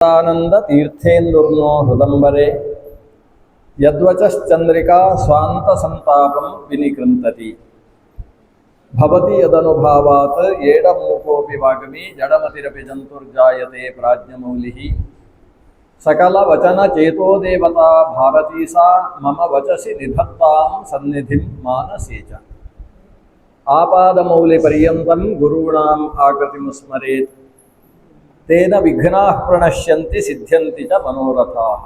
ಆನಂದ ತೀರ್ಥೇಂದುರ್ನೋ ಹೃದಂಬರೆ ಯದ್ವಚಶ್ಚಂದ್ರಿಕಾ ಸ್ವಾಂತ ಸಂತಾಪಂ ವಿನಿಕೃಂತತಿ ಭವತಿ ಯದನುಭಾವಾತ್ ಏಡಮೂಕೋಪಿ ವಾಗ್ಮಿ ಜಡಮತಿರಪಿ ಜಂತುರ್ಜಾಯತೆ ಪ್ರಾಜ್ಞಮೌಲಿಃ ಸಕಲ ವಚನ ಚೇತೋ ದೇವತಾ ಭಾರತೀ ಸಾ ಮಮ ವಚಸಿ ನಿಧತ್ತಾಂ ಸನ್ನಿಧಿಂ ಮಾನಸೇ ಚ ಆಪಾದಮೌಲಿ ಪರ್ಯಂತಂ ಗುರುಣಾಂ ಆಕೃತಿಂ ಸ್ಮರೇತ್ ತೇನ ವಿಘ್ನಾಃ ಪ್ರಣಶ್ಯಂತಿ ಸಿದ್ಧ್ಯಂತಿ ಚ ಮನೋರಥಾಃ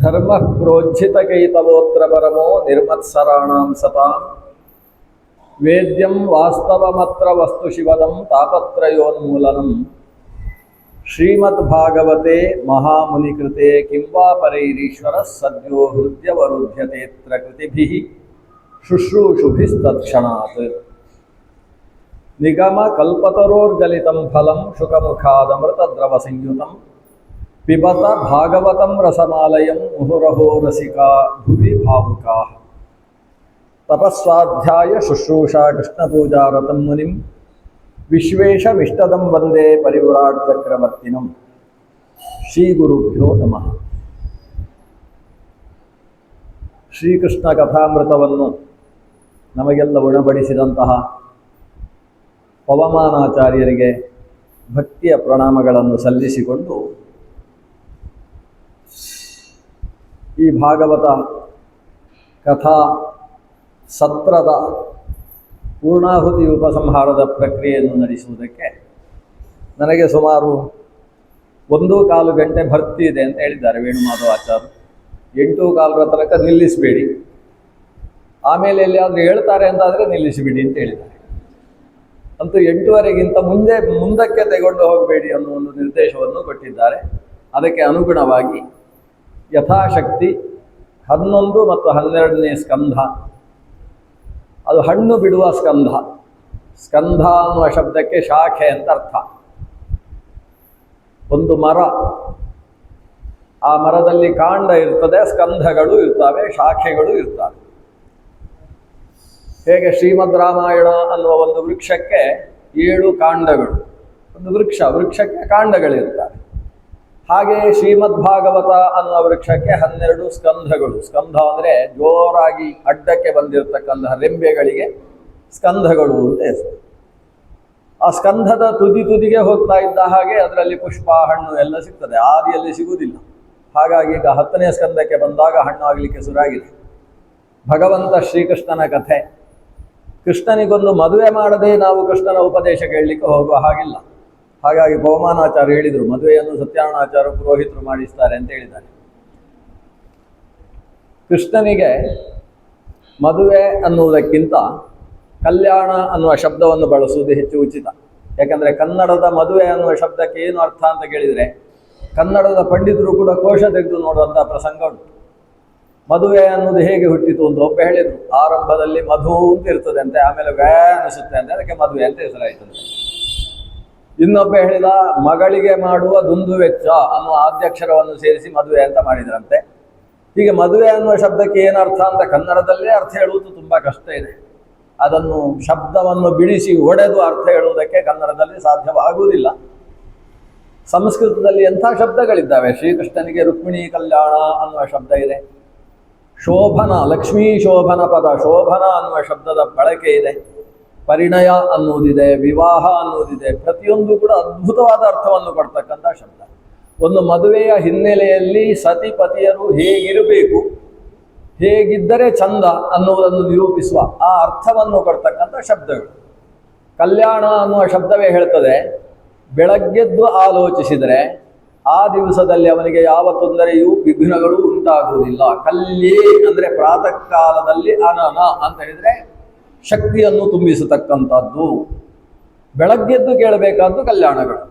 ಧರ್ಮಃ ಪ್ರೋಜ್ಜಿತಕೈತವೋತ್ರ ಪರಮೋ ನಿರ್ಮತ್ಸರಾಣಾಂ ಸತಾಂ ವೇದ್ಯಂ ವಾಸ್ತವಮತ್ರ ವಸ್ತು ಶಿವದಂ ತಾಪತ್ರಯೋನ್ಮೂಲನಂ ಶ್ರೀಮದ್ಭಾಗವತೆ ಮಹಾಮುನಿಕೃತೆ ಕಿಂವಾ ಪರೈರೀಶ್ವರಃ ಸದ್ಯೋ ಹೃದ್ಯವರುಧ್ಯತೆತ್ರ ಕೃತಿಭಿಃ ಶುಶ್ರೂಷುಭಿಸ್ತತ್ಕ್ಷಣಾತ್ ನಿಗಮ ಕಲ್ಪತರೋರ್ಗಲಿತಂ ಫಲಂ ಶುಕಮುಖಾದಮೃತದ್ರವ ಸಂಯುತಂ ಪಿಬತ ಭಾಗವತಂ ರಸಮಾಲಯಂ ಮುಹುರಹೋ ರಸಿಕಾ ಭುವಿ ಭಾವುಕಾಃ ತಪಸ್ವಾಧ್ಯಾಯ ಶುಶ್ರೂಷಾ ಕೃಷ್ಣಪೂಜಾರತಂ ಮುನಿಂ ವಿಶ್ವೇಶಮಿಷ್ಟದಂ ವಂದೇ ಪರಿವ್ರಾಟ್ ಚಕ್ರವರ್ತಿನಂ ಶ್ರೀಗುರುಭ್ಯೋ ನಮಃ. ಶ್ರೀಕೃಷ್ಣ ಕಥಾಮೃತವನ್ನು ನಮಗೆಲ್ಲ ಉಣಬಡಿಸಿದಂತಹ ಪವಮಾನಾಚಾರ್ಯರಿಗೆ ಭಕ್ತಿಯ ಪ್ರಣಾಮಗಳನ್ನು ಸಲ್ಲಿಸಿಕೊಂಡು ಈ ಭಾಗವತ ಕಥಾ ಸತ್ರದ ಪೂರ್ಣಾಹುತಿ ಉಪಸಂಹಾರದ ಪ್ರಕ್ರಿಯೆಯನ್ನು ನಡೆಸುವುದಕ್ಕೆ ನನಗೆ ಸುಮಾರು 1.25 ಗಂಟೆ ಭರ್ತಿ ಇದೆ ಅಂತ ಹೇಳಿದ್ದಾರೆ ವೇಣುಮಾಧವಾಚಾರ್ಯರು. 8:15 ತನಕ ನಿಲ್ಲಿಸಬೇಡಿ, ಆಮೇಲೆ ಎಲ್ಲಿಯಾದರೂ ಹೇಳ್ತಾರೆ ಅಂತಾದರೆ ನಿಲ್ಲಿಸಿಬಿಡಿ ಅಂತ ಹೇಳಿದ್ದಾರೆ. ಅಂತೂ 8:15ಗಿಂತ ಮುಂದಕ್ಕೆ ತೆಗೊಂಡು ಹೋಗಬೇಡಿ ಅನ್ನೋ ಒಂದು ನಿರ್ದೇಶವನ್ನು ಕೊಟ್ಟಿದ್ದಾರೆ. ಅದಕ್ಕೆ ಅನುಗುಣವಾಗಿ ಯಥಾಶಕ್ತಿ 11 ಮತ್ತು 12ನೇ ಸ್ಕಂಧ, ಅದು ಹಣ್ಣು ಬಿಡುವ ಸ್ಕಂಧ. ಸ್ಕಂಧ ಅನ್ನುವ ಶಬ್ದಕ್ಕೆ ಶಾಖೆ ಅಂತ ಅರ್ಥ. ಒಂದು ಮರ, ಆ ಮರದಲ್ಲಿ ಕಾಂಡ ಇರ್ತದೆ, ಸ್ಕಂಧಗಳು ಇರ್ತವೆ, ಶಾಖೆಗಳು ಇರ್ತವೆ. ಹೇಗೆ ಶ್ರೀಮದ್ ರಾಮಾಯಣ ಅನ್ನುವ ಒಂದು ವೃಕ್ಷಕ್ಕೆ 7 ಕಾಂಡಗಳು, ಒಂದು ವೃಕ್ಷಕ್ಕೆ ಕಾಂಡಗಳಿರ್ತವೆ. ಹಾಗೆ ಶ್ರೀಮದ್ ಭಾಗವತ ಅನ್ನುವ ವೃಕ್ಷಕ್ಕೆ 12 ಸ್ಕಂಧಗಳು. ಸ್ಕಂಧ ಅಂದರೆ ಜೋರಾಗಿ ಅಡ್ಡಕ್ಕೆ ಬಂದಿರತಕ್ಕಂಥ ರೆಂಬೆಗಳಿಗೆ ಸ್ಕಂಧಗಳು ಅಂತ ಹೆಸರು. ಆ ಸ್ಕಂಧದ ತುದಿಗೆ ಹೋಗ್ತಾ ಇದ್ದ ಹಾಗೆ ಅದರಲ್ಲಿ ಪುಷ್ಪ, ಹಣ್ಣು ಎಲ್ಲ ಸಿಗ್ತದೆ. ಆದಿಯಲ್ಲಿ ಸಿಗುವುದಿಲ್ಲ. ಹಾಗಾಗಿ ಈಗ 10ನೇ ಸ್ಕಂದಕ್ಕೆ ಬಂದಾಗ ಹಣ್ಣು ಆಗಲಿಕ್ಕೆ ಶುರುವಾಗಿದೆ. ಭಗವಂತ ಶ್ರೀಕೃಷ್ಣನ ಕಥೆ. ಕೃಷ್ಣನಿಗೊಂದು ಮದುವೆ ಮಾಡದೆ ನಾವು ಕೃಷ್ಣನ ಉಪದೇಶ ಕೇಳಲಿಕ್ಕೆ ಹೋಗುವ ಹಾಗಿಲ್ಲ. ಹಾಗಾಗಿ ಪವಮಾನಾಚಾರ್ಯ ಹೇಳಿದರು, ಮದುವೆಯನ್ನು ಸತ್ಯನಾರಾಯಣಾಚಾರ್ಯ ಪುರೋಹಿತರು ಮಾಡಿಸ್ತಾರೆ ಅಂತ ಹೇಳಿದ್ದಾರೆ. ಕೃಷ್ಣನಿಗೆ ಮದುವೆ ಅನ್ನುವುದಕ್ಕಿಂತ ಕಲ್ಯಾಣ ಅನ್ನುವ ಶಬ್ದವನ್ನು ಬಳಸುವುದು ಹೆಚ್ಚು ಉಚಿತ. ಯಾಕಂದರೆ ಕನ್ನಡದ ಮದುವೆ ಅನ್ನುವ ಶಬ್ದಕ್ಕೆ ಏನು ಅರ್ಥ ಅಂತ ಕೇಳಿದರೆ ಕನ್ನಡದ ಪಂಡಿತರು ಕೂಡ ಕೋಶ ತೆಗೆದು ನೋಡುವಂಥ ಪ್ರಸಂಗ ಉಂಟು. ಮದುವೆ ಅನ್ನೋದು ಹೇಗೆ ಹುಟ್ಟಿತು ಅಂತ ಒಬ್ಬ ಹೇಳಿದರು, ಆರಂಭದಲ್ಲಿ ಮಧು ಅಂತ ಇರ್ತದೆ ಅಂತೆ, ಆಮೇಲೆ ವ್ಯಾ ಅನಿಸುತ್ತೆ ಅಂತೆ, ಅದಕ್ಕೆ ಮದುವೆ ಅಂತ ಹೆಸರಾಯ್ತಂತೆ. ಇನ್ನೊಬ್ಬ ಹೇಳಿದ, ಮಗಳಿಗೆ ಮಾಡುವ ದುಂದು ವೆಚ್ಚ ಅನ್ನುವ ಆದ್ಯಕ್ಷರವನ್ನು ಸೇರಿಸಿ ಮದುವೆ ಅಂತ ಮಾಡಿದ್ರಂತೆ. ಹೀಗೆ ಮದುವೆ ಅನ್ನುವ ಶಬ್ದಕ್ಕೆ ಏನು ಅರ್ಥ ಅಂತ ಕನ್ನಡದಲ್ಲೇ ಅರ್ಥ ಹೇಳುವುದು ತುಂಬ ಕಷ್ಟ ಇದೆ. ಅದನ್ನು ಶಬ್ದವನ್ನು ಬಿಡಿಸಿ ಒಡೆದು ಅರ್ಥ ಹೇಳುವುದಕ್ಕೆ ಕನ್ನಡದಲ್ಲಿ ಸಾಧ್ಯವಾಗುವುದಿಲ್ಲ. ಸಂಸ್ಕೃತದಲ್ಲಿ ಎಂಥ ಶಬ್ದಗಳಿದ್ದಾವೆ. ಶ್ರೀಕೃಷ್ಣನಿಗೆ ರುಕ್ಮಿಣಿ ಕಲ್ಯಾಣ ಅನ್ನುವ ಶಬ್ದ ಇದೆ. ಶೋಭನ, ಲಕ್ಷ್ಮೀ ಶೋಭನ ಪದ, ಶೋಭನ ಅನ್ನುವ ಶಬ್ದದ ಬಳಕೆ ಇದೆ. ಪರಿಣಯ ಅನ್ನುವುದಿದೆ, ವಿವಾಹ ಅನ್ನುವುದಿದೆ. ಪ್ರತಿಯೊಂದು ಕೂಡ ಅದ್ಭುತವಾದ ಅರ್ಥವನ್ನು ಕೊಡ್ತಕ್ಕಂಥ ಶಬ್ದ. ಒಂದು ಮದುವೆಯ ಹಿನ್ನೆಲೆಯಲ್ಲಿ ಸತಿಪತಿಯರು ಹೇಗಿರಬೇಕು, ಹೇಗಿದ್ದರೆ ಚಂದ ಅನ್ನುವುದನ್ನು ನಿರೂಪಿಸುವ ಆ ಅರ್ಥವನ್ನು ಕೊಡ್ತಕ್ಕಂಥ ಶಬ್ದಗಳು. ಕಲ್ಯಾಣ ಅನ್ನುವ ಶಬ್ದವೇ ಹೇಳ್ತದೆ, ಬೆಳಗ್ಗೆದ್ದು ಆಲೋಚಿಸಿದರೆ ಆ ದಿವಸದಲ್ಲಿ ಅವನಿಗೆ ಯಾವ ತೊಂದರೆಯೂ ವಿಘ್ನಗಳು ಉಂಟಾಗುವುದಿಲ್ಲ. ಕಲ್ಯೇ ಅಂದರೆ ಪ್ರಾತಃ ಕಾಲದಲ್ಲಿ ಅನನ ಅಂತ ಹೇಳಿದರೆ ಶಕ್ತಿಯನ್ನು ತುಂಬಿಸತಕ್ಕಂಥದ್ದು. ಬೆಳಗ್ಗೆದ್ದು ಕೇಳಬೇಕಾದ್ದು ಕಲ್ಯಾಣಗಳು.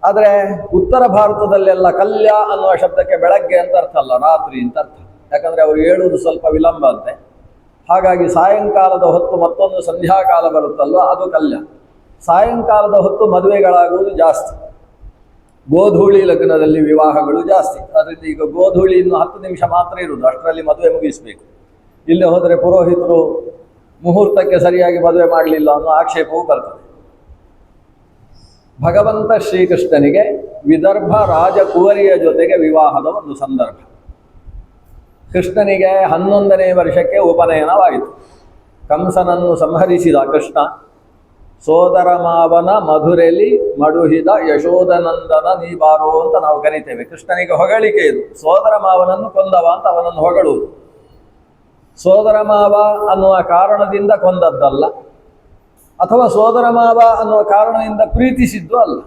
ಆದರೆ ಉತ್ತರ ಭಾರತದಲ್ಲೆಲ್ಲ ಕಲ್ಯ ಅನ್ನುವ ಶಬ್ದಕ್ಕೆ ಬೆಳಗ್ಗೆ ಅಂತ ಅರ್ಥ ಅಲ್ಲ, ರಾತ್ರಿ ಅಂತ ಅರ್ಥ. ಯಾಕಂದರೆ ಅವರು ಹೇಳುವುದು ಸ್ವಲ್ಪ ವಿಳಂಬ ಅಂತೆ. ಹಾಗಾಗಿ ಸಾಯಂಕಾಲದ ಹೊತ್ತು ಮತ್ತೊಂದು ಸಂಧ್ಯಾಕಾಲ ಬರುತ್ತಲ್ವ, ಅದು ಕಲ್ಯ. ಸಾಯಂಕಾಲದ ಹೊತ್ತು ಮದುವೆಗಳಾಗುವುದು ಜಾಸ್ತಿ. ಗೋಧೂಳಿ ಲಗ್ನದಲ್ಲಿ ವಿವಾಹಗಳು ಜಾಸ್ತಿ. ಅದರಿಂದ ಈಗ ಗೋಧೂಳಿ ಇನ್ನು 10 ನಿಮಿಷ ಮಾತ್ರ ಇರುವುದು, ಅಷ್ಟರಲ್ಲಿ ಮದುವೆ ಮುಗಿಸಬೇಕು. ಇಲ್ಲೇ ಹೋದರೆ ಪುರೋಹಿತರು ಮುಹೂರ್ತಕ್ಕೆ ಸರಿಯಾಗಿ ಮದುವೆ ಮಾಡಲಿಲ್ಲ ಅನ್ನೋ ಆಕ್ಷೇಪವೂ ಬರ್ತದೆ. ಭಗವಂತ ಶ್ರೀಕೃಷ್ಣನಿಗೆ ವಿದರ್ಭ ರಾಜಕುವರಿಯ ಜೊತೆಗೆ ವಿವಾಹದ ಒಂದು ಸಂದರ್ಭ. ಕೃಷ್ಣನಿಗೆ 11ನೇ ವರ್ಷಕ್ಕೆ ಉಪನಯನವಾಯಿತು. ಕಂಸನನ್ನು ಸಂಹರಿಸಿದ ಕೃಷ್ಣ ಸೋದರ ಮಾವನ ಮಧುರೆಯಲ್ಲಿ ಮಡುಹಿದ ಯಶೋಧನಂದನ ನೀಬಾರೋ ಅಂತ ನಾವು ಕರಿತೇವೆ. ಕೃಷ್ಣನಿಗೆ ಹೊಗಳಿಕೆ ಇದು. ಸೋದರ ಮಾವನನ್ನು ಕೊಂದವ ಅಂತ ಅವನನ್ನು ಹೊಗಳುವುದು. ಸೋದರ ಮಾವ ಅನ್ನುವ ಕಾರಣದಿಂದ ಕೊಂದದ್ದಲ್ಲ, ಅಥವಾ ಸೋದರ ಮಾವ ಅನ್ನುವ ಕಾರಣದಿಂದ ಪ್ರೀತಿಸಿದ್ದು ಅಲ್ಲ.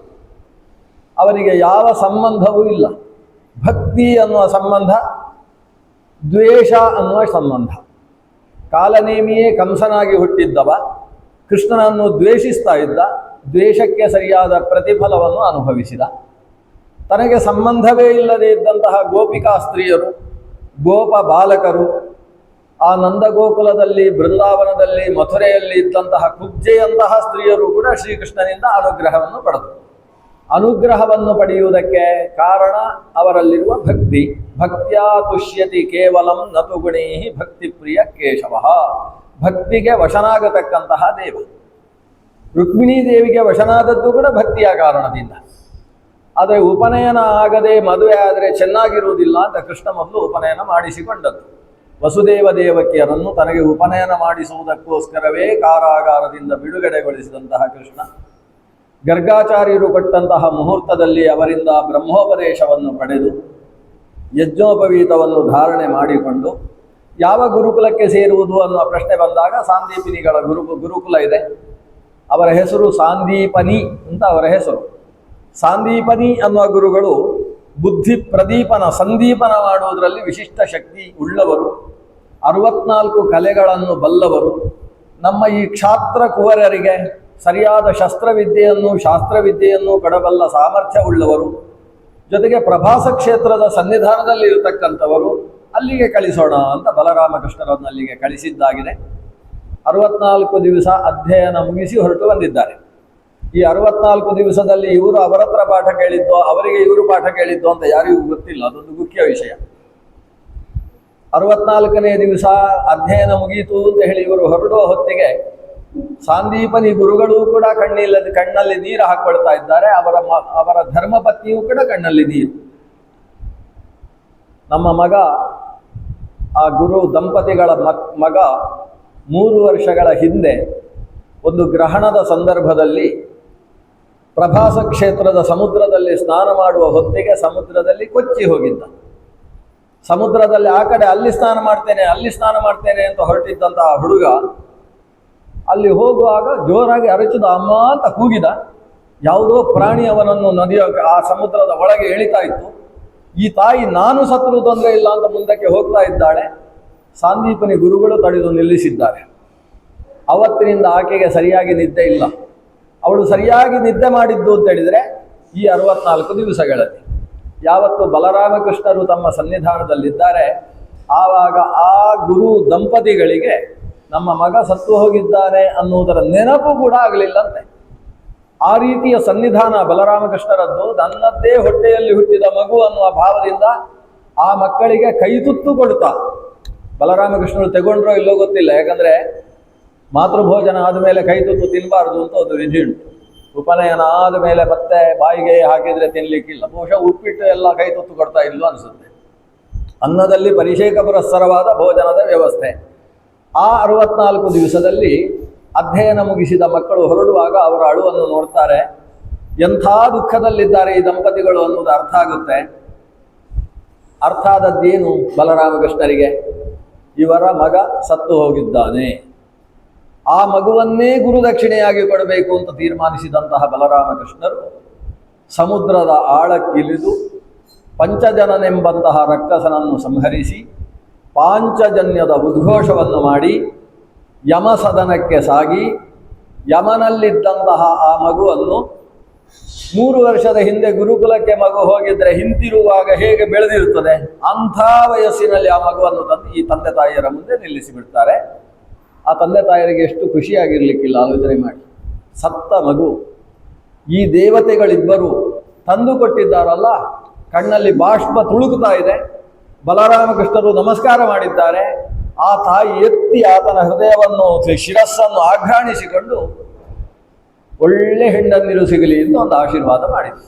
ಅವನಿಗೆ ಯಾವ ಸಂಬಂಧವೂ ಇಲ್ಲ. ಭಕ್ತಿ ಅನ್ನುವ ಸಂಬಂಧ, ದ್ವೇಷ ಅನ್ನುವ ಸಂಬಂಧ. ಕಾಲನೇಮಿಯೇ ಕಂಸನಾಗಿ ಹುಟ್ಟಿದ್ದವ ಕೃಷ್ಣನನ್ನು ದ್ವೇಷಿಸ್ತಾ ಇದ್ದ. ದ್ವೇಷಕ್ಕೆ ಸರಿಯಾದ ಪ್ರತಿಫಲವನ್ನು ಅನುಭವಿಸಿದ. ತನಗೆ ಸಂಬಂಧವೇ ಇಲ್ಲದೆ ಇದ್ದಂತಹ ಗೋಪಿಕಾ ಸ್ತ್ರೀಯರು, ಗೋಪ ಬಾಲಕರು, ಆ ನಂದಗೋಕುಲದಲ್ಲಿ, ಬೃಂದಾವನದಲ್ಲಿ, ಮಥುರೆಯಲ್ಲಿ ಇದ್ದಂತಹ ಕುಬ್ಜೆಯಂತಹ ಸ್ತ್ರೀಯರು ಕೂಡ ಶ್ರೀಕೃಷ್ಣನಿಂದ ಅನುಗ್ರಹವನ್ನು ಪಡೆದರು. ಅನುಗ್ರಹವನ್ನು ಪಡೆಯುವುದಕ್ಕೆ ಕಾರಣ ಅವರಲ್ಲಿರುವ ಭಕ್ತಿ. ಭಕ್ತ್ಯಾ ತುಷ್ಯತಿ ಕೇವಲಂ ನತು ಗುಣೈ ಭಕ್ತಿ ಪ್ರಿಯ ಕೇಶವ. ಭಕ್ತಿಗೆ ವಶನಾಗತಕ್ಕಂತಹ ದೇವ. ರುಕ್ಮಿಣೀ ದೇವಿಗೆ ವಶನಾದದ್ದು ಕೂಡ ಭಕ್ತಿಯ ಕಾರಣದಿಂದ. ಆದರೆ ಉಪನಯನ ಆಗದೆ ಮದುವೆ ಆದರೆ ಚೆನ್ನಾಗಿರುವುದಿಲ್ಲ ಅಂತ ಕೃಷ್ಣ ಮೊದಲು ಉಪನಯನ ಮಾಡಿಸಿಕೊಂಡದ್ದು. ವಸುದೇವ ದೇವಕಿಯರನ್ನು ತನಗೆ ಉಪನಯನ ಮಾಡಿಸುವುದಕ್ಕೋಸ್ಕರವೇ ಕಾರಾಗಾರದಿಂದ ಬಿಡುಗಡೆಗೊಳಿಸಿದಂತಹ ಕೃಷ್ಣ ಗರ್ಗಾಚಾರ್ಯರು ಕೊಟ್ಟಂತಹ ಮುಹೂರ್ತದಲ್ಲಿ ಅವರಿಂದ ಬ್ರಹ್ಮೋಪದೇಶವನ್ನು ಪಡೆದು ಯಜ್ಞೋಪವೀತವನ್ನು ಧಾರಣೆ ಮಾಡಿಕೊಂಡು ಯಾವ ಗುರುಕುಲಕ್ಕೆ ಸೇರುವುದು ಅನ್ನುವ ಪ್ರಶ್ನೆ ಬಂದಾಗ ಸಾಂದೀಪಿನಿಗಳ ಗುರುಕುಲ ಇದೆ. ಅವರ ಹೆಸರು ಸಾಂದೀಪನಿ ಅಂತ ಅವರ ಹೆಸರು. ಸಾಂದೀಪನಿ ಅನ್ನುವ ಗುರುಗಳು ಬುದ್ಧಿ ಪ್ರದೀಪನ, ಸಂದೀಪನ ಮಾಡುವುದರಲ್ಲಿ ವಿಶಿಷ್ಟ ಶಕ್ತಿ ಉಳ್ಳವರು, 64 ಕಲೆಗಳನ್ನು ಬಲ್ಲವರು. ನಮ್ಮ ಈ ಕ್ಷಾತ್ರ ಕುವರರಿಗೆ ಸರಿಯಾದ ಶಾಸ್ತ್ರವಿದ್ಯೆಯನ್ನು ಕೊಡಬಲ್ಲ ಸಾಮರ್ಥ್ಯ ಉಳ್ಳವರು. ಜೊತೆಗೆ ಪ್ರಭಾಸ ಕ್ಷೇತ್ರದ ಸನ್ನಿಧಾನದಲ್ಲಿ ಇರತಕ್ಕಂಥವರು. ಅಲ್ಲಿಗೆ ಕಳಿಸೋಣ ಅಂತ ಬಲರಾಮಕೃಷ್ಣರನ್ನು ಅಲ್ಲಿಗೆ ಕಳಿಸಿದ್ದಾಗಿದೆ. 64 ದಿವಸ ಅಧ್ಯಯನ ಮುಗಿಸಿ ಹೊರಟು ಬಂದಿದ್ದಾರೆ. ಈ 64 ದಿವಸದಲ್ಲಿ ಇವರು ಅವರ ಹತ್ರ ಪಾಠ ಕೇಳಿದ್ದೋ, ಅವರಿಗೆ ಇವರು ಪಾಠ ಕೇಳಿದ್ದೋ ಅಂತ ಯಾರಿಗೂ ಗೊತ್ತಿಲ್ಲ. ಅದೊಂದು ಮುಖ್ಯ ವಿಷಯ. 64ನೇ ದಿವಸ ಅಧ್ಯಯನ ಮುಗಿಯಿತು ಅಂತ ಹೇಳಿ ಇವರು ಹೊರಡುವ ಹೊತ್ತಿಗೆ ಸಾಂದೀಪನಿ ಗುರುಗಳು ಕೂಡ ಕಣ್ಣಲ್ಲಿ ನೀರು ಹಾಕೊಳ್ತಾ ಇದ್ದಾರೆ. ಅವರ ಧರ್ಮಪತ್ನಿಯೂ ಕೂಡ ಕಣ್ಣಲ್ಲಿ ನೀರು. ನಮ್ಮ ಮಗ, ಆ ಗುರು ದಂಪತಿಗಳ ಮಗ 3 ವರ್ಷಗಳ ಹಿಂದೆ ಒಂದು ಗ್ರಹಣದ ಸಂದರ್ಭದಲ್ಲಿ ಪ್ರಭಾಸ ಕ್ಷೇತ್ರದ ಸಮುದ್ರದಲ್ಲಿ ಸ್ನಾನ ಮಾಡುವ ಹೊತ್ತಿಗೆ ಸಮುದ್ರದಲ್ಲಿ ಕೊಚ್ಚಿ ಹೋಗಿದ್ದ. ಸಮುದ್ರದಲ್ಲಿ ಆ ಕಡೆ ಅಲ್ಲಿ ಸ್ನಾನ ಮಾಡ್ತೇನೆ ಅಂತ ಹೊರಟಿದ್ದಂತಹ ಹುಡುಗ ಅಲ್ಲಿ ಹೋಗುವಾಗ ಜೋರಾಗಿ ಅರಚಿದ, ಅಮ್ಮ ಅಂತ ಕೂಗಿದ. ಯಾವುದೋ ಪ್ರಾಣಿ ಅವನನ್ನು ಆ ಸಮುದ್ರದ ಒಳಗೆ ಎಳಿತಾ ಇತ್ತು. ಈ ತಾಯಿ ನಾನು ಸತ್ರು ತೊಂದರೆ ಇಲ್ಲ ಅಂತ ಮುಂದಕ್ಕೆ ಹೋಗ್ತಾ ಇದ್ದಾಳೆ. ಸಾಂದೀಪನಿ ಗುರುಗಳು ತಡೆದು ನಿಲ್ಲಿಸಿದ್ದಾರೆ. ಅವತ್ತಿನಿಂದ ಆಕೆಗೆ ಸರಿಯಾಗಿ ನಿದ್ದೆ ಇಲ್ಲ. ಅವಳು ಸರಿಯಾಗಿ ನಿದ್ದೆ ಮಾಡಿದ್ದು ಅಂತ ಹೇಳಿದರೆ ಈ 64 ದಿವಸಗಳಲ್ಲಿ. ಯಾವತ್ತು ಬಲರಾಮಕೃಷ್ಣರು ತಮ್ಮ ಸನ್ನಿಧಾನದಲ್ಲಿದ್ದಾರೆ ಆವಾಗ ಆ ಗುರು ದಂಪತಿಗಳಿಗೆ ನಮ್ಮ ಮಗ ಸತ್ತು ಹೋಗಿದ್ದಾನೆ ಅನ್ನುವುದರ ನೆನಪು ಕೂಡ ಆಗಲಿಲ್ಲಂತೆ. ಆ ರೀತಿಯ ಸನ್ನಿಧಾನ ಬಲರಾಮಕೃಷ್ಣರದ್ದು. ನನ್ನದ್ದೇ ಹೊಟ್ಟೆಯಲ್ಲಿ ಹುಟ್ಟಿದ ಮಗು ಅನ್ನುವ ಭಾವದಿಂದ ಆ ಮಕ್ಕಳಿಗೆ ಕೈತುತ್ತು ಕೊಡ್ತಾ, ಬಲರಾಮಕೃಷ್ಣರು ತೆಗೊಂಡ್ರೋ ಇಲ್ಲೋ ಗೊತ್ತಿಲ್ಲ, ಯಾಕಂದರೆ ಮಾತೃಭೋಜನ ಆದಮೇಲೆ ಕೈತುತ್ತು ತಿನ್ನಬಾರ್ದು ಅಂತ ಒಂದು ವಿಧಿ ಉಂಟು. ಉಪನಯನ ಆದ ಮೇಲೆ ಮತ್ತೆ ಬಾಯಿಗೆ ಹಾಕಿದರೆ ತಿನ್ನಲಿಕ್ಕಿಲ್ಲ. ಬಹುಶಃ ಉಪ್ಪಿಟ್ಟು ಎಲ್ಲ ಕೈತುತ್ತು ಕೊಡ್ತಾ ಇಲ್ವೋ ಅನಿಸುತ್ತೆ. ಅನ್ನದಲ್ಲಿ ಪರಿಷೇಕ ಪುರಸ್ಸರವಾದ ಭೋಜನದ ವ್ಯವಸ್ಥೆ. ಆ 64 ದಿವಸದಲ್ಲಿ ಅಧ್ಯಯನ ಮುಗಿಸಿದ ಮಕ್ಕಳು ಹೊರಡುವಾಗ ಅವರ ಅಳುವನ್ನು ನೋಡ್ತಾರೆ. ಎಂಥ ದುಃಖದಲ್ಲಿದ್ದಾರೆ ಈ ದಂಪತಿಗಳು ಅನ್ನೋದು ಅರ್ಥ ಆಗುತ್ತೆ. ಅರ್ಥ ಆದದ್ದೇನು ಬಲರಾಮಕೃಷ್ಣರಿಗೆ? ಇವರ ಮಗ ಸತ್ತು ಹೋಗಿದ್ದಾನೆ, ಆ ಮಗುವನ್ನೇ ಗುರುದಕ್ಷಿಣೆಯಾಗಿ ಕೊಡಬೇಕು ಅಂತ ತೀರ್ಮಾನಿಸಿದಂತಹ ಬಲರಾಮಕೃಷ್ಣರು ಸಮುದ್ರದ ಆಳಕ್ಕಿಳಿದು ಪಂಚಜನನೆಂಬಂತಹ ರಕ್ಕಸನನ್ನು ಸಂಹರಿಸಿ ಪಾಂಚಜನ್ಯದ ಉದ್ಘೋಷವನ್ನು ಮಾಡಿ ಯಮಸದನಕ್ಕೆ ಸಾಗಿ ಯಮನಲ್ಲಿದ್ದಂತಹ ಆ ಮಗುವನ್ನು 3 ವರ್ಷದ ಹಿಂದೆ ಗುರುಕುಲಕ್ಕೆ ಮಗು ಹೋಗಿದ್ರೆ ಹಿಂತಿರುವಾಗ ಹೇಗೆ ಬೆಳೆದಿರುತ್ತದೆ ಅಂಥ ವಯಸ್ಸಿನಲ್ಲಿ ಆ ಮಗುವನ್ನು ತಂದು ಈ ತಂದೆ ತಾಯಿಯರ ಮುಂದೆ ನಿಲ್ಲಿಸಿಬಿಡ್ತಾರೆ. ಆ ತಂದೆ ತಾಯಿಯರಿಗೆ ಎಷ್ಟು ಖುಷಿಯಾಗಿರ್ಲಿಕ್ಕಿಲ್ಲ ಆಲೋಚನೆ ಮಾಡಿ. ಸತ್ತ ಮಗು ಈ ದೇವತೆಗಳಿಬ್ಬರು ತಂದು ಕೊಟ್ಟಿದ್ದಾರಲ್ಲ, ಕಣ್ಣಲ್ಲಿ ಬಾಷ್ಪ ತುಳುಕುತ್ತಾ ಇದೆ. ಬಲರಾಮಕೃಷ್ಣರು ನಮಸ್ಕಾರ ಮಾಡಿದ್ದಾರೆ. ಆ ತಾಯಿ ಎತ್ತಿ ಆತನ ಹೃದಯವನ್ನು, ಶಿರಸ್ಸನ್ನು ಆಘ್ರಾಣಿಸಿಕೊಂಡು ಒಳ್ಳೆ ಹೆಂಡಂದಿರು ಸಿಗಲಿ ಅಂತ ಒಂದು ಆಶೀರ್ವಾದ ಮಾಡಿದ್ರು.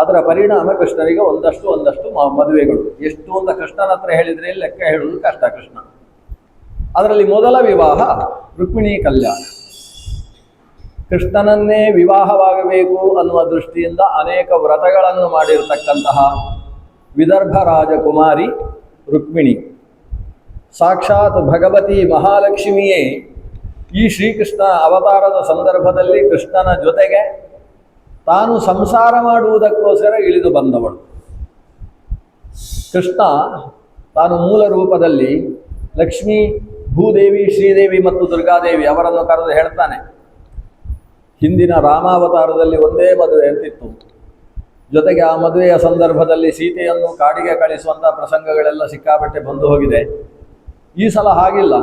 ಅದರ ಪರಿಣಾಮ ಕೃಷ್ಣನಿಗೆ ಒಂದಷ್ಟು ಮದುವೆಗಳು. ಎಷ್ಟು ಅಂತ ಕೃಷ್ಣನ ಹತ್ರ ಹೇಳಿದ್ರೆ ಲೆಕ್ಕ ಹೇಳುವುದು ಕಷ್ಟ. ಕೃಷ್ಣ ಅದರಲ್ಲಿ ಮೊದಲ ವಿವಾಹ ರುಕ್ಮಿಣಿ ಕಲ್ಯಾಣ. ಕೃಷ್ಣನನ್ನೇ ವಿವಾಹವಾಗಬೇಕು ಅನ್ನುವ ದೃಷ್ಟಿಯಿಂದ ಅನೇಕ ವ್ರತಗಳನ್ನು ಮಾಡಿರತಕ್ಕಂತಹ ವಿದರ್ಭ ರಾಜಕುಮಾರಿ ರುಕ್ಮಿಣಿ, ಸಾಕ್ಷಾತ್ ಭಗವತಿ ಮಹಾಲಕ್ಷ್ಮಿಯೇ ಈ ಶ್ರೀಕೃಷ್ಣ ಅವತಾರದ ಸಂದರ್ಭದಲ್ಲಿ ಕೃಷ್ಣನ ಜೊತೆಗೆ ತಾನು ಸಂಸಾರ ಮಾಡುವುದಕ್ಕೋಸ್ಕರ ಇಳಿದು ಬಂದವಳು. ಕೃಷ್ಣ ತಾನು ಮೂಲ ರೂಪದಲ್ಲಿ ಲಕ್ಷ್ಮೀ, ಭೂದೇವಿ, ಶ್ರೀದೇವಿ ಮತ್ತು ದುರ್ಗಾದೇವಿ ಅವರನ್ನು ಕರೆದು ಹೇಳ್ತಾನೆ, ಹಿಂದಿನ ರಾಮಾವತಾರದಲ್ಲಿ ಒಂದೇ ಮದುವೆ ಅಂತಿತ್ತು. ಜೊತೆಗೆ ಆ ಮದುವೆಯ ಸಂದರ್ಭದಲ್ಲಿ ಸೀತೆಯನ್ನು ಕಾಡಿಗೆ ಕಳಿಸುವಂಥ ಪ್ರಸಂಗಗಳೆಲ್ಲ ಸಿಕ್ಕಾಪಟ್ಟೆ ಬಂದು ಹೋಗಿದೆ. ಈ ಸಲ ಹಾಗಿಲ್ಲ,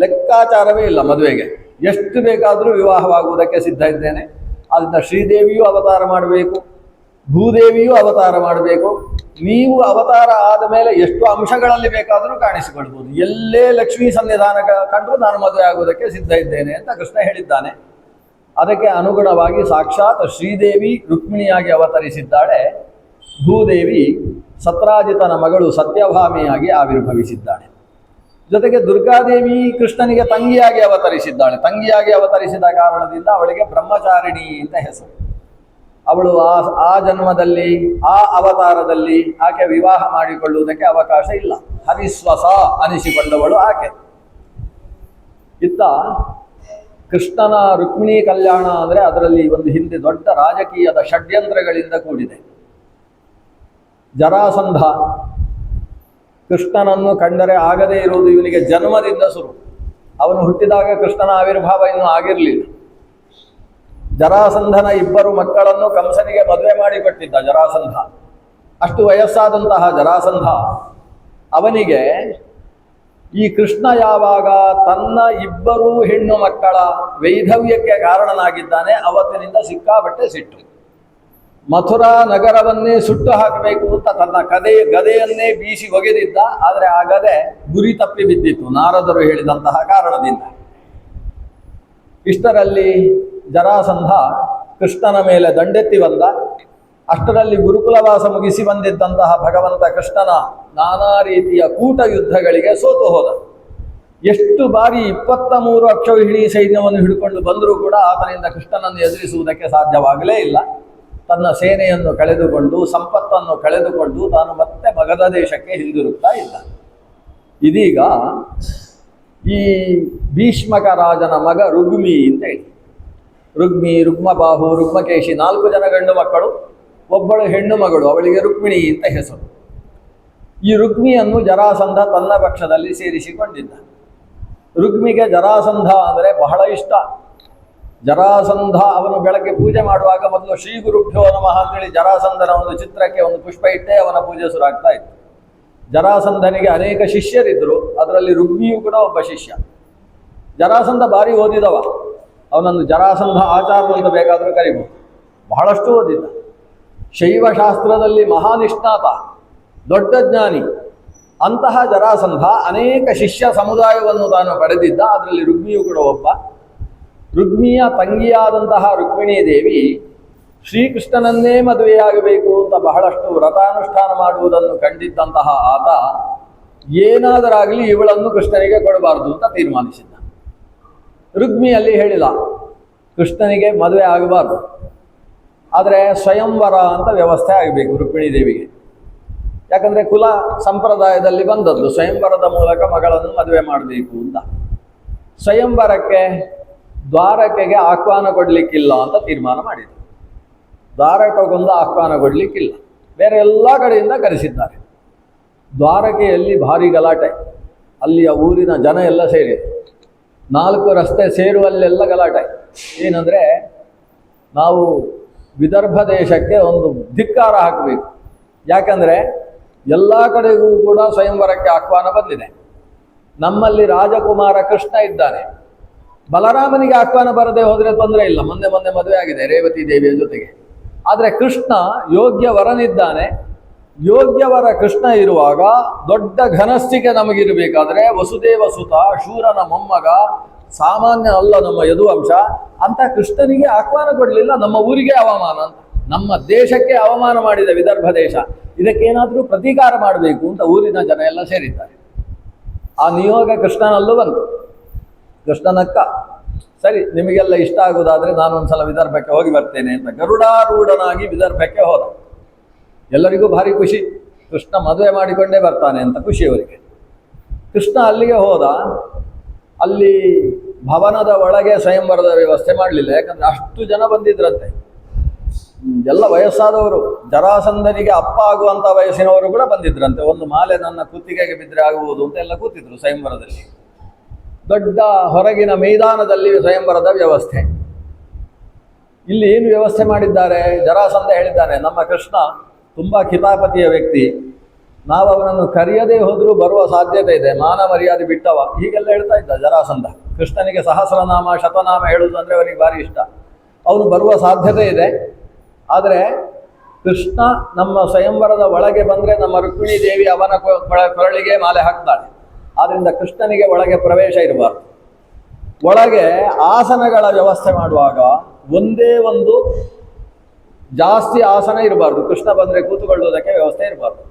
ಲೆಕ್ಕಾಚಾರವೇ ಇಲ್ಲ. ಮದುವೆಗೆ ಎಷ್ಟು ಬೇಕಾದರೂ ವಿವಾಹವಾಗುವುದಕ್ಕೆ ಸಿದ್ಧ ಇದ್ದೇನೆ. ಅದರಿಂದ ಶ್ರೀದೇವಿಯೂ ಅವತಾರ ಮಾಡಬೇಕು, ಭೂದೇವಿಯೂ ಅವತಾರ ಮಾಡಬೇಕು. ನೀವು ಅವತಾರ ಆದ ಮೇಲೆ ಎಷ್ಟು ಅಂಶಗಳಲ್ಲಿ ಬೇಕಾದರೂ ಕಾಣಿಸಿಕೊಳ್ಬೋದು. ಎಲ್ಲೇ ಲಕ್ಷ್ಮೀ ಸನ್ನಿಧಾನ ಕಂಡ್ರೂ ನಾನು ಮದುವೆ ಆಗುವುದಕ್ಕೆ ಸಿದ್ಧ ಇದ್ದೇನೆ ಅಂತ ಕೃಷ್ಣ ಹೇಳಿದ್ದಾನೆ. ಅದಕ್ಕೆ ಅನುಗುಣವಾಗಿ ಸಾಕ್ಷಾತ್ ಶ್ರೀದೇವಿ ರುಕ್ಮಿಣಿಯಾಗಿ ಅವತರಿಸಿದ್ದಾಳೆ. ಭೂದೇವಿ ಸತ್ರಾಜಿತನ ಮಗಳು ಸತ್ಯಭಾಮಿಯಾಗಿ ಆವಿರ್ಭವಿಸಿದ್ದಾಳೆ. ಜೊತೆಗೆ ದುರ್ಗಾದೇವಿ ಕೃಷ್ಣನಿಗೆ ತಂಗಿಯಾಗಿ ಅವತರಿಸಿದ್ದಾಳೆ. ತಂಗಿಯಾಗಿ ಅವತರಿಸಿದ ಕಾರಣದಿಂದ ಅವಳಿಗೆ ಬ್ರಹ್ಮಚಾರಿಣಿ ಅಂತ ಹೆಸರು. ಅವಳು ಆ ಜನ್ಮದಲ್ಲಿ, ಆ ಅವತಾರದಲ್ಲಿ ಆಕೆ ವಿವಾಹ ಮಾಡಿಕೊಳ್ಳುವುದಕ್ಕೆ ಅವಕಾಶ ಇಲ್ಲ. ಹರಿಸ್ವಸ ಅನಿಸಿಕೊಂಡವಳು ಆಕೆ. ಇತ್ತ ಕೃಷ್ಣನ ರುಕ್ಮಿಣಿ ಕಲ್ಯಾಣ ಅಂದರೆ ಅದರಲ್ಲಿ ಒಂದು ಹಿಂದೆ ದೊಡ್ಡ ರಾಜಕೀಯದ ಷಡ್ಯಂತ್ರಗಳಿಂದ ಕೂಡಿದೆ. ಜರಾಸಂಧ ಕೃಷ್ಣನನ್ನು ಕಂಡರೆ ಆಗದೇ ಇರುವುದು ಇವನಿಗೆ ಜನ್ಮದಿಂದ ಶುರು. ಅವನು ಹುಟ್ಟಿದಾಗ ಕೃಷ್ಣನ ಆವಿರ್ಭಾವ ಇನ್ನೂ ಆಗಿರಲಿಲ್ಲ. ಜರಾಸಂಧನ ಇಬ್ಬರು ಮಕ್ಕಳನ್ನು ಕಂಸನಿಗೆ ಮದುವೆ ಮಾಡಿಕೊಟ್ಟಿದ್ದ ಜರಾಸಂಧ. ಅಷ್ಟು ವಯಸ್ಸಾದಂತಹ ಜರಾಸಂಧ ಅವನಿಗೆ ಈ ಕೃಷ್ಣ ಯಾವಾಗ ತನ್ನ ಇಬ್ಬರೂ ಹೆಣ್ಣು ಮಕ್ಕಳ ವೈಧವ್ಯಕ್ಕೆ ಕಾರಣನಾಗಿದ್ದಾನೆ, ಅವತ್ತಿನಿಂದ ಸಿಕ್ಕಾಬಟ್ಟೆ ಸಿಟ್ಟು. ಮಥುರಾ ನಗರವನ್ನೇ ಸುಟ್ಟು ಹಾಕಬೇಕು ಅಂತ ತನ್ನ ಗದೆಯನ್ನೇ ಬೀಸಿ ಒಗೆದಿದ್ದ. ಆದರೆ ಆ ಗದೆ ಗುರಿ ತಪ್ಪಿ ಬಿದ್ದಿತ್ತು ನಾರದರು ಹೇಳಿದಂತಹ ಕಾರಣದಿಂದ. ಇಷ್ಟರಲ್ಲಿ ಜರಾಸಂಧ ಕೃಷ್ಣನ ಮೇಲೆ ದಂಡೆತ್ತಿ ಬಂದ. ಅಷ್ಟರಲ್ಲಿ ಗುರುಕುಲವಾಸ ಮುಗಿಸಿ ಬಂದಿದ್ದಂತಹ ಭಗವಂತ ಕೃಷ್ಣನ ನಾನಾ ರೀತಿಯ ಕೂಟ ಯುದ್ಧಗಳಿಗೆ ಸೋತು ಹೋದ. ಎಷ್ಟು ಬಾರಿ 23 ಅಕ್ಷೌಹಿಣಿ ಸೈನ್ಯವನ್ನು ಹಿಡ್ಕೊಂಡು ಬಂದರೂ ಕೂಡ ಆತನಿಂದ ಕೃಷ್ಣನನ್ನು ಎದುರಿಸುವುದಕ್ಕೆ ಸಾಧ್ಯವಾಗಲೇ ಇಲ್ಲ. ತನ್ನ ಸೇನೆಯನ್ನು ಕಳೆದುಕೊಂಡು, ಸಂಪತ್ತನ್ನು ಕಳೆದುಕೊಂಡು ತಾನು ಮತ್ತೆ ಮಗಧ ದೇಶಕ್ಕೆ ಹಿಂದಿರುಗ್ತಾ ಇದ್ದ. ಇದೀಗ ಈ ಭೀಷ್ಮಕ ರಾಜನ ಮಗ ರುಗ್ಮಿ ಅಂತ ಹೇಳಿ, ರುಗ್ಮಿ, ರುಗ್ಮಬಾಹು, ರುಗ್ಮಕೇಶಿ 4 ಜನ ಗಂಡು ಮಕ್ಕಳು, ಒಬ್ಬಳು ಹೆಣ್ಣು ಮಗಳು, ಅವಳಿಗೆ ರುಕ್ಮಿಣಿ ಅಂತ ಹೆಸರು. ಈ ರುಗ್ಮಿಯನ್ನು ಜರಾಸಂಧ ತನ್ನ ಪಕ್ಷದಲ್ಲಿ ಸೇರಿಸಿಕೊಂಡಿದ್ದ. ರುಗ್ಮಿಗೆ ಜರಾಸಂಧ ಅಂದರೆ ಬಹಳ ಇಷ್ಟ. ಜರಾಸಂಧ ಅವನು ಬೆಳಗ್ಗೆ ಪೂಜೆ ಮಾಡುವಾಗ ಮೊದಲು ಶ್ರೀ ಗುರುಭ್ಯೋ ನಮಃ ಅಂತೇಳಿ ಜರಾಸಂಧನ ಒಂದು ಚಿತ್ರಕ್ಕೆ ಒಂದು ಪುಷ್ಪ ಇಟ್ಟೇ ಅವನ ಪೂಜೆ ಶುರುವಾಗ್ತಾ ಇತ್ತು. ಜರಾಸಂಧನಿಗೆ ಅನೇಕ ಶಿಷ್ಯರಿದ್ದರು, ಅದರಲ್ಲಿ ರುಗ್ಮಿಯೂ ಕೂಡ ಒಬ್ಬ ಶಿಷ್ಯ. ಜರಾಸಂಧ ಭಾರಿ ಓದಿದವ. ಅವನನ್ನು ಜರಾಸಂಧ ಆಚಾರ್ಯ ಅಂತ ಬೇಕಾದರೂ ಕರಿಬಹುದು. ಬಹಳಷ್ಟು ಓದಿದ್ದ. ಶೈವಶಾಸ್ತ್ರದಲ್ಲಿ ಮಹಾನಿಷ್ಣಾತ, ದೊಡ್ಡ ಜ್ಞಾನಿ. ಅಂತಹ ಜರಾಸಂಧ ಅನೇಕ ಶಿಷ್ಯ ಸಮುದಾಯವನ್ನು ತಾನು ಪಡೆದಿದ್ದ. ಅದರಲ್ಲಿ ರುಗ್ಮಿಯೂ ಕೂಡ ಒಬ್ಬ. ರುಗ್ಮಿಯ ತಂಗಿಯಾದಂತಹ ರುಕ್ಮಿಣೀ ದೇವಿ ಶ್ರೀಕೃಷ್ಣನನ್ನೇ ಮದುವೆಯಾಗಬೇಕು ಅಂತ ಬಹಳಷ್ಟು ವ್ರತಾನುಷ್ಠಾನ ಮಾಡುವುದನ್ನು ಕಂಡಿದ್ದಂತಹ ಆತ ಏನಾದರಾಗಲಿ ಇವಳನ್ನು ಕೃಷ್ಣನಿಗೆ ಕೊಡಬಾರದು ಅಂತ ತೀರ್ಮಾನಿಸಿದ್ದ. ರುಗ್ಮಿಯಲ್ಲಿ ಹೇಳಿದ, ಕೃಷ್ಣನಿಗೆ ಮದುವೆ ಆಗಬಾರ್ದು, ಆದರೆ ಸ್ವಯಂವರ ಅಂತ ವ್ಯವಸ್ಥೆ ಆಗಬೇಕು ರುಕ್ಮಿಣೀ ದೇವಿಗೆ. ಯಾಕಂದರೆ ಕುಲ ಸಂಪ್ರದಾಯದಲ್ಲಿ ಬಂದದ್ದು ಸ್ವಯಂವರದ ಮೂಲಕ ಮಗಳನ್ನು ಮದುವೆ ಮಾಡಬೇಕು ಅಂತ. ಸ್ವಯಂವರಕ್ಕೆ ದ್ವಾರಕೆಗೆ ಆಹ್ವಾನ ಕೊಡಲಿಕ್ಕಿಲ್ಲ ಅಂತ ತೀರ್ಮಾನ ಮಾಡಿದರು. ದ್ವಾರಕೆಗೊಂದು ಆಹ್ವಾನ ಕೊಡಲಿಕ್ಕಿಲ್ಲ, ಬೇರೆ ಎಲ್ಲ ಕಡೆಯಿಂದ ಕರೆಸಿದ್ದಾರೆ. ದ್ವಾರಕೆಯಲ್ಲಿ ಭಾರಿ ಗಲಾಟೆ, ಅಲ್ಲಿಯ ಊರಿನ ಜನ ಎಲ್ಲ ಸೇರಿ 4 ರಸ್ತೆ ಸೇರುವಲ್ಲೆಲ್ಲ ಗಲಾಟೆ. ಏನಂದರೆ ನಾವು ವಿದರ್ಭ ದೇಶಕ್ಕೆ ಒಂದು ಧಿಕ್ಕಾರ ಹಾಕಬೇಕು. ಯಾಕಂದರೆ ಎಲ್ಲ ಕಡೆಗೂ ಕೂಡ ಸ್ವಯಂವರಕ್ಕೆ ಆಹ್ವಾನ ಬಂದಿದೆ. ನಮ್ಮಲ್ಲಿ ರಾಜಕುಮಾರ ಕೃಷ್ಣ ಇದ್ದಾನೆ, ಬಲರಾಮನಿಗೆ ಆಹ್ವಾನ ಬರದೆ ಹೋದರೆ ತೊಂದರೆ ಇಲ್ಲ, ಮೊನ್ನೆ ಮದುವೆ ಆಗಿದೆ ರೇವತಿ ದೇವಿಯ ಜೊತೆಗೆ. ಆದರೆ ಕೃಷ್ಣ ಯೋಗ್ಯ ವರನಿದ್ದಾನೆ. ಯೋಗ್ಯವರ ಕೃಷ್ಣ ಇರುವಾಗ ದೊಡ್ಡ ಘನಸ್ಥಿಕೆ ನಮಗಿರಬೇಕಾದ್ರೆ ವಸುದೇವ ಸುತ, ಶೂರನ ಮೊಮ್ಮಗ, ಸಾಮಾನ್ಯ ಅಲ್ಲ ನಮ್ಮ ಯದುವಂಶ ಅಂತ ಕೃಷ್ಣನಿಗೆ ಆಹ್ವಾನ ಕೊಡಲಿಲ್ಲ. ನಮ್ಮ ಊರಿಗೆ ಅವಮಾನ ಅಂತ, ನಮ್ಮ ದೇಶಕ್ಕೆ ಅವಮಾನ ಮಾಡಿದ ವಿದರ್ಭ ದೇಶ, ಇದಕ್ಕೇನಾದರೂ ಪ್ರತೀಕಾರ ಮಾಡಬೇಕು ಅಂತ ಊರಿನ ಜನ ಎಲ್ಲ ಸೇರಿದ್ದಾರೆ. ಆ ನಿಯೋಗ ಕೃಷ್ಣನಲ್ಲೂ ಬಂತು. ಕೃಷ್ಣನಕ್ಕ, ಸರಿ ನಿಮಗೆಲ್ಲ ಇಷ್ಟ ಆಗುವುದಾದ್ರೆ ನಾನು ಒಂದ್ಸಲ ವಿದರ್ಭಕ್ಕೆ ಹೋಗಿ ಬರ್ತೇನೆ ಅಂತ ಗರುಡಾರೂಢನಾಗಿ ವಿದರ್ಭಕ್ಕೆ ಹೋದ. ಎಲ್ಲರಿಗೂ ಭಾರಿ ಖುಷಿ, ಕೃಷ್ಣ ಮದುವೆ ಮಾಡಿಕೊಂಡೇ ಬರ್ತಾನೆ ಅಂತ ಖುಷಿ ಅವರಿಗೆ. ಕೃಷ್ಣ ಅಲ್ಲಿಗೆ ಹೋದ. ಅಲ್ಲಿ ಭವನದ ಒಳಗೆ ಸ್ವಯಂವರದ ವ್ಯವಸ್ಥೆ ಮಾಡಲಿಲ್ಲ, ಯಾಕಂದ್ರೆ ಅಷ್ಟು ಜನ ಬಂದಿದ್ರಂತೆ. ಎಲ್ಲ ವಯಸ್ಸಾದವರು, ಜರಾಸಂಧನಿಗೆ ಅಪ್ಪ ಆಗುವಂಥ ವಯಸ್ಸಿನವರು ಕೂಡ ಬಂದಿದ್ರಂತೆ. ಒಂದು ಮಾಲೆ ನನ್ನ ಕುತ್ತಿಗೆಗೆ ಬಿದ್ದರೆ ಆಗುವುದು ಅಂತ ಎಲ್ಲ ಕೂತಿದ್ರು ಸ್ವಯಂವರದಲ್ಲಿ. ದೊಡ್ಡ ಹೊರಗಿನ ಮೈದಾನದಲ್ಲಿ ಸ್ವಯಂವರದ ವ್ಯವಸ್ಥೆ. ಇಲ್ಲಿ ಏನು ವ್ಯವಸ್ಥೆ ಮಾಡಿದ್ದಾರೆ, ಜರಾಸಂಧ ಹೇಳಿದ್ದಾನೆ, ನಮ್ಮ ಕೃಷ್ಣ ತುಂಬ ಕಿತಾಪತಿಯ ವ್ಯಕ್ತಿ, ನಾವು ಅವನನ್ನು ಕರೆಯದೇ ಹೋದರೂ ಬರುವ ಸಾಧ್ಯತೆ ಇದೆ, ಮಾನ ಮರ್ಯಾದೆ ಬಿಟ್ಟವ, ಹೀಗೆಲ್ಲ ಹೇಳ್ತಾ ಇದ್ದ ಜರಾಸಂಧ. ಕೃಷ್ಣನಿಗೆ ಸಹಸ್ರನಾಮ ಶತನಾಮ ಹೇಳುವುದು ಅಂದರೆ ಅವನಿಗೆ ಭಾರಿ ಇಷ್ಟ. ಅವನು ಬರುವ ಸಾಧ್ಯತೆ ಇದೆ. ಆದರೆ ಕೃಷ್ಣ ನಮ್ಮ ಸ್ವಯಂವರದ ಒಳಗೆ ಬಂದರೆ ನಮ್ಮ ರುಕ್ಮಿಣಿ ದೇವಿ ಅವನ ಕೊರಳಿಗೆ ಮಾಲೆ ಹಾಕ್ತಾಳೆ. ಆದ್ದರಿಂದ ಕೃಷ್ಣನಿಗೆ ಒಳಗೆ ಪ್ರವೇಶ ಇರಬಾರ್ದು. ಒಳಗೆ ಆಸನಗಳ ವ್ಯವಸ್ಥೆ ಮಾಡುವಾಗ ಒಂದೇ ಒಂದು ಜಾಸ್ತಿ ಆಸನ ಇರಬಾರ್ದು. ಕೃಷ್ಣ ಬಂದರೆ ಕೂತುಕೊಳ್ಳುವುದಕ್ಕೆ ವ್ಯವಸ್ಥೆ ಇರಬಾರ್ದು.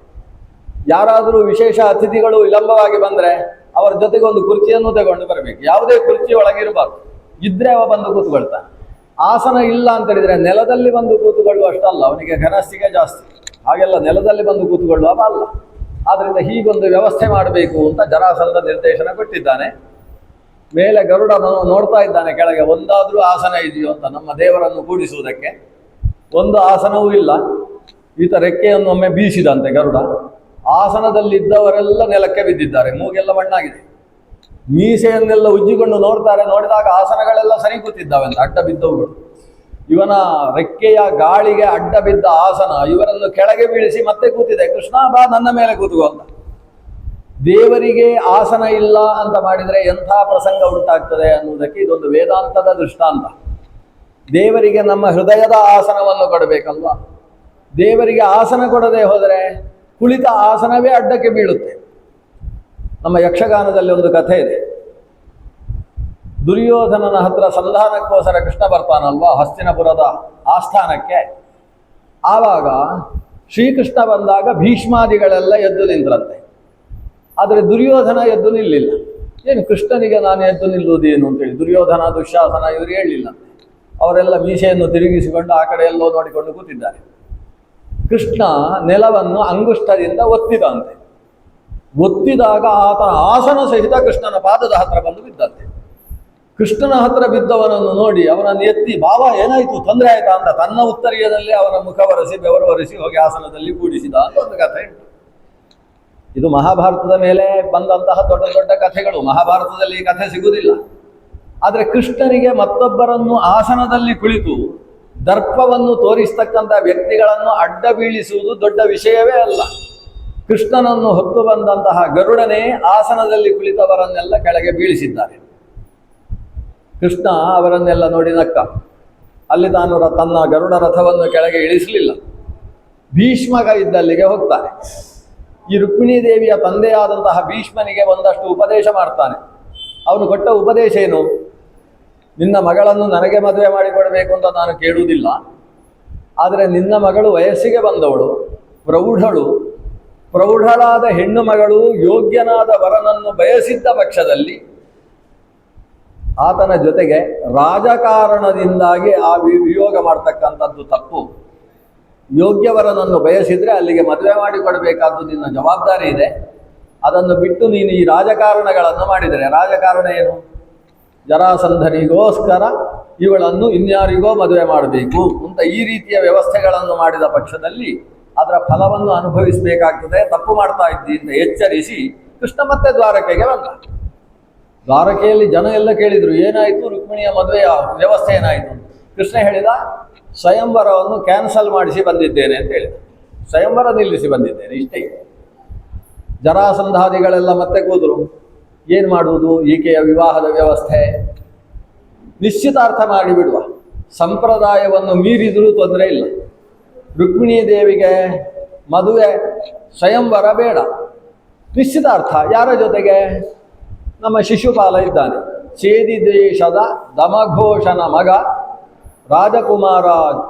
ಯಾರಾದರೂ ವಿಶೇಷ ಅತಿಥಿಗಳು ವಿಳಂಬವಾಗಿ ಬಂದರೆ ಅವರ ಜೊತೆಗೆ ಒಂದು ಕುರ್ಚಿಯನ್ನು ತಗೊಂಡು ಬರಬೇಕು. ಯಾವುದೇ ಕುರ್ಚಿ ಒಳಗಿರಬಾರ್ದು, ಇದ್ರೆ ಅವ ಬಂದು ಕೂತ್ಕೊಳ್ತಾನೆ. ಆಸನ ಇಲ್ಲ ಅಂತ ಹೇಳಿದ್ರೆ ನೆಲದಲ್ಲಿ ಬಂದು ಕೂತುಕೊಳ್ಳುವಷ್ಟಲ್ಲ, ಅವನಿಗೆ ಘನಸ್ಥಿಗೆ ಜಾಸ್ತಿ. ಹಾಗೆಲ್ಲ ನೆಲದಲ್ಲಿ ಬಂದು ಕೂತುಕೊಳ್ಳುವ ಅಲ್ಲ. ಆದ್ದರಿಂದ ಹೀಗೊಂದು ವ್ಯವಸ್ಥೆ ಮಾಡಬೇಕು ಅಂತ ಜರಾಸಂಧ ನಿರ್ದೇಶನ ಕೊಟ್ಟಿದ್ದಾನೆ. ಮೇಲೆ ಗರುಡ ನೋಡ್ತಾ ಇದ್ದಾನೆ ಕೆಳಗೆ ಒಂದಾದ್ರೂ ಆಸನ ಇದೆಯೋ ಅಂತ ನಮ್ಮ ದೇವರನ್ನು ಕೂಡಿಸುವುದಕ್ಕೆ. ಒಂದು ಆಸನವೂ ಇಲ್ಲ. ಈತ ರೆಕ್ಕೆಯನ್ನು ಒಮ್ಮೆ ಬೀಸಿದಂತೆ ಗರುಡ. ಆಸನದಲ್ಲಿದ್ದವರೆಲ್ಲ ನೆಲಕ್ಕೆ ಬಿದ್ದಿದ್ದಾರೆ, ಮೂಗೆಲ್ಲ ಮಣ್ಣಾಗಿದೆ. ಮೀಸೆಯನ್ನೆಲ್ಲ ಉಜ್ಜಿಕೊಂಡು ನೋಡ್ತಾರೆ. ನೋಡಿದಾಗ ಆಸನಗಳೆಲ್ಲ ಸರಿ ಕೂತಿದ್ದಾವಂತೆ, ಅಡ್ಡ ಬಿದ್ದವುಗಳು. ಇವನ ರೆಕ್ಕೆಯ ಗಾಳಿಗೆ ಅಡ್ಡ ಬಿದ್ದ ಆಸನ ಇವರನ್ನು ಕೆಳಗೆ ಬೀಳಿಸಿ ಮತ್ತೆ ಕೂತಿದೆ. ಕೃಷ್ಣ ಬಾ ನನ್ನ ಮೇಲೆ ಕೂತುಕೋ ಅಂತ. ದೇವರಿಗೆ ಆಸನ ಇಲ್ಲ ಅಂತ ಮಾಡಿದರೆ ಎಂಥ ಪ್ರಸಂಗ ಉಂಟಾಗ್ತದೆ ಅನ್ನುವುದಕ್ಕೆ ಇದೊಂದು ವೇದಾಂತದ ದೃಷ್ಟಾಂತ. ದೇವರಿಗೆ ನಮ್ಮ ಹೃದಯದ ಆಸನವನ್ನು ಕೊಡಬೇಕಲ್ವಾ. ದೇವರಿಗೆ ಆಸನ ಕೊಡದೆ ಹೋದರೆ ಕುಳಿತ ಆಸನವೇ ಅಡ್ಡಕ್ಕೆ ಬೀಳುತ್ತೆ. ನಮ್ಮ ಯಕ್ಷಗಾನದಲ್ಲಿ ಒಂದು ಕಥೆ ಇದೆ. ದುರ್ಯೋಧನನ ಹತ್ರ ಸಂಧಾನಕ್ಕೋಸ್ಕರ ಕೃಷ್ಣ ಬರ್ತಾನಲ್ವಾ ಹಸ್ತಿನಪುರದ ಆಸ್ಥಾನಕ್ಕೆ. ಆವಾಗ ಶ್ರೀಕೃಷ್ಣ ಬಂದಾಗ ಭೀಷ್ಮಾದಿಗಳೆಲ್ಲ ಎದ್ದು ನಿಂತರಂತೆ. ಆದರೆ ದುರ್ಯೋಧನ ಎದ್ದು ನಿಲ್ಲಿಲ್ಲ. ಏನು ಕೃಷ್ಣನಿಗೆ ನಾನು ಎದ್ದು ನಿಲ್ಲುವುದೇನು ಅಂತೇಳಿ ದುರ್ಯೋಧನ ದುಶ್ಯಾಸನ ಇವರು ಹೇಳಲಿಲ್ಲಂತೆ. ಅವರೆಲ್ಲ ಮೀಸೆಯನ್ನು ತಿರುಗಿಸಿಕೊಂಡು ಆ ಕಡೆ ಎಲ್ಲೋ ನೋಡಿಕೊಂಡು ಕೂತಿದ್ದಾರೆ. ಕೃಷ್ಣ ನೆಲವನ್ನು ಅಂಗುಷ್ಟದಿಂದ ಒತ್ತಿದಂತೆ. ಒತ್ತಿದಾಗ ಆತನ ಆಸನ ಸಹಿತ ಕೃಷ್ಣನ ಪಾದದ ಹತ್ರ ಬಂದು ಬಿದ್ದಂತೆ. ಕೃಷ್ಣನ ಹತ್ರ ಬಿದ್ದವನನ್ನು ನೋಡಿ ಅವನನ್ನು ಎತ್ತಿ, ಬಾಬಾ ಏನಾಯ್ತು, ತೊಂದರೆ ಆಯ್ತಾ ಅಂತ ತನ್ನ ಉತ್ತರೀಯದಲ್ಲಿ ಅವನ ಮುಖ ಒರೆಸಿ ಬೆವರು ಒರೆಸಿ ಹೋಗಿ ಆಸನದಲ್ಲಿ ಕೂಡಿಸಿದ ಅಂತ ಒಂದು ಕಥೆ ಉಂಟು. ಇದು ಮಹಾಭಾರತದ ಮೇಲೆ ಬಂದಂತಹ ದೊಡ್ಡ ದೊಡ್ಡ ಕಥೆಗಳು. ಮಹಾಭಾರತದಲ್ಲಿ ಈ ಕಥೆ ಸಿಗುವುದಿಲ್ಲ. ಆದರೆ ಕೃಷ್ಣನಿಗೆ ಮತ್ತೊಬ್ಬರನ್ನು ಆಸನದಲ್ಲಿ ಕುಳಿತು ದರ್ಪವನ್ನು ತೋರಿಸ್ತಕ್ಕಂಥ ವ್ಯಕ್ತಿಗಳನ್ನು ಅಡ್ಡ ಬೀಳಿಸುವುದು ದೊಡ್ಡ ವಿಷಯವೇ ಅಲ್ಲ. ಕೃಷ್ಣನನ್ನು ಹೊತ್ತು ಬಂದಂತಹ ಗರುಡನೇ ಆಸನದಲ್ಲಿ ಕುಳಿತವರನ್ನೆಲ್ಲ ಕೆಳಗೆ ಬೀಳಿಸಿದ್ದಾರೆ. ಕೃಷ್ಣ ಅವರನ್ನೆಲ್ಲ ನೋಡಿ ನಕ್ಕ. ಅಲ್ಲಿ ತಾನು ತನ್ನ ಗರುಡ ರಥವನ್ನು ಕೆಳಗೆ ಇಳಿಸಲಿಲ್ಲ. ಭೀಷ್ಮಗ ಇದ್ದಲ್ಲಿಗೆ ಹೋಗ್ತಾನೆ. ಈ ರುಕ್ಮಿಣೀ ದೇವಿಯ ತಂದೆಯಾದಂತಹ ಭೀಷ್ಮನಿಗೆ ಒಂದಷ್ಟು ಉಪದೇಶ ಮಾಡ್ತಾನೆ. ಅವನು ಕೊಟ್ಟ ಉಪದೇಶ ಏನು? ನಿನ್ನ ಮಗಳನ್ನು ನನಗೆ ಮದುವೆ ಮಾಡಿಕೊಡಬೇಕು ಅಂತ ನಾನು ಕೇಳುವುದಿಲ್ಲ. ಆದರೆ ನಿನ್ನ ಮಗಳು ವಯಸ್ಸಿಗೆ ಬಂದವಳು, ಪ್ರೌಢಳಾದ ಹೆಣ್ಣು ಮಗಳು ಯೋಗ್ಯನಾದ ವರನನ್ನು ಬಯಸಿದ್ದ ಪಕ್ಷದಲ್ಲಿ ಆತನ ಜೊತೆಗೆ ರಾಜಕಾರಣದಿಂದಾಗಿ ಆ ವಿಯೋಗ ಮಾಡ್ತಕ್ಕಂಥದ್ದು ತಪ್ಪು. ಯೋಗ್ಯವರನನ್ನು ಬಯಸಿದರೆ ಅಲ್ಲಿಗೆ ಮದುವೆ ಮಾಡಿಕೊಡಬೇಕಾದ್ದು ನಿನ್ನ ಜವಾಬ್ದಾರಿ ಇದೆ. ಅದನ್ನು ಬಿಟ್ಟು ನೀನು ಈ ರಾಜಕಾರಣಗಳನ್ನು ಮಾಡಿದರೆ, ರಾಜಕಾರಣ ಏನು? ಜರಾಸಂಧನಿಗೋಸ್ಕರ ಇವಳನ್ನು ಇನ್ಯಾರಿಗೋ ಮದುವೆ ಮಾಡಬೇಕು ಅಂತ ಈ ರೀತಿಯ ವ್ಯವಸ್ಥೆಗಳನ್ನು ಮಾಡಿದ ಪಕ್ಷದಲ್ಲಿ ಅದರ ಫಲವನ್ನು ಅನುಭವಿಸಬೇಕಾಗ್ತದೆ. ತಪ್ಪು ಮಾಡ್ತಾ ಇದ್ದಿ ಅಂತ ಎಚ್ಚರಿಸಿ ಕೃಷ್ಣ ಮತ್ತೆ ದ್ವಾರಕೆಗೆ ಬಂದ. ದ್ವಾರಕೆಯಲ್ಲಿ ಜನ ಎಲ್ಲ ಕೇಳಿದರು, ಏನಾಯಿತು ರುಕ್ಮಿಣಿಯ ಮದುವೆಯ ವ್ಯವಸ್ಥೆ ಏನಾಯಿತು? ಕೃಷ್ಣ ಹೇಳಿದ, ಸ್ವಯಂವರವನ್ನು ಕ್ಯಾನ್ಸಲ್ ಮಾಡಿಸಿ ಬಂದಿದ್ದೇನೆ ಅಂತ ಹೇಳಿದ. ಸ್ವಯಂವರ ನಿಲ್ಲಿಸಿ ಬಂದಿದ್ದೇನೆ, ಇಷ್ಟೇ. ಜರಾಸಂಧಾದಿಗಳೆಲ್ಲ ಮತ್ತೆ ಕೂತರು. ಏನು ಮಾಡುವುದು? ಈಕೆಯ ವಿವಾಹದ ವ್ಯವಸ್ಥೆ ನಿಶ್ಚಿತಾರ್ಥ ಮಾಡಿಬಿಡುವ. ಸಂಪ್ರದಾಯವನ್ನು ಮೀರಿದರೂ ತೊಂದರೆ ಇಲ್ಲ. ರುಕ್ಮಿಣೀ ದೇವಿಗೆ ಮದುವೆ ಸ್ವಯಂವರ ಬೇಡ, ನಿಶ್ಚಿತಾರ್ಥ. ಯಾರ ಜೊತೆಗೆ? ನಮ್ಮ ಶಿಶುಪಾಲ ಇದ್ದಾನೆ, ಚೇದಿದೇಶದ ದಮಘೋಷನ ಮಗ ರಾಜಕುಮಾರ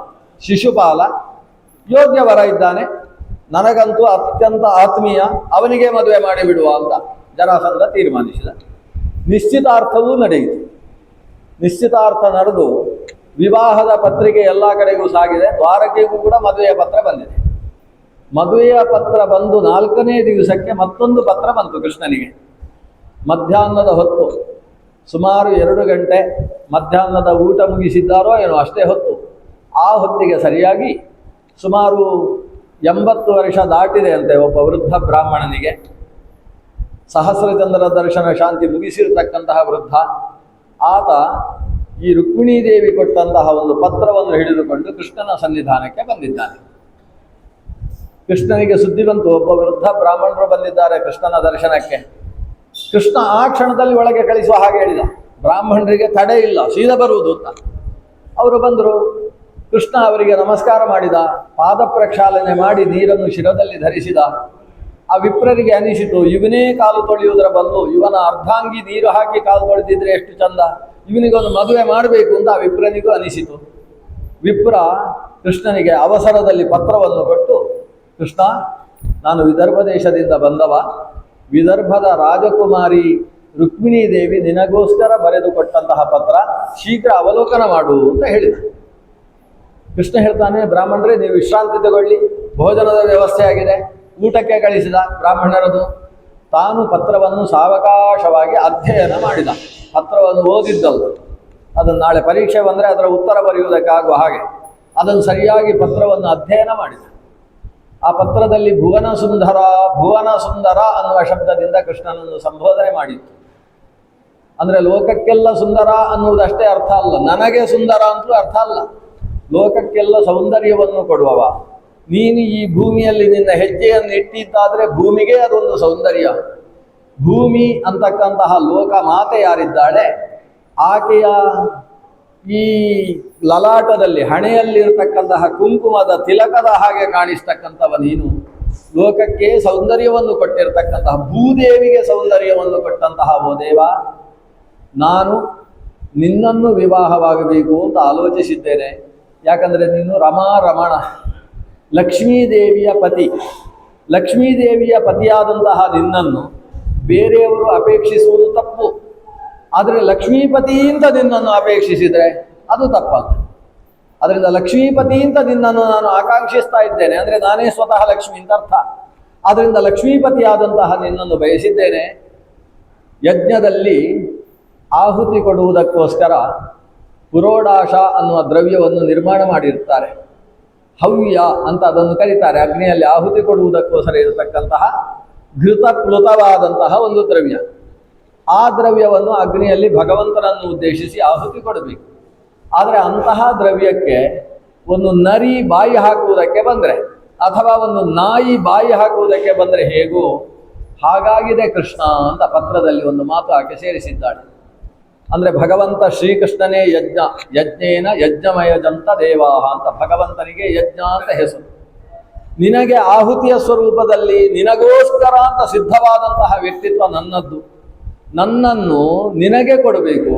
ಶಿಶುಪಾಲ ಯೋಗ್ಯವರ ಇದ್ದಾನೆ, ನನಗಂತೂ ಅತ್ಯಂತ ಆತ್ಮೀಯ, ಅವನಿಗೆ ಮದುವೆ ಮಾಡಿಬಿಡುವ ಅಂತ ಜರಾಸಂಧ ತೀರ್ಮಾನಿಸಿದ. ನಿಶ್ಚಿತಾರ್ಥವೂ ನಡೆಯಿತು. ನಿಶ್ಚಿತಾರ್ಥ ನಡೆದು ವಿವಾಹದ ಪತ್ರಿಕೆ ಎಲ್ಲ ಕಡೆಗೂ ಸಾಗಿದೆ. ದ್ವಾರಕೆಗೂ ಕೂಡ ಮದುವೆಯ ಪತ್ರ ಬಂದಿದೆ. ಮದುವೆಯ ಪತ್ರ ಬಂದು 4ನೇ ದಿವಸಕ್ಕೆ ಮತ್ತೊಂದು ಪತ್ರ ಬಂತು ಕೃಷ್ಣನಿಗೆ. ಮಧ್ಯಾಹ್ನದ ಹೊತ್ತು, ಸುಮಾರು 2 ಗಂಟೆ, ಮಧ್ಯಾಹ್ನದ ಊಟ ಮುಗಿಸಿದ್ದಾರೋ ಏನೋ ಅಷ್ಟೇ ಹೊತ್ತು. ಆ ಹೊತ್ತಿಗೆ ಸರಿಯಾಗಿ ಸುಮಾರು 80 ವರ್ಷ ದಾಟಿದೆ ಅಂತೆ ಒಬ್ಬ ವೃದ್ಧ ಬ್ರಾಹ್ಮಣನಿಗೆ. ಸಹಸ್ರಚಂದ್ರ ದರ್ಶನ ಶಾಂತಿ ಮುಗಿಸಿರತಕ್ಕಂತಹ ವೃದ್ಧ ಆತ ಈ ರುಕ್ಮಿಣೀ ದೇವಿ ಕೊಟ್ಟಂತಹ ಒಂದು ಪತ್ರವನ್ನು ಹಿಡಿದುಕೊಂಡು ಕೃಷ್ಣನ ಸನ್ನಿಧಾನಕ್ಕೆ ಬಂದಿದ್ದಾನೆ. ಕೃಷ್ಣನಿಗೆ ಸುದ್ದಿ ಬಂತು, ಒಬ್ಬ ವೃದ್ಧ ಬ್ರಾಹ್ಮಣರು ಬಂದಿದ್ದಾರೆ ಕೃಷ್ಣನ ದರ್ಶನಕ್ಕೆ. ಕೃಷ್ಣ ಆ ಕ್ಷಣದಲ್ಲಿ ಒಳಗೆ ಕಳಿಸುವ ಹಾಗೆ ಹೇಳಿದ. ಬ್ರಾಹ್ಮಣರಿಗೆ ತಡೆ ಇಲ್ಲ, ಸೀದಾ ಬರುವುದು ಅಂತ. ಅವರು ಬಂದರು. ಕೃಷ್ಣ ಅವರಿಗೆ ನಮಸ್ಕಾರ ಮಾಡಿದ, ಪಾದ ಪ್ರಕ್ಷಾಲನೆ ಮಾಡಿ ನೀರನ್ನು ಶಿರದಲ್ಲಿ ಧರಿಸಿದ. ಆ ವಿಪ್ರರಿಗೆ ಅನಿಸಿತು, ಇವನೇ ಕಾಲು ತೊಳೆಯುವುದರ ಬದಲು ಇವನ ಅರ್ಧಾಂಗಿ ನೀರು ಹಾಕಿ ಕಾಲು ತೊಳೆದಿದ್ರೆ ಎಷ್ಟು ಚಂದ, ಇವನಿಗೊಂದು ಮದುವೆ ಮಾಡಬೇಕು ಅಂತ ಆ ವಿಪ್ರನಿಗೂ ಅನಿಸಿತು. ವಿಪ್ರ ಕೃಷ್ಣನಿಗೆ ಅವಸರದಲ್ಲಿ ಪತ್ರವನ್ನು ಕೊಟ್ಟು, ಕೃಷ್ಣ, ನಾನು ವಿದರ್ಭ ದೇಶದಿಂದ ಬಂದವ, ವಿದರ್ಭದ ರಾಜಕುಮಾರಿ ರುಕ್ಮಿಣೀ ದೇವಿ ನಿನಗೋಸ್ಕರ ಬರೆದು ಕೊಟ್ಟಂತಹ ಪತ್ರ, ಶೀಘ್ರ ಅವಲೋಕನ ಮಾಡು ಅಂತ ಹೇಳಿದ. ಕೃಷ್ಣ ಹೇಳ್ತಾನೆ, ಬ್ರಾಹ್ಮಣರೇ ನೀವು ವಿಶ್ರಾಂತಿ ತಗೊಳ್ಳಿ, ಭೋಜನದ ವ್ಯವಸ್ಥೆ ಆಗಿದೆ. ಊಟಕ್ಕೆ ಕಳಿಸಿದ ಬ್ರಾಹ್ಮಣರದು. ತಾನು ಪತ್ರವನ್ನು ಸಾವಕಾಶವಾಗಿ ಅಧ್ಯಯನ ಮಾಡಿದ. ಪತ್ರವನ್ನು ಓದಿದ್ದಲ್ಲ, ಅದನ್ನು ನಾಳೆ ಪರೀಕ್ಷೆ ಬಂದರೆ ಅದರ ಉತ್ತರ ಬರೆಯುವುದಕ್ಕಾಗುವ ಹಾಗೆ ಅದನ್ನು ಸರಿಯಾಗಿ ಪತ್ರವನ್ನು ಅಧ್ಯಯನ ಮಾಡಿದ. ಆ ಪತ್ರದಲ್ಲಿ ಭುವನ ಸುಂದರ ಅನ್ನುವ ಶಬ್ದದಿಂದ ಕೃಷ್ಣನನ್ನು ಸಂಬೋಧನೆ ಮಾಡಿತ್ತು. ಅಂದರೆ ಲೋಕಕ್ಕೆಲ್ಲ ಸುಂದರ ಅನ್ನುವುದಷ್ಟೇ ಅರ್ಥ ಅಲ್ಲ, ನನಗೆ ಸುಂದರ ಅಂತಲೂ ಅರ್ಥ ಅಲ್ಲ. ಲೋಕಕ್ಕೆಲ್ಲ ಸೌಂದರ್ಯವನ್ನು ಕೊಡುವವ ನೀನು. ಈ ಭೂಮಿಯಲ್ಲಿ ನಿನ್ನ ಹೆಜ್ಜೆಯನ್ನು ಇಟ್ಟಿದ್ದಾದರೆ ಭೂಮಿಗೆ ಅದೊಂದು ಸೌಂದರ್ಯ. ಭೂಮಿ ಅಂತಕ್ಕಂತಹ ಲೋಕ ಮಾತೆ ಯಾರಿದ್ದಾಳೆ, ಆಕೆಯ ಈ ಲಲಾಟದಲ್ಲಿ ಹಣೆಯಲ್ಲಿರ್ತಕ್ಕಂತಹ ಕುಂಕುಮದ ತಿಲಕದ ಹಾಗೆ ಕಾಣಿಸ್ತಕ್ಕಂಥವ ನೀನು. ಲೋಕಕ್ಕೆ ಸೌಂದರ್ಯವನ್ನು ಕೊಟ್ಟಿರ್ತಕ್ಕಂತಹ ಭೂದೇವಿಗೆ ಸೌಂದರ್ಯವನ್ನು ಕೊಟ್ಟಂತಹ ಓ ದೇವ, ನಾನು ನಿನ್ನನ್ನು ವಿವಾಹವಾಗಬೇಕು ಅಂತ ಆಲೋಚಿಸಿದ್ದೇನೆ. ಯಾಕಂದರೆ ನೀನು ರಮಣ, ಲಕ್ಷ್ಮೀದೇವಿಯ ಪತಿ. ಲಕ್ಷ್ಮೀದೇವಿಯ ಪತಿಯಾದಂತಹ ನಿನ್ನನ್ನು ಬೇರೆಯವರು ಅಪೇಕ್ಷಿಸುವುದು ತಪ್ಪು. ಆದರೆ ಲಕ್ಷ್ಮೀಪತಿ ಅಂತ ನಿನ್ನನ್ನು ಅಪೇಕ್ಷಿಸಿದರೆ ಅದು ತಪ್ಪಲ್ಲ. ಅದರಿಂದ ಲಕ್ಷ್ಮೀಪತಿ ಅಂತ ನಿನ್ನನ್ನು ನಾನು ಆಕಾಂಕ್ಷಿಸ್ತಾ ಇದ್ದೇನೆ, ಅಂದರೆ ನಾನೇ ಸ್ವತಃ ಲಕ್ಷ್ಮಿ ಅಂತ ಅರ್ಥ. ಆದ್ದರಿಂದ ಲಕ್ಷ್ಮೀಪತಿಯಾದಂತಹ ನಿನ್ನನ್ನು ಬಯಸಿದ್ದೇನೆ. ಯಜ್ಞದಲ್ಲಿ ಆಹುತಿ ಕೊಡುವುದಕ್ಕೋಸ್ಕರ ಪುರೋಡಾಶ ಅನ್ನುವ ದ್ರವ್ಯವನ್ನು ನಿರ್ಮಾಣ ಮಾಡಿರ್ತಾರೆ. ಹವ್ಯ ಅಂತ ಅದನ್ನು ಕರೀತಾರೆ. ಅಗ್ನಿಯಲ್ಲಿ ಆಹುತಿ ಕೊಡುವುದಕ್ಕೋಸ್ಕರ ಇರತಕ್ಕಂತಹ ಘೃತಪ್ಲುತವಾದಂತಹ ಒಂದು ದ್ರವ್ಯ. ಆ ದ್ರವ್ಯವನ್ನು ಅಗ್ನಿಯಲ್ಲಿ ಭಗವಂತನನ್ನು ಉದ್ದೇಶಿಸಿ ಆಹುತಿ ಕೊಡಬೇಕು. ಆದರೆ ಅಂತಹ ದ್ರವ್ಯಕ್ಕೆ ಒಂದು ನರಿ ಬಾಯಿ ಹಾಕುವುದಕ್ಕೆ ಬಂದರೆ, ಅಥವಾ ಒಂದು ನಾಯಿ ಬಾಯಿ ಹಾಕುವುದಕ್ಕೆ ಬಂದರೆ ಹೇಗೋ ಹಾಗಾಗಿದೆ ಕೃಷ್ಣ ಅಂತ ಪತ್ರದಲ್ಲಿ ಒಂದು ಮಾತು ಆಕೆ ಸೇರಿಸಿದ್ದಾಳೆ. ಅಂದರೆ ಭಗವಂತ ಶ್ರೀಕೃಷ್ಣನೇ ಯಜ್ಞೇನ ಯಜ್ಞಮಯಜಂತ ದೇವಾಹ ಅಂತ ಭಗವಂತನಿಗೆ ಯಜ್ಞ ಅಂತ ಹೆಸರು. ನಿನಗೆ ಆಹುತಿಯ ಸ್ವರೂಪದಲ್ಲಿ ನಿನಗೋಸ್ಕರ ಅಂತ ಸಿದ್ಧವಾದಂತಹ ವ್ಯಕ್ತಿತ್ವ ನನ್ನದ್ದು. ನನ್ನನ್ನು ನಿನಗೆ ಕೊಡಬೇಕು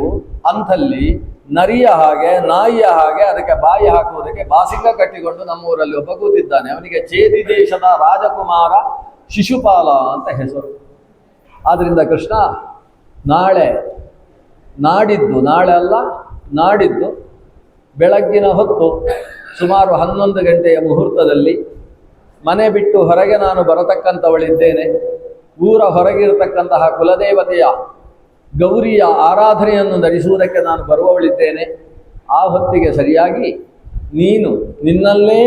ಅಂಥಲ್ಲಿ ನರಿಯ ಹಾಗೆ ನಾಯಿಯ ಹಾಗೆ ಅದಕ್ಕೆ ಬಾಯಿ ಹಾಕುವುದಕ್ಕೆ ಬಾಸಿಂಗ ಕಟ್ಟಿಕೊಂಡು ನಮ್ಮೂರಲ್ಲಿ ಒಬ್ಬ ಕೂತಿದ್ದಾನೆ. ಅವನಿಗೆ ಚೇದಿ ದೇಶದ ರಾಜಕುಮಾರ ಶಿಶುಪಾಲ ಅಂತ ಹೆಸರು. ಆದ್ದರಿಂದ ಕೃಷ್ಣ, ನಾಡಿದ್ದು ಬೆಳಗ್ಗಿನ ಹೊತ್ತು ಸುಮಾರು 11 ಗಂಟೆಯ ಮುಹೂರ್ತದಲ್ಲಿ ಮನೆ ಬಿಟ್ಟು ಹೊರಗೆ ನಾನು ಬರತಕ್ಕಂಥವಳಿದ್ದೇನೆ. ಊರ ಹೊರಗಿರತಕ್ಕಂತಹ ಕುಲದೇವತೆಯ ಗೌರಿಯ ಆರಾಧನೆಯನ್ನು ನಡೆಸುವುದಕ್ಕೆ ನಾನು ಬರುವವಳಿದ್ದೇನೆ. ಆ ಹೊತ್ತಿಗೆ ಸರಿಯಾಗಿ ನೀನು ನಿನ್ನಲ್ಲೇ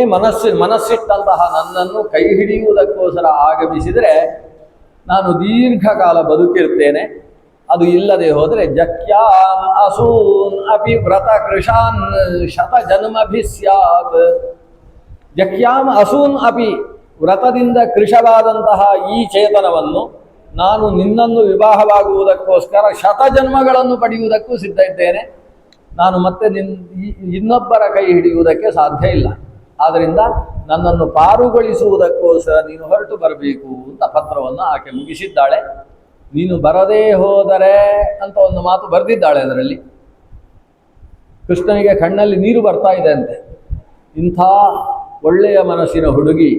ಮನಸ್ಸಿಟ್ಟಂತಹ ನನ್ನನ್ನು ಕೈ ಹಿಡಿಯುವುದಕ್ಕೋಸ್ಕರ ಆಗಮಿಸಿದರೆ ನಾನು ದೀರ್ಘಕಾಲ ಬದುಕಿರ್ತೇನೆ. ಅದು ಇಲ್ಲದೆ ಹೋದರೆ ಜಕ್ಯಾಂ ಅಸೂನ್ ಅಪಿ ವ್ರತ ಕೃಷಾನ್ ಶತ ಜನ್ಮಭಿ ಸ್ಯಾತ್. ಜಕ್ಯಾಂ ಅಸೂನ್ ಅಪಿ, ವ್ರತದಿಂದ ಕೃಶವಾದಂತಹ ಈ ಚೇತನವನ್ನು ನಾನು ನಿನ್ನನ್ನು ವಿವಾಹವಾಗುವುದಕ್ಕೋಸ್ಕರ ಶತಜನ್ಮಗಳನ್ನು ಪಡೆಯುವುದಕ್ಕೂ ಸಿದ್ಧ ಇದ್ದೇನೆ. ನಾನು ಮತ್ತೆ ಇನ್ನೊಬ್ಬರ ಕೈ ಹಿಡಿಯುವುದಕ್ಕೆ ಸಾಧ್ಯ ಇಲ್ಲ. ಆದ್ದರಿಂದ ನನ್ನನ್ನು ಪಾರುಗೊಳಿಸುವುದಕ್ಕೋಸ್ಕರ ನೀನು ಹೊರಟು ಬರಬೇಕು ಅಂತ ಪತ್ರವನ್ನು ಆಕೆ ಮುಗಿಸಿದ್ದಾಳೆ. ನೀನು ಬರದೇ ಹೋದರೆ ಅಂತ ಒಂದು ಮಾತು ಬರೆದಿದ್ದಾಳೆ ಅದರಲ್ಲಿ. ಕೃಷ್ಣನಿಗೆ ಕಣ್ಣಲ್ಲಿ ನೀರು ಬರ್ತಾ ಇದೆ ಅಂತೆ. ಇಂಥ ಒಳ್ಳೆಯ ಮನಸ್ಸಿನ ಹುಡುಗಿ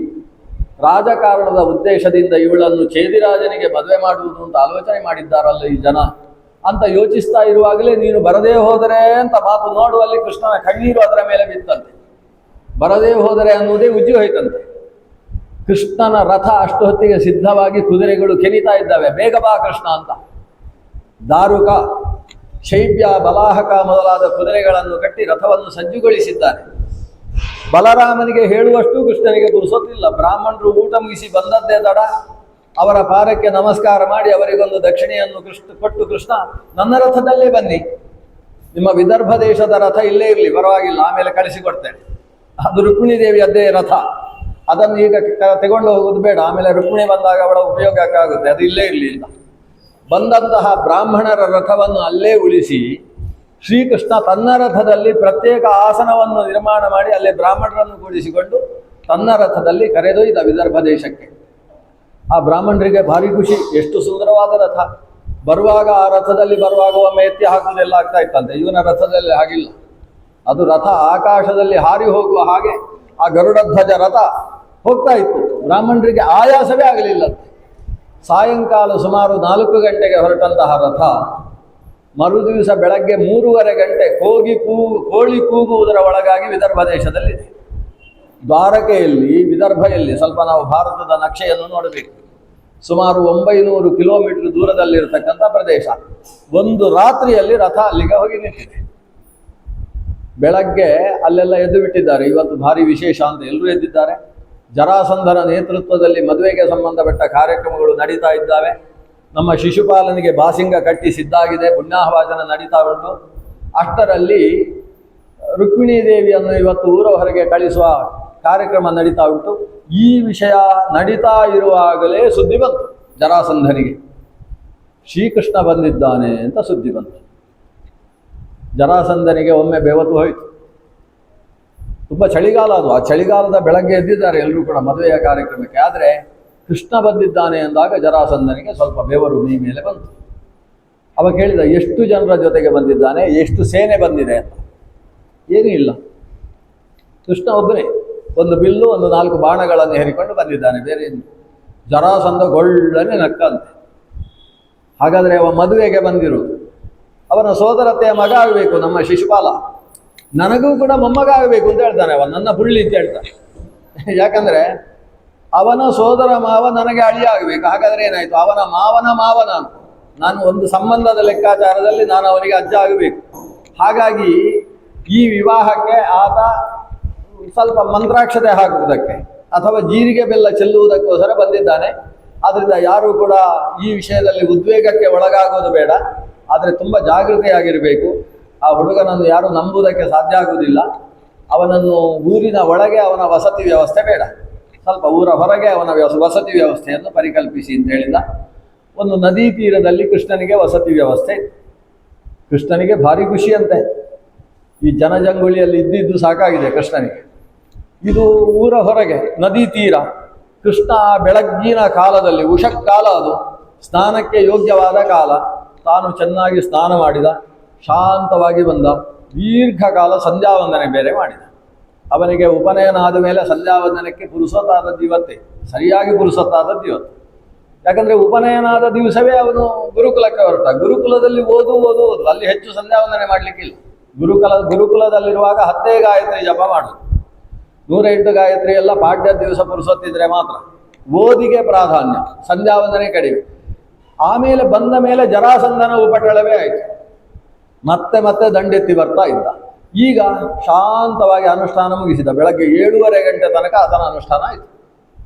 ರಾಜಕಾರಣದ ಉದ್ದೇಶದಿಂದ ಇವಳನ್ನು ಚೇದಿರಾಜನಿಗೆ ಮದುವೆ ಮಾಡುವುದು ಅಂತ ಆಲೋಚನೆ ಮಾಡಿದ್ದಾರಲ್ಲ ಈ ಜನ ಅಂತ ಯೋಚಿಸ್ತಾ ಇರುವಾಗಲೇ ನೀನು ಬರದೇ ಹೋದರೆ ಅಂತ ಮಾತು ನೋಡುವಲ್ಲಿ ಕೃಷ್ಣನ ಕಣ್ಣೀರು ಅದರ ಮೇಲೆ ಬಿತ್ತಂತೆ. ಬರದೇ ಹೋದರೆ ಅನ್ನುವುದೇ ಉಜ್ಜಿ ಹೋಯ್ತಂತೆ. ಕೃಷ್ಣನ ರಥ ಅಷ್ಟು ಹೊತ್ತಿಗೆ ಸಿದ್ಧವಾಗಿ ಕುದುರೆಗಳು ಕೆನಿತಾ ಇದ್ದಾವೆ, ಬೇಗ ಬಾ ಕೃಷ್ಣ ಅಂತ. ದಾರುಕ, ಶೈಬ್ಯ, ಬಲಾಹಕ ಮೊದಲಾದ ಕುದುರೆಗಳನ್ನು ಕಟ್ಟಿ ರಥವನ್ನು ಸಜ್ಜುಗೊಳಿಸಿದ್ದಾರೆ. ಬಲರಾಮನಿಗೆ ಹೇಳುವಷ್ಟು ಕೃಷ್ಣನಿಗೆ ಪುರುಸೊತ್ತಿಲ್ಲ. ಬ್ರಾಹ್ಮಣರು ಊಟ ಮುಗಿಸಿ ಬಂದದ್ದೇ ತಡ. ಅವರ ಪಾರಕ್ಕೆ ನಮಸ್ಕಾರ ಮಾಡಿ ಅವರಿಗೊಂದು ದಕ್ಷಿಣೆಯನ್ನು ಕೊಟ್ಟು, ಕೃಷ್ಣ ನನ್ನ ರಥದಲ್ಲೇ ಬನ್ನಿ, ನಿಮ್ಮ ವಿದರ್ಭ ದೇಶದ ರಥ ಇಲ್ಲೇ ಇರಲಿ, ಪರವಾಗಿಲ್ಲ, ಆಮೇಲೆ ಕಳಿಸಿಕೊಡ್ತೇನೆ. ಅದು ರುಕ್ಮಿಣಿ ದೇವಿಯದ್ದೇ ರಥ, ಅದನ್ನು ಈಗ ತಗೊಂಡು ಹೋಗೋದು ಬೇಡ, ಆಮೇಲೆ ರುಕ್ಮಿಣಿ ಬಂದಾಗ ಅವಳ ಉಪಯೋಗಕ್ಕಾಗುತ್ತೆ, ಅದು ಇಲ್ಲೇ ಇರಲಿಲ್ಲ. ಬಂದಂತಹ ಬ್ರಾಹ್ಮಣರ ರಥವನ್ನು ಅಲ್ಲೇ ಉಳಿಸಿ ಶ್ರೀಕೃಷ್ಣ ತನ್ನ ರಥದಲ್ಲಿ ಪ್ರತ್ಯೇಕ ಆಸನವನ್ನು ನಿರ್ಮಾಣ ಮಾಡಿ ಅಲ್ಲೇ ಬ್ರಾಹ್ಮಣರನ್ನು ಕೂಡಿಸಿಕೊಂಡು ತನ್ನ ರಥದಲ್ಲಿ ಕರೆದೊಯ್ದ ವಿದರ್ಭ ದೇಶಕ್ಕೆ. ಆ ಬ್ರಾಹ್ಮಣರಿಗೆ ಭಾರಿ ಖುಷಿ, ಎಷ್ಟು ಸುಂದರವಾದ ರಥ. ಬರುವಾಗ ಆ ರಥದಲ್ಲಿ ಬರುವಾಗ ಒಮ್ಮೆ ಎತ್ತಿ ಹಾಕುವುದೆಲ್ಲ ಆಗ್ತಾ ಇತ್ತಂತೆ. ಇವನ ರಥದಲ್ಲಿ ಹಾಗಿಲ್ಲ, ಅದು ರಥ ಆಕಾಶದಲ್ಲಿ ಹಾರಿ ಹೋಗುವ ಹಾಗೆ ಆ ಗರುಡ ಧ್ವಜ ರಥ ಹೋಗ್ತಾ ಇತ್ತು. ಬ್ರಾಹ್ಮಣರಿಗೆ ಆಯಾಸವೇ ಆಗಲಿಲ್ಲಂತೆ. ಸಾಯಂಕಾಲ ಸುಮಾರು 4 ಗಂಟೆಗೆ ಹೊರಟಂತಹ ರಥ ಮರುದಿವಸ ಬೆಳಗ್ಗೆ 3:30 ಗಂಟೆ ಕೋಳಿ ಕೂಗುವುದರ ಒಳಗಾಗಿ ವಿದರ್ಭ ದೇಶದಲ್ಲಿದೆ. ದ್ವಾರಕೆಯಲ್ಲಿ, ವಿದರ್ಭದಲ್ಲಿ ಸ್ವಲ್ಪ ನಾವು ಭಾರತದ ನಕ್ಷೆಯನ್ನು ನೋಡಬೇಕು. ಸುಮಾರು 900 ಕಿಲೋಮೀಟರ್ ದೂರದಲ್ಲಿರತಕ್ಕಂಥ ಪ್ರದೇಶ. ಒಂದು ರಾತ್ರಿಯಲ್ಲಿ ರಥ ಅಲ್ಲಿಗೆ ಹೋಗಿ ನಿಂತಿದೆ. ಬೆಳಗ್ಗೆ ಅಲ್ಲೆಲ್ಲ ಎದ್ದು ಬಿಟ್ಟಿದ್ದಾರೆ. ಇವತ್ತು ಭಾರಿ ವಿಶೇಷ ಅಂತ ಎಲ್ಲರೂ ಎದ್ದಿದ್ದಾರೆ. ಜರಾಸಂಧನ ನೇತೃತ್ವದಲ್ಲಿ ಮದುವೆಗೆ ಸಂಬಂಧಪಟ್ಟ ಕಾರ್ಯಕ್ರಮಗಳು ನಡೀತಾ ಇದ್ದಾವೆ. ನಮ್ಮ ಶಿಶುಪಾಲನಿಗೆ ಬಾಸಿಂಗ ಕಟ್ಟಿ ಸಿದ್ಧಾಗಿದೆ, ಪುಣ್ಯಾಹವಾಚನ ನಡೀತಾ ಉಂಟು. ಅಷ್ಟರಲ್ಲಿ ರುಕ್ಮಿಣೀ ದೇವಿಯನ್ನು ಇವತ್ತು ಊರ ಹೊರಗೆ ಕಳಿಸುವ ಕಾರ್ಯಕ್ರಮ ನಡೀತಾ ಉಂಟು. ಈ ವಿಷಯ ನಡೀತಾ ಇರುವಾಗಲೇ ಸುದ್ದಿ ಬಂತು ಜರಾಸಂಧನಿಗೆ, ಶ್ರೀಕೃಷ್ಣ ಬಂದಿದ್ದಾನೆ ಅಂತ ಸುದ್ದಿ ಬಂತು. ಜರಾಸಂಧನಿಗೆ ಒಮ್ಮೆ ಬೆವತು ಹೋಯಿತು. ತುಂಬ ಚಳಿಗಾಲ ಅದು. ಆ ಚಳಿಗಾಲದ ಬೆಳಗ್ಗೆ ಎದ್ದಿದ್ದಾರೆ ಎಲ್ಲರೂ ಕೂಡ ಮದುವೆಯ ಕಾರ್ಯಕ್ರಮಕ್ಕೆ. ಆದರೆ ಕೃಷ್ಣ ಬಂದಿದ್ದಾನೆ ಅಂದಾಗ ಜರಾಸಂಧನಿಗೆ ಸ್ವಲ್ಪ ಬೆವರು ಮೈ ಮೇಲೆ ಬಂತು. ಅವ ಕೇಳಿದ, ಎಷ್ಟು ಜನರ ಜೊತೆಗೆ ಬಂದಿದ್ದಾನೆ, ಎಷ್ಟು ಸೇನೆ ಬಂದಿದೆ ಅಂತ. ಏನೂ ಇಲ್ಲ, ಕೃಷ್ಣ ಒಬ್ಬನೇ, ಒಂದು ಬಿಲ್ಲು, ಒಂದು 4 ಬಾಣಗಳನ್ನು ಹೇರಿಕೊಂಡು ಬಂದಿದ್ದಾನೆ, ಬೇರೆ ಏನು. ಜರಾಸಂಧ ಗೊಳ್ಳನೆ ನಕ್ಕಂತೆ. ಹಾಗಾದರೆ ಅವ ಮದುವೆಗೆ ಬಂದಿರುವುದು, ಅವನ ಸೋದರತೆಯ ಮಗ ಆಗಬೇಕು ನಮ್ಮ ಶಿಶುಪಾಲ, ನನಗೂ ಕೂಡ ಮೊಮ್ಮಗ ಆಗಬೇಕು ಅಂತ ಹೇಳ್ತಾನೆ ಅವ, ನನ್ನ ಪುಳ್ಳಿ ಅಂತ ಹೇಳ್ತಾನೆ. ಯಾಕಂದರೆ ಅವನ ಸೋದರ ಮಾವ ನನಗೆ ಅಳಿಯ ಆಗಬೇಕು. ಹಾಗಾದರೆ ಏನಾಯಿತು, ಅವನ ಮಾವನ ಮಾವ ನಾನು ಒಂದು ಸಂಬಂಧದ ಲೆಕ್ಕಾಚಾರದಲ್ಲಿ ನಾನು ಅವನಿಗೆ ಅಜ್ಜ ಆಗಬೇಕು. ಹಾಗಾಗಿ ಈ ವಿವಾಹಕ್ಕೆ ಆತ ಸ್ವಲ್ಪ ಮಂತ್ರಾಕ್ಷತೆ ಹಾಕುವುದಕ್ಕೆ ಅಥವಾ ಜೀರಿಗೆ ಬೆಲ್ಲ ಚೆಲ್ಲುವುದಕ್ಕೋಸ್ಕರ ಬಂದಿದ್ದಾನೆ. ಆದ್ದರಿಂದ ಯಾರೂ ಕೂಡ ಈ ವಿಷಯದಲ್ಲಿ ಉದ್ವೇಗಕ್ಕೆ ಒಳಗಾಗೋದು ಬೇಡ, ಆದರೆ ತುಂಬ ಜಾಗೃತೆಯಾಗಿರಬೇಕು. ಆ ಹುಡುಗನನ್ನು ಯಾರೂ ನಂಬುವುದಕ್ಕೆ ಸಾಧ್ಯ ಆಗುವುದಿಲ್ಲ. ಅವನನ್ನು ಊರಿನ ಒಳಗೆ ಅವನ ವಸತಿ ವ್ಯವಸ್ಥೆ ಬೇಡ, ಸ್ವಲ್ಪ ಊರ ಹೊರಗೆ ಅವನ ವಸತಿ ವ್ಯವಸ್ಥೆಯನ್ನು ಪರಿಕಲ್ಪಿಸಿ ಅಂತ ಹೇಳಿದ. ಒಂದು ನದಿ ತೀರದಲ್ಲಿ ಕೃಷ್ಣನಿಗೆ ವಸತಿ ವ್ಯವಸ್ಥೆ ಇತ್ತು. ಕೃಷ್ಣನಿಗೆ ಭಾರಿ ಖುಷಿಯಂತೆ. ಈ ಜನಜಂಗುಳಿಯಲ್ಲಿ ಇದ್ದಿದ್ದು ಸಾಕಾಗಿದೆ ಕೃಷ್ಣನಿಗೆ. ಇದು ಊರ ಹೊರಗೆ ನದಿ ತೀರ. ಕೃಷ್ಣ ಬೆಳಗ್ಗಿನ ಕಾಲದಲ್ಲಿ, ಉಷಕ್ಕಾಲ ಅದು, ಸ್ನಾನಕ್ಕೆ ಯೋಗ್ಯವಾದ ಕಾಲ. ತಾನು ಚೆನ್ನಾಗಿ ಸ್ನಾನ ಮಾಡಿದ, ಶಾಂತವಾಗಿ ಬಂದ. ದೀರ್ಘಕಾಲ ಸಂಧ್ಯಾವಂದನೆ ಬೇರೆ ಮಾಡಿದ. ಅವನಿಗೆ ಉಪನಯನ ಆದ ಮೇಲೆ ಸಂಧ್ಯಾವಂದನಕ್ಕೆ ಪುರುಸೊತ್ತಾದದ್ದು ಇವತ್ತೇ, ಸರಿಯಾಗಿ ಪುರುಸೊತ್ತಾದದ್ದು ಇವತ್ತು. ಯಾಕಂದರೆ ಉಪನಯನ ಆದ ದಿವಸವೇ ಅವನು ಗುರುಕುಲಕ್ಕೆ ಹೊರಟ. ಗುರುಕುಲದಲ್ಲಿ ಓದು ಅಲ್ಲಿ ಹೆಚ್ಚು ಸಂಧ್ಯಾವಂದನೆ ಮಾಡಲಿಕ್ಕಿಲ್ಲ. ಗುರುಕುಲದಲ್ಲಿರುವಾಗ 10 ಗಾಯತ್ರಿ ಜಪ ಮಾಡೋದು, 108 ಗಾಯತ್ರಿ ಎಲ್ಲ ಪಾಡ್ಯದ ದಿವಸ ಪುರುಸೊತ್ತಿದ್ರೆ ಮಾತ್ರ. ಓದಿಗೆ ಪ್ರಾಧಾನ್ಯ, ಸಂಧ್ಯಾವಂದನೆ ಕಡಿಮೆ. ಆಮೇಲೆ ಬಂದ ಮೇಲೆ ಜರಾಸಂಧನ ಉಪಟಳವೇ ಆಯಿತು. ಮತ್ತೆ ದಂಡೆತ್ತಿ ಬರ್ತಾ ಇದ್ದ. ಈಗ ಶಾಂತವಾಗಿ ಅನುಷ್ಠಾನ ಮುಗಿಸಿದ. ಬೆಳಗ್ಗೆ 7:30 ಗಂಟೆ ತನಕ ಆತನ ಅನುಷ್ಠಾನ ಆಯಿತು.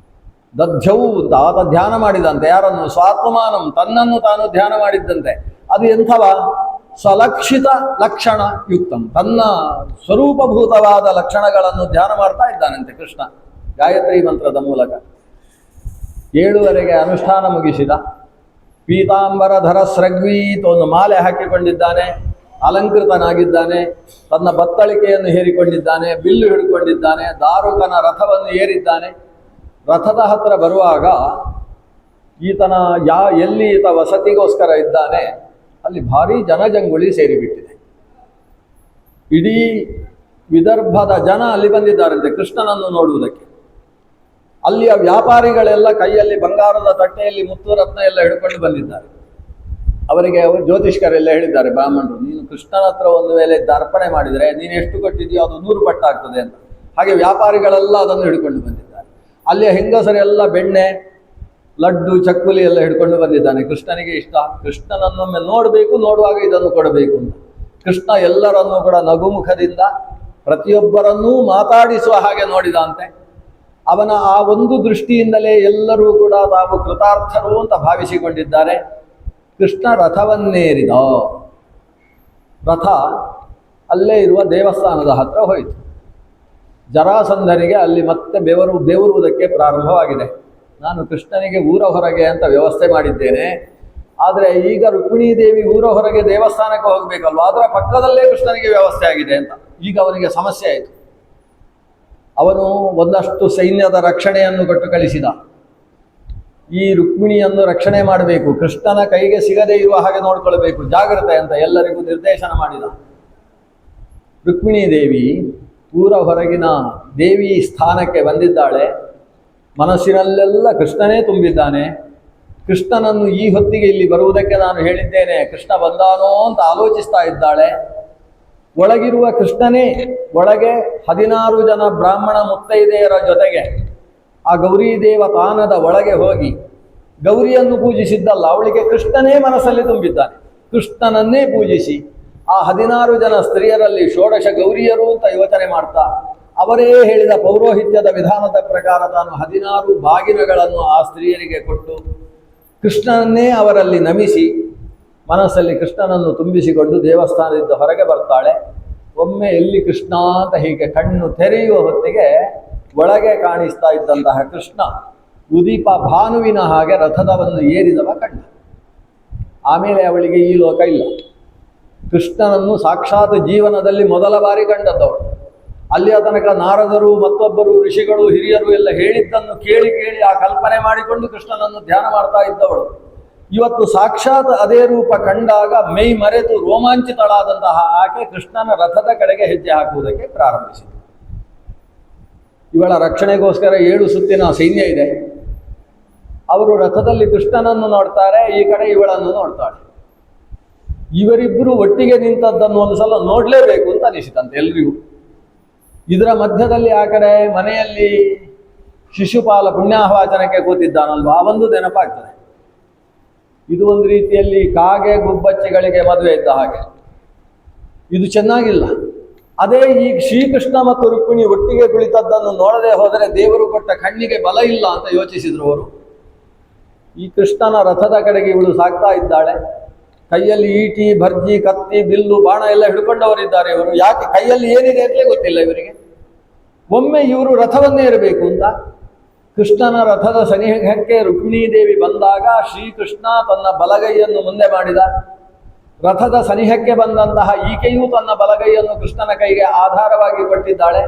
ದಧ್ಯವು ಅಂತ ಆತ ಧ್ಯಾನ ಮಾಡಿದಂತೆ. ಯಾರನ್ನು? ಸ್ವಾತ್ಮಾನಂ, ತನ್ನನ್ನು ತಾನು ಧ್ಯಾನ ಮಾಡಿದ್ದಂತೆ. ಅದು ಎಂಥವ? ಸ್ವಲಕ್ಷಿತ ಲಕ್ಷಣ ಯುಕ್ತಂ, ತನ್ನ ಸ್ವರೂಪಭೂತವಾದ ಲಕ್ಷಣಗಳನ್ನು ಧ್ಯಾನ ಮಾಡ್ತಾ ಇದ್ದಾನಂತೆ ಕೃಷ್ಣ ಗಾಯತ್ರಿ ಮಂತ್ರದ ಮೂಲಕ. 7:30ಗೆ ಅನುಷ್ಠಾನ ಮುಗಿಸಿದ. ಪೀತಾಂಬರಧರ ಸ್ರಗ್ವೀತ್, ಒಂದು ಮಾಲೆ ಹಾಕಿಕೊಂಡಿದ್ದಾನೆ, ಅಲಂಕೃತನಾಗಿದ್ದಾನೆ, ತನ್ನ ಬತ್ತಳಿಕೆಯನ್ನು ಹೇರಿಕೊಂಡಿದ್ದಾನೆ, ಬಿಲ್ಲು ಹಿಡ್ಕೊಂಡಿದ್ದಾನೆ, ದಾರುಕನ ರಥವನ್ನು ಏರಿದ್ದಾನೆ. ರಥದ ಹತ್ತಿರ ಬರುವಾಗ ಈತನ ಎಲ್ಲಿ ಈತ ವಸತಿಗೋಸ್ಕರ ಇದ್ದಾನೆ ಅಲ್ಲಿ ಭಾರೀ ಜನಜಂಗುಳಿ ಸೇರಿಬಿಟ್ಟಿದೆ. ಇಡೀ ವಿದರ್ಭದ ಜನ ಅಲ್ಲಿ ಬಂದಿದ್ದಾರಂತೆ ಕೃಷ್ಣನನ್ನು ನೋಡುವುದಕ್ಕೆ. ಅಲ್ಲಿಯ ವ್ಯಾಪಾರಿಗಳೆಲ್ಲ ಕೈಯಲ್ಲಿ ಬಂಗಾರದ ತಟ್ಟೆಯಲ್ಲಿ ಮುತ್ತು ರತ್ನ ಎಲ್ಲ ಹಿಡ್ಕೊಂಡು ಬಂದಿದ್ದಾರೆ. ಅವರಿಗೆ ಜ್ಯೋತಿಷ್ಕರೆಲ್ಲ ಹೇಳಿದ್ದಾರೆ, ಬ್ರಾಹ್ಮಣರು, ನೀನು ಕೃಷ್ಣನ ಹತ್ರ ಒಂದು ವೇಳೆ ಅರ್ಪಣೆ ಮಾಡಿದರೆ ನೀನು ಎಷ್ಟು ಕೊಟ್ಟಿದೆಯೋ ಅದು 100 ಪಟ್ಟು ಆಗ್ತದೆ ಅಂತ. ಹಾಗೆ ವ್ಯಾಪಾರಿಗಳೆಲ್ಲ ಅದನ್ನು ಹಿಡ್ಕೊಂಡು ಬಂದಿದ್ದಾರೆ. ಅಲ್ಲಿಯ ಹೆಂಗಸರೆಲ್ಲ ಬೆಣ್ಣೆ, ಲಡ್ಡು, ಚಕ್ಕುಲಿ ಎಲ್ಲ ಹಿಡ್ಕೊಂಡು ಬಂದಿದ್ದಾನೆ. ಕೃಷ್ಣನಿಗೆ ಇಷ್ಟ, ಕೃಷ್ಣನನ್ನೊಮ್ಮೆ ನೋಡಬೇಕು, ನೋಡುವಾಗ ಇದನ್ನು ಕೊಡಬೇಕು ಅಂತ. ಕೃಷ್ಣ ಎಲ್ಲರನ್ನೂ ಕೂಡ ನಗುಮುಖದಿಂದ ಪ್ರತಿಯೊಬ್ಬರನ್ನೂ ಮಾತಾಡಿಸುವ ಹಾಗೆ ನೋಡಿದಂತೆ. ಅವನ ಆ ಒಂದು ದೃಷ್ಟಿಯಿಂದಲೇ ಎಲ್ಲರೂ ಕೂಡ ತಾವು ಕೃತಾರ್ಥರು ಅಂತ ಭಾವಿಸಿಕೊಂಡಿದ್ದಾರೆ. ಕೃಷ್ಣ ರಥವನ್ನೇರಿದ. ರಥ ಅಲ್ಲೇ ಇರುವ ದೇವಸ್ಥಾನದ ಹತ್ರ ಹೋಯಿತು. ಜರಾಸಂಧನಿಗೆ ಅಲ್ಲಿ ಮತ್ತೆ ಬೆವರುವುದಕ್ಕೆ ಪ್ರಾರಂಭವಾಗಿದೆ. ನಾನು ಕೃಷ್ಣನಿಗೆ ಊರ ಹೊರಗೆ ಅಂತ ವ್ಯವಸ್ಥೆ ಮಾಡಿದ್ದೇನೆ, ಆದರೆ ಈಗ ರುಕ್ಮಿಣೀ ದೇವಿ ಊರ ಹೊರಗೆ ದೇವಸ್ಥಾನಕ್ಕೆ ಹೋಗಬೇಕಲ್ವ, ಅದರ ಪಕ್ಕದಲ್ಲೇ ಕೃಷ್ಣನಿಗೆ ವ್ಯವಸ್ಥೆ ಆಗಿದೆ ಅಂತ ಈಗ ಅವನಿಗೆ ಸಮಸ್ಯೆ ಆಯಿತು. ಅವನು ಒಂದಷ್ಟು ಸೈನ್ಯದ ರಕ್ಷಣೆಯನ್ನು ಕೊಟ್ಟು ಕಳಿಸಿದ. ಈ ರುಕ್ಮಿಣಿಯನ್ನು ರಕ್ಷಣೆ ಮಾಡಬೇಕು, ಕೃಷ್ಣನ ಕೈಗೆ ಸಿಗದೇ ಇರುವ ಹಾಗೆ ನೋಡ್ಕೊಳ್ಬೇಕು, ಜಾಗ್ರತೆ ಅಂತ ಎಲ್ಲರಿಗೂ ನಿರ್ದೇಶನ ಮಾಡಿದ. ರುಕ್ಮಿಣೀ ದೇವಿ ಊರ ಹೊರಗಿನ ದೇವಿ ಸ್ಥಾನಕ್ಕೆ ಬಂದಿದ್ದಾಳೆ. ಮನಸ್ಸಿನಲ್ಲೆಲ್ಲ ಕೃಷ್ಣನೇ ತುಂಬಿದ್ದಾನೆ. ಕೃಷ್ಣನನ್ನು ಈ ಹೊತ್ತಿಗೆ ಇಲ್ಲಿ ಬರುವುದಕ್ಕೆ ನಾನು ಹೇಳಿದ್ದೇನೆ, ಕೃಷ್ಣ ಬಂದಾನೋ ಅಂತ ಆಲೋಚಿಸ್ತಾ ಇದ್ದಾಳೆ. ಒಳಗಿರುವ ಕೃಷ್ಣನೇ ಒಳಗೆ 16 ಜನ ಬ್ರಾಹ್ಮಣ ಮುತ್ತೈದೆಯರ ಜೊತೆಗೆ ಆ ಗೌರಿ ದೇವತಾನದ ಒಳಗೆ ಹೋಗಿ ಗೌರಿಯನ್ನು ಪೂಜಿಸಿದ್ದಲ್ಲ, ಅವಳಿಗೆ ಕೃಷ್ಣನೇ ಮನಸ್ಸಲ್ಲಿ ತುಂಬಿದ್ದಾನೆ. ಕೃಷ್ಣನನ್ನೇ ಪೂಜಿಸಿ ಆ 16 ಜನ ಸ್ತ್ರೀಯರಲ್ಲಿ 16 ಗೌರಿಯರು ಅಂತ ಯೋಚನೆ ಮಾಡ್ತಾ ಅವರೇ ಹೇಳಿದ ಪೌರೋಹಿತ್ಯದ ವಿಧಾನದ ಪ್ರಕಾರ ತಾನು 16 ಬಾಗಿನಗಳನ್ನು ಆ ಸ್ತ್ರೀಯರಿಗೆ ಕೊಟ್ಟು ಕೃಷ್ಣನನ್ನೇ ಅವರಲ್ಲಿ ನಮಿಸಿ ಮನಸ್ಸಲ್ಲಿ ಕೃಷ್ಣನನ್ನು ತುಂಬಿಸಿಕೊಂಡು ದೇವಸ್ಥಾನದಿಂದ ಹೊರಗೆ ಬರ್ತಾಳೆ. ಒಮ್ಮೆ ಎಲ್ಲಿ ಕೃಷ್ಣ ಅಂತ ಹೀಗೆ ಕಣ್ಣು ತೆರೆಯುವ ಹೊತ್ತಿಗೆ ಒಳಗೆ ಕಾಣಿಸ್ತಾ ಇದ್ದಂತಹ ಕೃಷ್ಣ ಉದೀಪ ಭಾನುವಿನ ಹಾಗೆ ರಥದವನ್ನು ಏರಿದವ ಕಂಡ. ಆಮೇಲೆ ಅವಳಿಗೆ ಈ ಲೋಕ ಇಲ್ಲ. ಕೃಷ್ಣನನ್ನು ಸಾಕ್ಷಾತ್ ಜೀವನದಲ್ಲಿ ಮೊದಲ ಬಾರಿ ಕಂಡದ್ದವಳು. ಅಲ್ಲಿಯ ತನಕ ನಾರದರು ಮತ್ತೊಬ್ಬರು ಋಷಿಗಳು ಹಿರಿಯರು ಎಲ್ಲ ಹೇಳಿದ್ದನ್ನು ಕೇಳಿ ಕೇಳಿ ಆ ಕಲ್ಪನೆ ಮಾಡಿಕೊಂಡು ಕೃಷ್ಣನನ್ನು ಧ್ಯಾನ ಮಾಡ್ತಾ ಇದ್ದವಳು. ಇವತ್ತು ಸಾಕ್ಷಾತ್ ಅದೇ ರೂಪ ಕಂಡಾಗ ಮೈ ಮರೆತು ರೋಮಾಂಚಿತಳಾದಂತಹ ಆಕೆ ಕೃಷ್ಣನ ರಥದ ಕಡೆಗೆ ಹೆಜ್ಜೆ ಹಾಕುವುದಕ್ಕೆ ಪ್ರಾರಂಭಿಸಿತು. ಇವಳ ರಕ್ಷಣೆಗೋಸ್ಕರ 7 ಸುತ್ತಿನ ಸೈನ್ಯ ಇದೆ. ಅವರು ರಥದಲ್ಲಿ ಕೃಷ್ಣನನ್ನು ನೋಡ್ತಾರೆ, ಈ ಕಡೆ ಇವಳನ್ನು ನೋಡ್ತಾಳೆ. ಇವರಿಬ್ಬರು ಒಟ್ಟಿಗೆ ನಿಂತದ್ದನ್ನು ಒಂದು ಸಲ ನೋಡಲೇಬೇಕು ಅಂತ ಅನಿಸಿತಂತೆ ಎಲ್ರಿಗೂ. ಇದರ ಮಧ್ಯದಲ್ಲಿ ಆ ಕಡೆ ಮನೆಯಲ್ಲಿ ಶಿಶುಪಾಲ ಪುಣ್ಯಾಹವಾಚನಕ್ಕೆ ಕೂತಿದ್ದಾನಲ್ವ, ಆ ಒಂದು ನೆನಪಾಗ್ತದೆ. ಇದು ಒಂದು ರೀತಿಯಲ್ಲಿ ಕಾಗೆ ಗುಬ್ಬಚ್ಚಿಗಳಿಗೆ ಮದುವೆ ಇದ್ದ ಹಾಗೆ. ಇದು ಚೆನ್ನಾಗಿಲ್ಲ. ಅದೇ ಈ ಶ್ರೀಕೃಷ್ಣ ಮತ್ತು ರುಕ್ಮಿಣಿ ಒಟ್ಟಿಗೆ ಕುಳಿತದ್ದನ್ನು ನೋಡದೆ ಹೋದರೆ ದೇವರು ಕೊಟ್ಟ ಕಣ್ಣಿಗೆ ಬಲ ಇಲ್ಲ ಅಂತ ಯೋಚಿಸಿದ್ರು ಅವರು. ಈ ಕೃಷ್ಣನ ರಥದ ಕಡೆಗೆ ಇವಳು ಸಾಗ್ತಾ ಇದ್ದಾಳೆ. ಕೈಯಲ್ಲಿ ಈಟಿ, ಭರ್ಜಿ, ಕತ್ತಿ, ಬಿಲ್ಲು, ಬಾಣ ಎಲ್ಲ ಹಿಡ್ಕೊಂಡವರಿದ್ದಾರೆ ಇವರು. ಯಾಕೆ ಕೈಯಲ್ಲಿ ಏನಿದೆ ಅಂತಲೇ ಗೊತ್ತಿಲ್ಲ ಇವರಿಗೆ. ಒಮ್ಮೆ ಇವರು ರಥವನ್ನೇ ಇರಬೇಕು ಅಂತ ಕೃಷ್ಣನ ರಥದ ಸನಿಹಕ್ಕೆ ರುಕ್ಮಿಣೀ ದೇವಿ ಬಂದಾಗ ಶ್ರೀಕೃಷ್ಣ ತನ್ನ ಬಲಗೈಯನ್ನು ಮುಂದೆ ಮಾಡಿದ. ರಥದ ಸನಿಹಕ್ಕೆ ಬಂದಂತಹ ಈಕೆಯೂ ತನ್ನ ಬಲಗೈಯನ್ನು ಕೃಷ್ಣನ ಕೈಗೆ ಆಧಾರವಾಗಿ ಕೊಟ್ಟಿದ್ದಾಳೆ.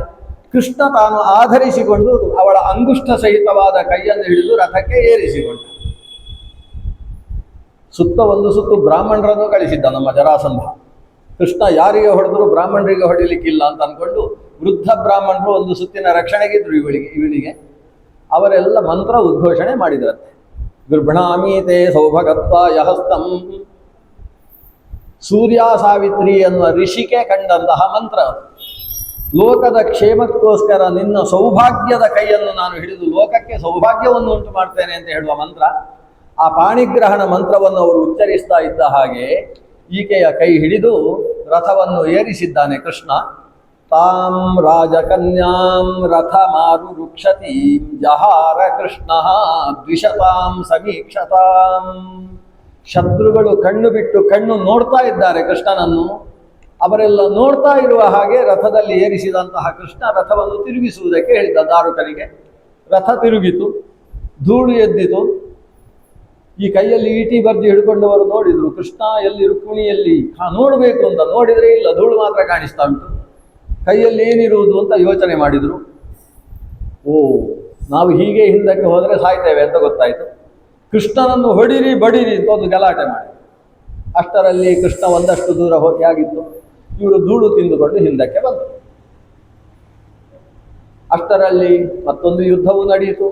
ಕೃಷ್ಣ ತಾನು ಆಧರಿಸಿಕೊಂಡು ಅವಳ ಅಂಗುಷ್ಠ ಸಹಿತವಾದ ಕೈಯನ್ನು ಹಿಡಿದು ರಥಕ್ಕೆ ಏರಿಸಿಕೊಂಡ. ಸುತ್ತ ಒಂದು ಸುತ್ತು ಬ್ರಾಹ್ಮಣರನ್ನು ಕಳಿಸಿದ್ದ ನಮ್ಮ ಜರಾಸಂಧ. ಕೃಷ್ಣ ಯಾರಿಗೆ ಹೊಡೆದ್ರು ಬ್ರಾಹ್ಮಣರಿಗೆ ಹೊಡಿಲಿಕ್ಕಿಲ್ಲ ಅಂತ ಅಂದ್ಕೊಂಡು ವೃದ್ಧ ಬ್ರಾಹ್ಮಣರು ಒಂದು ಸುತ್ತಿನ ರಕ್ಷಣೆಗಿದ್ರು ಇವಳಿಗೆ. ಅವರೆಲ್ಲ ಮಂತ್ರ ಉದ್ಘೋಷಣೆ ಮಾಡಿದ್ರಂತೆ. ಗೃಭಣಾಮೀತೆ ಸೌಭಗತ್ವಾಯ ಹಸ್ತಂ. ಸೂರ್ಯ ಸಾವಿತ್ರಿ ಎನ್ನುವ ಋಷಿಗೆ ಕಂಡಂತಹ ಮಂತ್ರ. ಲೋಕದ ಕ್ಷೇಮಕ್ಕೋಸ್ಕರ ನಿನ್ನ ಸೌಭಾಗ್ಯದ ಕೈಯನ್ನು ನಾನು ಹಿಡಿದು ಲೋಕಕ್ಕೆ ಸೌಭಾಗ್ಯವನ್ನು ಉಂಟು ಮಾಡ್ತೇನೆ ಅಂತ ಹೇಳುವ ಮಂತ್ರ. ಆ ಪಾಣಿಗ್ರಹಣ ಮಂತ್ರವನ್ನು ಅವರು ಉಚ್ಚರಿಸ್ತಾ ಇದ್ದ ಹಾಗೆ ಈಕೆಯ ಕೈ ಹಿಡಿದು ರಥವನ್ನು ಏರಿಸಿದ್ದಾನೆ ಕೃಷ್ಣ. ತಾಂ ರಾಜಕನ್ಯಾಂ ರಥ ಮಾರು ರುಕ್ಷತಿ ಜಹಾರ ಕೃಷ್ಣ ದ್ವಿಷತಾಂ ಸಮೀಕ್ಷತಾಂ. ಶತ್ರುಗಳು ಕಣ್ಣು ಬಿಟ್ಟು ಕಣ್ಣು ನೋಡ್ತಾ ಇದ್ದಾರೆ ಕೃಷ್ಣನನ್ನು. ಅವರೆಲ್ಲ ನೋಡ್ತಾ ಇರುವ ಹಾಗೆ ರಥದಲ್ಲಿ ಏರಿಸಿದಂತಹ ಕೃಷ್ಣ ರಥವನ್ನು ತಿರುಗಿಸುವುದಕ್ಕೆ ಹೇಳಿದ ದಾರುಕರಿಗೆ. ರಥ ತಿರುಗಿತು, ಧೂಳು ಎದ್ದಿತು. ಈ ಕೈಯಲ್ಲಿ ಈಟಿ ಬರ್ಜಿ ಹಿಡ್ಕೊಂಡವರು ನೋಡಿದ್ರು ಕೃಷ್ಣ ಎಲ್ಲಿ ರುಕ್ಮಿಣಿಯಲ್ಲಿ ನೋಡಬೇಕು ಅಂತ ನೋಡಿದರೆ ಇಲ್ಲ, ಧೂಳು ಮಾತ್ರ ಕಾಣಿಸ್ತಾ ಉಂಟು. ಕೈಯಲ್ಲಿ ಏನಿರುವುದು ಅಂತ ಯೋಚನೆ ಮಾಡಿದರು. ಓ, ನಾವು ಹೀಗೆ ಹಿಂದಕ್ಕೆ ಹೋದರೆ ಸಾಯ್ತೇವೆ ಅಂತ ಗೊತ್ತಾಯಿತು. ಕೃಷ್ಣನನ್ನು ಹೊಡಿರಿ ಬಡಿರಿ ಅಂತ ಒಂದು ಗಲಾಟೆ ಮಾಡಿ. ಅಷ್ಟರಲ್ಲಿ ಕೃಷ್ಣ ಒಂದಷ್ಟು ದೂರ ಹೋಗಿ ಆಗಿತ್ತು, ಇವರು ಧೂಳು ತಿಂದುಕೊಂಡು ಹಿಂದಕ್ಕೆ ಬಂದರು. ಅಷ್ಟರಲ್ಲಿ ಮತ್ತೊಂದು ಯುದ್ಧವು ನಡೆಯಿತು.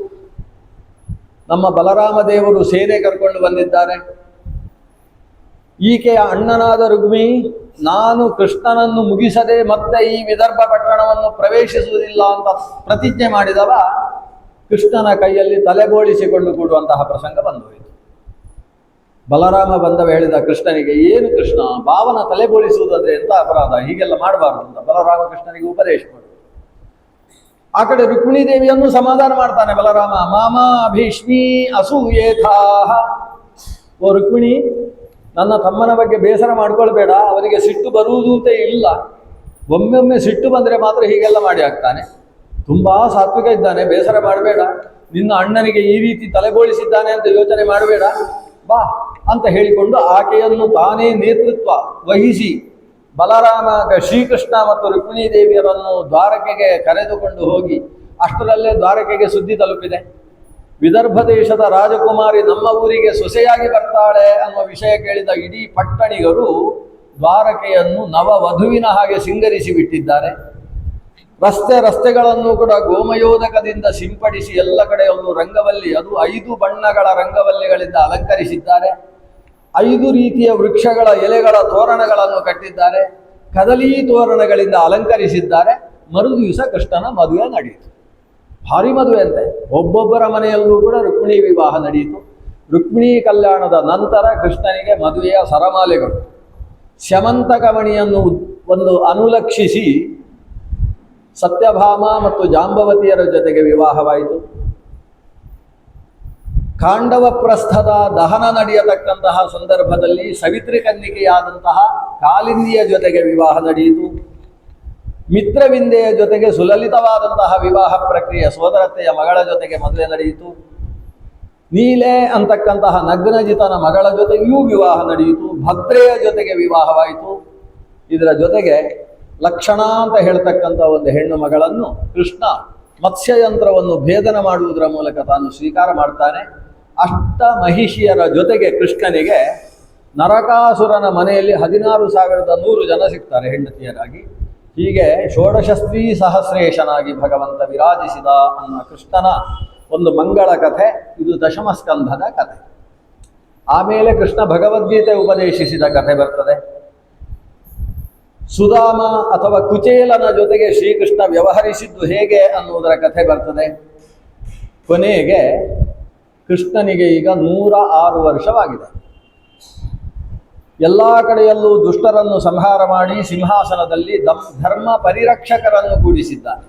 ನಮ್ಮ ಬಲರಾಮ ದೇವರು ಸೇನೆ ಕರ್ಕೊಂಡು ಬಂದಿದ್ದಾರೆ. ಈಕೆಯ ಅಣ್ಣನಾದ ರುಗ್ಮಿ, ನಾನು ಕೃಷ್ಣನನ್ನು ಮುಗಿಸದೆ ಮತ್ತೆ ಈ ವಿದರ್ಭ ಪಟ್ಟಣವನ್ನು ಪ್ರವೇಶಿಸುವುದಿಲ್ಲ ಅಂತ ಪ್ರತಿಜ್ಞೆ ಮಾಡಿದವ ಕೃಷ್ಣನ ಕೈಯಲ್ಲಿ ತಲೆಬೋಳಿಸಿಕೊಂಡು ಕೂಡುವಂತಹ ಪ್ರಸಂಗ ಬಂದೋಯಿತು. ಬಲರಾಮ ಬಂದವ ಹೇಳಿದ ಕೃಷ್ಣನಿಗೆ, ಏನು ಕೃಷ್ಣ, ಭಾವನ ತಲೆಬೋಳಿಸುವುದಂದ್ರೆ ಎಂತ ಅಪರಾಧ, ಹೀಗೆಲ್ಲ ಮಾಡಬಾರ್ದು ಅಂತ ಬಲರಾಮ ಕೃಷ್ಣನಿಗೆ ಉಪದೇಶ ಕೊಡು. ಆ ಕಡೆ ರುಕ್ಮಿಣೀ ದೇವಿಯನ್ನು ಸಮಾಧಾನ ಮಾಡ್ತಾನೆ ಬಲರಾಮ. ಮಾಮ ಭೀಷ್ಮಿ ಅಸೂಯೇಥಾಹ, ಓ ರುಕ್ಮಿಣಿ, ನನ್ನ ತಮ್ಮನ ಬಗ್ಗೆ ಬೇಸರ ಮಾಡ್ಕೊಳ್ಬೇಡ, ಅವನಿಗೆ ಸಿಟ್ಟು ಬರುವುದು ಅಂತ ಇಲ್ಲ, ಒಮ್ಮೊಮ್ಮೆ ಸಿಟ್ಟು ಬಂದರೆ ಮಾತ್ರ ಹೀಗೆಲ್ಲ ಮಾಡಿ ಆಗ್ತಾನೆ, ತುಂಬ ಸಾತ್ವಿಕ ಇದ್ದಾನೆ, ಬೇಸರ ಮಾಡಬೇಡ, ನಿನ್ನ ಅಣ್ಣನಿಗೆ ಈ ರೀತಿ ತಲೆಬೋಳಿಸಿದ್ದಾನೆ ಅಂತ ಯೋಚನೆ ಮಾಡಬೇಡ, ಬಾ ಅಂತ ಹೇಳಿಕೊಂಡು ಆಕೆಯನ್ನು ತಾನೇ ನೇತೃತ್ವ ವಹಿಸಿ ಬಲರಾಮ ಶ್ರೀಕೃಷ್ಣ ಮತ್ತು ರುಕ್ಮಿಣೀ ದೇವಿಯರನ್ನು ದ್ವಾರಕೆಗೆ ಕರೆದುಕೊಂಡು ಹೋಗಿ, ಅಷ್ಟರಲ್ಲೇ ದ್ವಾರಕೆಗೆ ಸುದ್ದಿ ತಲುಪಿದೆ. ವಿದರ್ಭ ದೇಶದ ರಾಜಕುಮಾರಿ ನಮ್ಮ ಊರಿಗೆ ಸೊಸೆಯಾಗಿ ಬರ್ತಾಳೆ ಅನ್ನುವ ವಿಷಯ ಕೇಳಿದ ಇಡೀ ಪಟ್ಟಣಿಗರು ದ್ವಾರಕೆಯನ್ನು ನವವಧುವಿನ ಹಾಗೆ ಸಿಂಗರಿಸಿ ಬಿಟ್ಟಿದ್ದಾರೆ. ರಸ್ತೆಗಳನ್ನು ಕೂಡ ಗೋಮಯೋದಕದಿಂದ ಸಿಂಪಡಿಸಿ ಎಲ್ಲ ಕಡೆ ಒಂದು ರಂಗವಲ್ಲಿ, ಅದು 5 ಬಣ್ಣಗಳ ರಂಗವಲ್ಲಿಗಳಿಂದ ಅಲಂಕರಿಸಿದ್ದಾರೆ. 5 ರೀತಿಯ ವೃಕ್ಷಗಳ ಎಲೆಗಳ ತೋರಣಗಳನ್ನು ಕಟ್ಟಿದ್ದಾರೆ, ಕದಲಿ ತೋರಣಗಳಿಂದ ಅಲಂಕರಿಸಿದ್ದಾರೆ. ಮರುದಿವಸ ಕೃಷ್ಣನ ಮದುವೆ ನಡೆಯಿತು. ಭಾರಿ ಮದುವೆ ಅಂತೆ. ಒಬ್ಬೊಬ್ಬರ ಮನೆಯಲ್ಲೂ ಕೂಡ ರುಕ್ಮಿಣಿ ವಿವಾಹ ನಡೆಯಿತು. ರುಕ್ಮಿಣಿ ಕಲ್ಯಾಣದ ನಂತರ ಕೃಷ್ಣನಿಗೆ ಮದುವೆಯ ಸರಮಾಲೆಗಳು, ಸ್ಯಮಂತಕಮಣಿಯನ್ನು ಒಂದು ಅನುಲಕ್ಷಿಸಿ ಸತ್ಯಭಾಮ ಮತ್ತು ಜಾಂಬವತಿಯರ ಜೊತೆಗೆ ವಿವಾಹವಾಯಿತು. ಖಾಂಡವ ಪ್ರಸ್ಥದ ದಹನ ನಡೆಯತಕ್ಕಂತಹ ಸಂದರ್ಭದಲ್ಲಿ ಸವಿತ್ರಿ ಕನ್ನಿಕೆಯಾದಂತಹ ಕಾಲಿಂದಿಯ ಜೊತೆಗೆ ವಿವಾಹ ನಡೆಯಿತು. ಮಿತ್ರವಿಂದೆಯ ಜೊತೆಗೆ ಸುಲಲಿತವಾದಂತಹ ವಿವಾಹ ಪ್ರಕ್ರಿಯೆ, ಸೋದರತೆಯ ಮಗಳ ಜೊತೆಗೆ ಮದುವೆ ನಡೆಯಿತು. ನೀಲೆ ಅಂತಕ್ಕಂತಹ ನಗ್ನಜಿತನ ಮಗಳ ಜೊತೆಗೆಯೂ ವಿವಾಹ ನಡೆಯಿತು. ಭದ್ರೆಯ ಜೊತೆಗೆ ವಿವಾಹವಾಯಿತು. ಇದರ ಜೊತೆಗೆ ಲಕ್ಷಣ ಅಂತ ಹೇಳ್ತಕ್ಕಂಥ ಒಂದು ಹೆಣ್ಣು ಮಗಳನ್ನು ಕೃಷ್ಣ ಮತ್ಸ್ಯಯಂತ್ರವನ್ನು ಭೇದನ ಮಾಡುವುದರ ಮೂಲಕ ತಾನು ಸ್ವೀಕಾರ ಮಾಡ್ತಾನೆ. ಅಷ್ಟ ಮಹಿಷಿಯರ ಜೊತೆಗೆ ಕೃಷ್ಣನಿಗೆ ನರಕಾಸುರನ ಮನೆಯಲ್ಲಿ 16,100 ಜನ ಸಿಗ್ತಾರೆ ಹೆಂಡತಿಯರಾಗಿ. ಹೀಗೆ ಷೋಡಶಸ್ತ್ರೀ ಸಹಸ್ರೇಶನಾಗಿ ಭಗವಂತ ವಿರಾಜಿಸಿದ ಅನ್ನೋ ಕೃಷ್ಣನ ಒಂದು ಮಂಗಳ ಕಥೆ ಇದು. ದಶಮ ಸ್ಕಂಧದ ಕಥೆ. ಆಮೇಲೆ ಕೃಷ್ಣ ಭಗವದ್ಗೀತೆ ಉಪದೇಶಿಸಿದ ಕಥೆ ಬರ್ತದೆ. ಸುಧಾಮ ಅಥವಾ ಕುಚೇಲನ ಜೊತೆಗೆ ಶ್ರೀಕೃಷ್ಣ ವ್ಯವಹರಿಸಿದ್ದು ಹೇಗೆ ಅನ್ನುವುದರ ಕಥೆ ಬರ್ತದೆ. ಕೊನೆಗೆ ಕೃಷ್ಣನಿಗೆ ಈಗ 106 ವರ್ಷವಾಗಿದೆ. ಎಲ್ಲ ಕಡೆಯಲ್ಲೂ ದುಷ್ಟರನ್ನು ಸಂಹಾರ ಮಾಡಿ ಸಿಂಹಾಸನದಲ್ಲಿ ಧರ್ಮ ಪರಿರಕ್ಷಕರನ್ನು ಕೂಡಿಸಿದ್ದಾನೆ.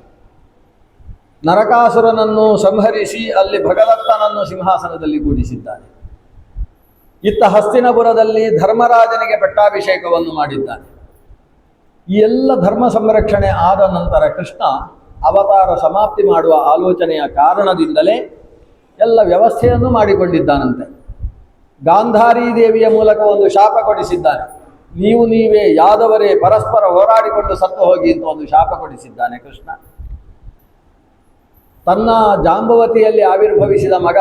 ನರಕಾಸುರನನ್ನು ಸಂಹರಿಸಿ ಅಲ್ಲಿ ಭಗದತ್ತನನ್ನು ಸಿಂಹಾಸನದಲ್ಲಿ ಕೂಡಿಸಿದ್ದಾನೆ. ಇತ್ತ ಹಸ್ತಿನಪುರದಲ್ಲಿ ಧರ್ಮರಾಜನಿಗೆ ಪಟ್ಟಾಭಿಷೇಕವನ್ನು ಮಾಡಿದ್ದಾನೆ. ಈ ಎಲ್ಲ ಧರ್ಮ ಸಂರಕ್ಷಣೆ ಆದ ನಂತರ ಕೃಷ್ಣ ಅವತಾರ ಸಮಾಪ್ತಿ ಮಾಡುವ ಆಲೋಚನೆಯ ಕಾರಣದಿಂದಲೇ ಎಲ್ಲ ವ್ಯವಸ್ಥೆಯನ್ನು ಮಾಡಿಕೊಂಡಿದ್ದಾನಂತೆ. ಗಾಂಧಾರಿ ದೇವಿಯ ಮೂಲಕ ಒಂದು ಶಾಪ ಕೊಡಿಸಿದ್ದಾನೆ. ನೀವೇ ಯಾದವರೇ ಪರಸ್ಪರ ಹೋರಾಡಿಕೊಂಡು ಸತ್ತು ಹೋಗಿ ಅಂತ ಒಂದು ಶಾಪ ಕೊಡಿಸಿದ್ದಾನೆ ಕೃಷ್ಣ. ತನ್ನ ಜಾಂಬವತಿಯಲ್ಲಿ ಆವಿರ್ಭವಿಸಿದ ಮಗ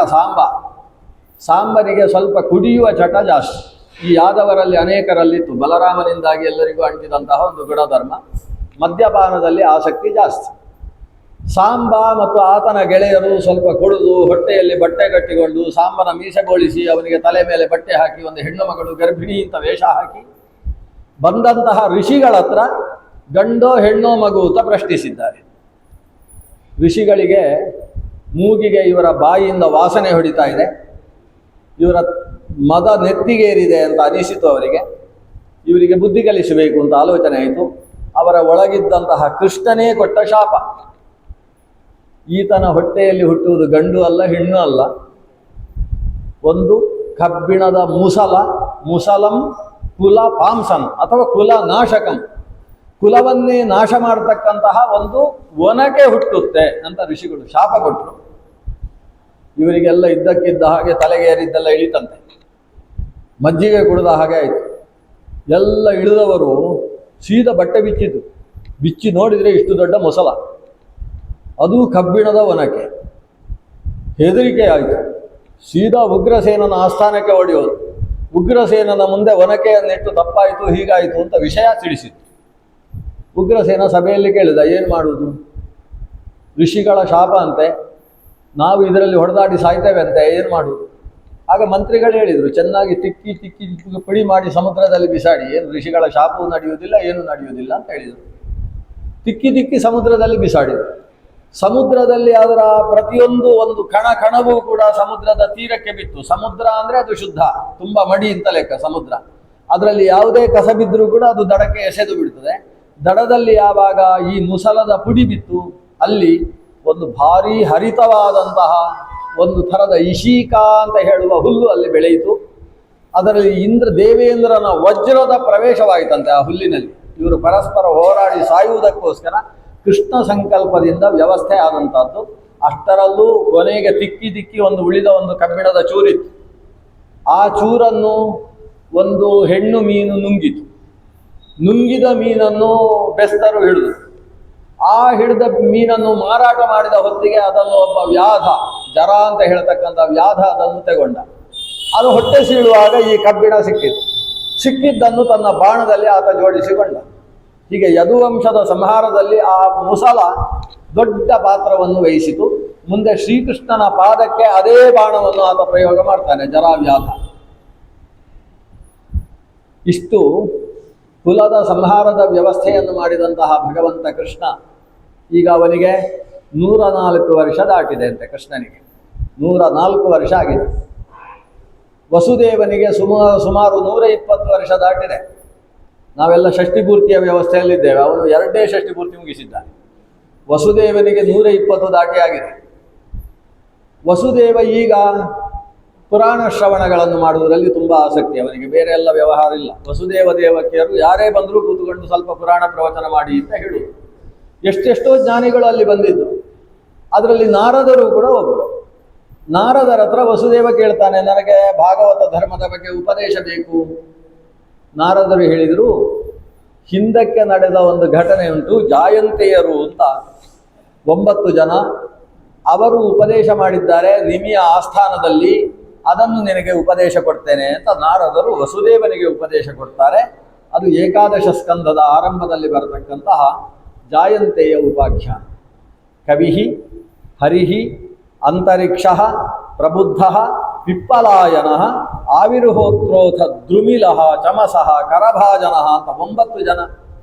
ಸಾಂಬನಿಗೆ ಸ್ವಲ್ಪ ಕುಡಿಯುವ ಚಟ ಜಾಸ್ತಿ. ಈ ಯಾದವರಲ್ಲಿ ಅನೇಕರಲ್ಲಿತ್ತು. ಬಲರಾಮನಿಂದಾಗಿ ಎಲ್ಲರಿಗೂ ಅಂಟಿದಂತಹ ಒಂದು ಗುಣಧರ್ಮ, ಮದ್ಯಪಾನದಲ್ಲಿ ಆಸಕ್ತಿ ಜಾಸ್ತಿ. ಸಾಂಬ ಮತ್ತು ಆತನ ಗೆಳೆಯರು ಸ್ವಲ್ಪ ಕುಡಿದು ಹೊಟ್ಟೆಯಲ್ಲಿ ಬಟ್ಟೆ ಕಟ್ಟಿಕೊಂಡು ಸಾಂಬನ ಮೀಸೆ ಬೋಳಿಸಿ ಅವನಿಗೆ ತಲೆ ಮೇಲೆ ಬಟ್ಟೆ ಹಾಕಿ ಒಂದು ಹೆಣ್ಣು ಮಗಳು ಗರ್ಭಿಣಿ ಅಂತ ವೇಷ ಹಾಕಿ ಬಂದಂತಹ ಋಷಿಗಳ ಹತ್ರ ಗಂಡೋ ಹೆಣ್ಣೋ ಮಗು ಅಂತ ಪ್ರಶ್ನಿಸಿದ್ದಾರೆ. ಋಷಿಗಳಿಗೆ ಮೂಗಿಗೆ ಇವರ ಬಾಯಿಯಿಂದ ವಾಸನೆ ಹೊಡಿತಾ ಇದೆ, ಇವರ ಮದ ನೆತ್ತಿಗೇರಿದೆ ಅಂತ ಅನಿಸಿತು ಅವರಿಗೆ. ಇವರಿಗೆ ಬುದ್ಧಿ ಕಲಿಸಬೇಕು ಅಂತ ಆಲೋಚನೆ ಆಯಿತು. ಅವರ ಒಳಗಿದ್ದಂತಹ ಕೃಷ್ಣನೇ ಕೊಟ್ಟ ಶಾಪ. ಈತನ ಹೊಟ್ಟೆಯಲ್ಲಿ ಹುಟ್ಟುವುದು ಗಂಡು ಅಲ್ಲ ಹೆಣ್ಣು ಅಲ್ಲ, ಒಂದು ಕಬ್ಬಿಣದ ಮುಸಲಂ ಕುಲ ಪಾಂಸನ್ ಅಥವಾ ಕುಲ ನಾಶಕಂ, ಕುಲವನ್ನೇ ನಾಶ ಮಾಡತಕ್ಕಂತಹ ಒಂದು ಒನಕೆ ಹುಟ್ಟುತ್ತೆ ಅಂತ ಋಷಿಗಳು ಶಾಪ ಕೊಟ್ಟರು. ಇವರಿಗೆಲ್ಲ ಇದ್ದಕ್ಕಿದ್ದ ಹಾಗೆ ತಲೆಗೆ ಏರಿದ್ದೆಲ್ಲ ಇಳಿತಂತೆ. ಮಜ್ಜಿಗೆ ಕುಡಿದ ಹಾಗೆ ಆಯಿತು. ಎಲ್ಲ ಇಳಿದವರು ಸೀದಾ ಬಟ್ಟೆ ಬಿಚ್ಚಿ ನೋಡಿದರೆ ಇಷ್ಟು ದೊಡ್ಡ ಮೊಸಲ, ಅದು ಕಬ್ಬಿಣದ ಒನಕೆ. ಹೆದರಿಕೆ ಆಯಿತು. ಸೀದಾ ಉಗ್ರಸೇನನ ಆಸ್ಥಾನಕ್ಕೆ ಹೊಡೆಯೋದು. ಉಗ್ರಸೇನನ ಮುಂದೆ ಒನಕೆಯನ್ನಿಟ್ಟು ತಪ್ಪಾಯಿತು ಹೀಗಾಯಿತು ಅಂತ ವಿಷಯ ತಿಳಿಸಿತ್ತು. ಉಗ್ರಸೇನ ಸಭೆಯಲ್ಲಿ ಕೇಳಿದ, ಏನು ಮಾಡುವುದು? ಋಷಿಗಳ ಶಾಪ ಅಂತೆ, ನಾವು ಇದರಲ್ಲಿ ಹೊಡೆದಾಡಿ ಸಾಯ್ತೇವೆ ಅಂತೆ, ಏನು ಮಾಡುವುದು? ಆಗ ಮಂತ್ರಿಗಳು ಹೇಳಿದರು, ಚೆನ್ನಾಗಿ ತಿಕ್ಕಿ ತಿಕ್ಕಿ ಪುಡಿ ಮಾಡಿ ಸಮುದ್ರದಲ್ಲಿ ಬಿಸಾಡಿ, ಏನು ಋಷಿಗಳ ಶಾಪವೂ ನಡೆಯುವುದಿಲ್ಲ, ಏನು ನಡೆಯುವುದಿಲ್ಲ ಅಂತ ಹೇಳಿದರು. ತಿಕ್ಕಿ ತಿಕ್ಕಿ ಸಮುದ್ರದಲ್ಲಿ ಬಿಸಾಡಿದರು. ಸಮುದ್ರದಲ್ಲಿ ಅದರ ಪ್ರತಿಯೊಂದು ಒಂದು ಕಣವೂ ಕೂಡ ಸಮುದ್ರದ ತೀರಕ್ಕೆ ಬಿತ್ತು. ಸಮುದ್ರ ಅಂದರೆ ಅದು ಶುದ್ಧ, ತುಂಬ ಮಡಿ ಅಂತ ಲೆಕ್ಕ ಸಮುದ್ರ. ಅದರಲ್ಲಿ ಯಾವುದೇ ಕಸ ಬಿದ್ದರೂ ಕೂಡ ಅದು ದಡಕ್ಕೆ ಎಸೆದು ಬಿಡ್ತದೆ. ದಡದಲ್ಲಿ ಯಾವಾಗ ಈ ಮುಸಲದ ಪುಡಿ ಬಿತ್ತು, ಅಲ್ಲಿ ಒಂದು ಭಾರೀ ಹರಿತವಾದಂತಹ ಒಂದು ಥರದ ಇಶೀಕಾ ಅಂತ ಹೇಳುವ ಹುಲ್ಲು ಅಲ್ಲಿ ಬೆಳೆಯಿತು. ಅದರಲ್ಲಿ ದೇವೇಂದ್ರನ ವಜ್ರದ ಪ್ರವೇಶವಾಯಿತಂತೆ ಆ ಹುಲ್ಲಿನಲ್ಲಿ. ಇವರು ಪರಸ್ಪರ ಹೋರಾಡಿ ಸಾಯುವುದಕ್ಕೋಸ್ಕರ ಕೃಷ್ಣ ಸಂಕಲ್ಪದಿಂದ ವ್ಯವಸ್ಥೆ ಆದಂಥದ್ದು. ಅಷ್ಟರಲ್ಲೂ ಕೊನೆಗೆ ತಿಕ್ಕಿ ತಿಕ್ಕಿ ಉಳಿದ ಒಂದು ಕಬ್ಬಿಣದ ಚೂರಿತ್ತು. ಆ ಚೂರನ್ನು ಒಂದು ಹೆಣ್ಣು ಮೀನು ನುಂಗಿತು. ನುಂಗಿದ ಮೀನನ್ನು ಬೆಸ್ತರು ಹಿಡಿದು, ಆ ಹಿಡಿದ ಮೀನನ್ನು ಮಾರಾಟ ಮಾಡಿದ ಹೊತ್ತಿಗೆ ಅದನ್ನು ಒಬ್ಬ ವ್ಯಾಧ, ಜರ ಅಂತ ಹೇಳ್ತಕ್ಕಂಥ ವ್ಯಾಧ ಅದನ್ನು ತಗೊಂಡ. ಅದು ಹೊಟ್ಟೆ ಸೀಳುವಾಗ ಈ ಕಬ್ಬಿಣ ಸಿಕ್ಕಿದ್ದನ್ನು ತನ್ನ ಬಾಣದಲ್ಲಿ ಆತ ಜೋಡಿಸಿಕೊಂಡ. ಹೀಗೆ ಯದುವಂಶದ ಸಂಹಾರದಲ್ಲಿ ಆ ಮುಸಲ ದೊಡ್ಡ ಪಾತ್ರವನ್ನು ವಹಿಸಿತು. ಮುಂದೆ ಶ್ರೀಕೃಷ್ಣನ ಪಾದಕ್ಕೆ ಅದೇ ಬಾಣವನ್ನು ಆತ ಪ್ರಯೋಗ ಮಾಡ್ತಾನೆ, ಜರಾವ್ಯಾಧ. ಇಷ್ಟು ಕುಲದ ಸಂಹಾರದ ವ್ಯವಸ್ಥೆಯನ್ನು ಮಾಡಿದಂತಹ ಭಗವಂತ ಕೃಷ್ಣ ಈಗ ಅವನಿಗೆ 104 ವರ್ಷ ದಾಟಿದೆ ಅಂತೆ. ಕೃಷ್ಣನಿಗೆ 104 ವರ್ಷ ಆಗಿದೆ. ವಸುದೇವನಿಗೆ ಸುಮಾರು 120 ವರ್ಷ ದಾಟಿದೆ. ನಾವೆಲ್ಲ ಷಷ್ಠಿಪೂರ್ತಿಯ ವ್ಯವಸ್ಥೆಯಲ್ಲಿದ್ದೇವೆ. ಅವನು 2ನೇ ಷಷ್ಠಿಪೂರ್ತಿ ಮುಗಿಸಿದ್ದಾನೆ. ವಸುದೇವನಿಗೆ 120 ದಾಟಿ ಆಗಿದೆ. ವಸುದೇವ ಈಗ ಪುರಾಣ ಶ್ರವಣಗಳನ್ನು ಮಾಡುವುದರಲ್ಲಿ ತುಂಬ ಆಸಕ್ತಿ ಅವನಿಗೆ, ಬೇರೆ ಎಲ್ಲ ವ್ಯವಹಾರ ಇಲ್ಲ. ವಸುದೇವ ದೇವಕಿಯರು ಯಾರೇ ಬಂದರೂ ಕೂತ್ಕೊಂಡು ಸ್ವಲ್ಪ ಪುರಾಣ ಪ್ರವಚನ ಮಾಡಿ ಅಂತ ಹೇಳುವುದು. ಎಷ್ಟೆಷ್ಟೋ ಜ್ಞಾನಿಗಳು ಅಲ್ಲಿ ಬಂದಿದ್ದು. ಅದರಲ್ಲಿ ನಾರದರು ಕೂಡ ಒಬ್ಬರು. ನಾರದರ ಹತ್ರ ವಸುದೇವ ಕೇಳ್ತಾನೆ, ನನಗೆ ಭಾಗವತ ಧರ್ಮದ ಬಗ್ಗೆ ಉಪದೇಶ ಬೇಕು. ನಾರದರು ಹೇಳಿದರು, ಹಿಂದಕ್ಕೆ ನಡೆದ ಒಂದು ಘಟನೆ ಉಂಟು, ಜಾಯಂತೆಯರು ಅಂತ 9 ಜನ, ಅವರು ಉಪದೇಶ ಮಾಡಿದ್ದಾರೆ ನಿಮಿಯ ಆಸ್ಥಾನದಲ್ಲಿ, ಅದನ್ನು ನಿನಗೆ ಉಪದೇಶ ಕೊಡ್ತೇನೆ ಅಂತ ನಾರದರು ವಸುದೇವನಿಗೆ ಉಪದೇಶ ಕೊಡ್ತಾರೆ. ಅದು ಏಕಾದಶ ಸ್ಕಂದದ ಆರಂಭದಲ್ಲಿ ಬರತಕ್ಕಂತಹ ಜಾಯಂತೆಯ ಉಪಾಖ್ಯಾನ. ಕವಿಹಿ ಹರಿಹಿ ಅಂತರಿಕ್ಷ ಪ್ರಬುದ್ಧ ಪಿಪ್ಪಲಾಯನ ಆವಿರ್ಹೋತ್ರೋಥ ದ್ರುಮಿಲಃ ಚಮಸಃ ಕರಭಾಜನ ಅಂತ 9 ಜನ.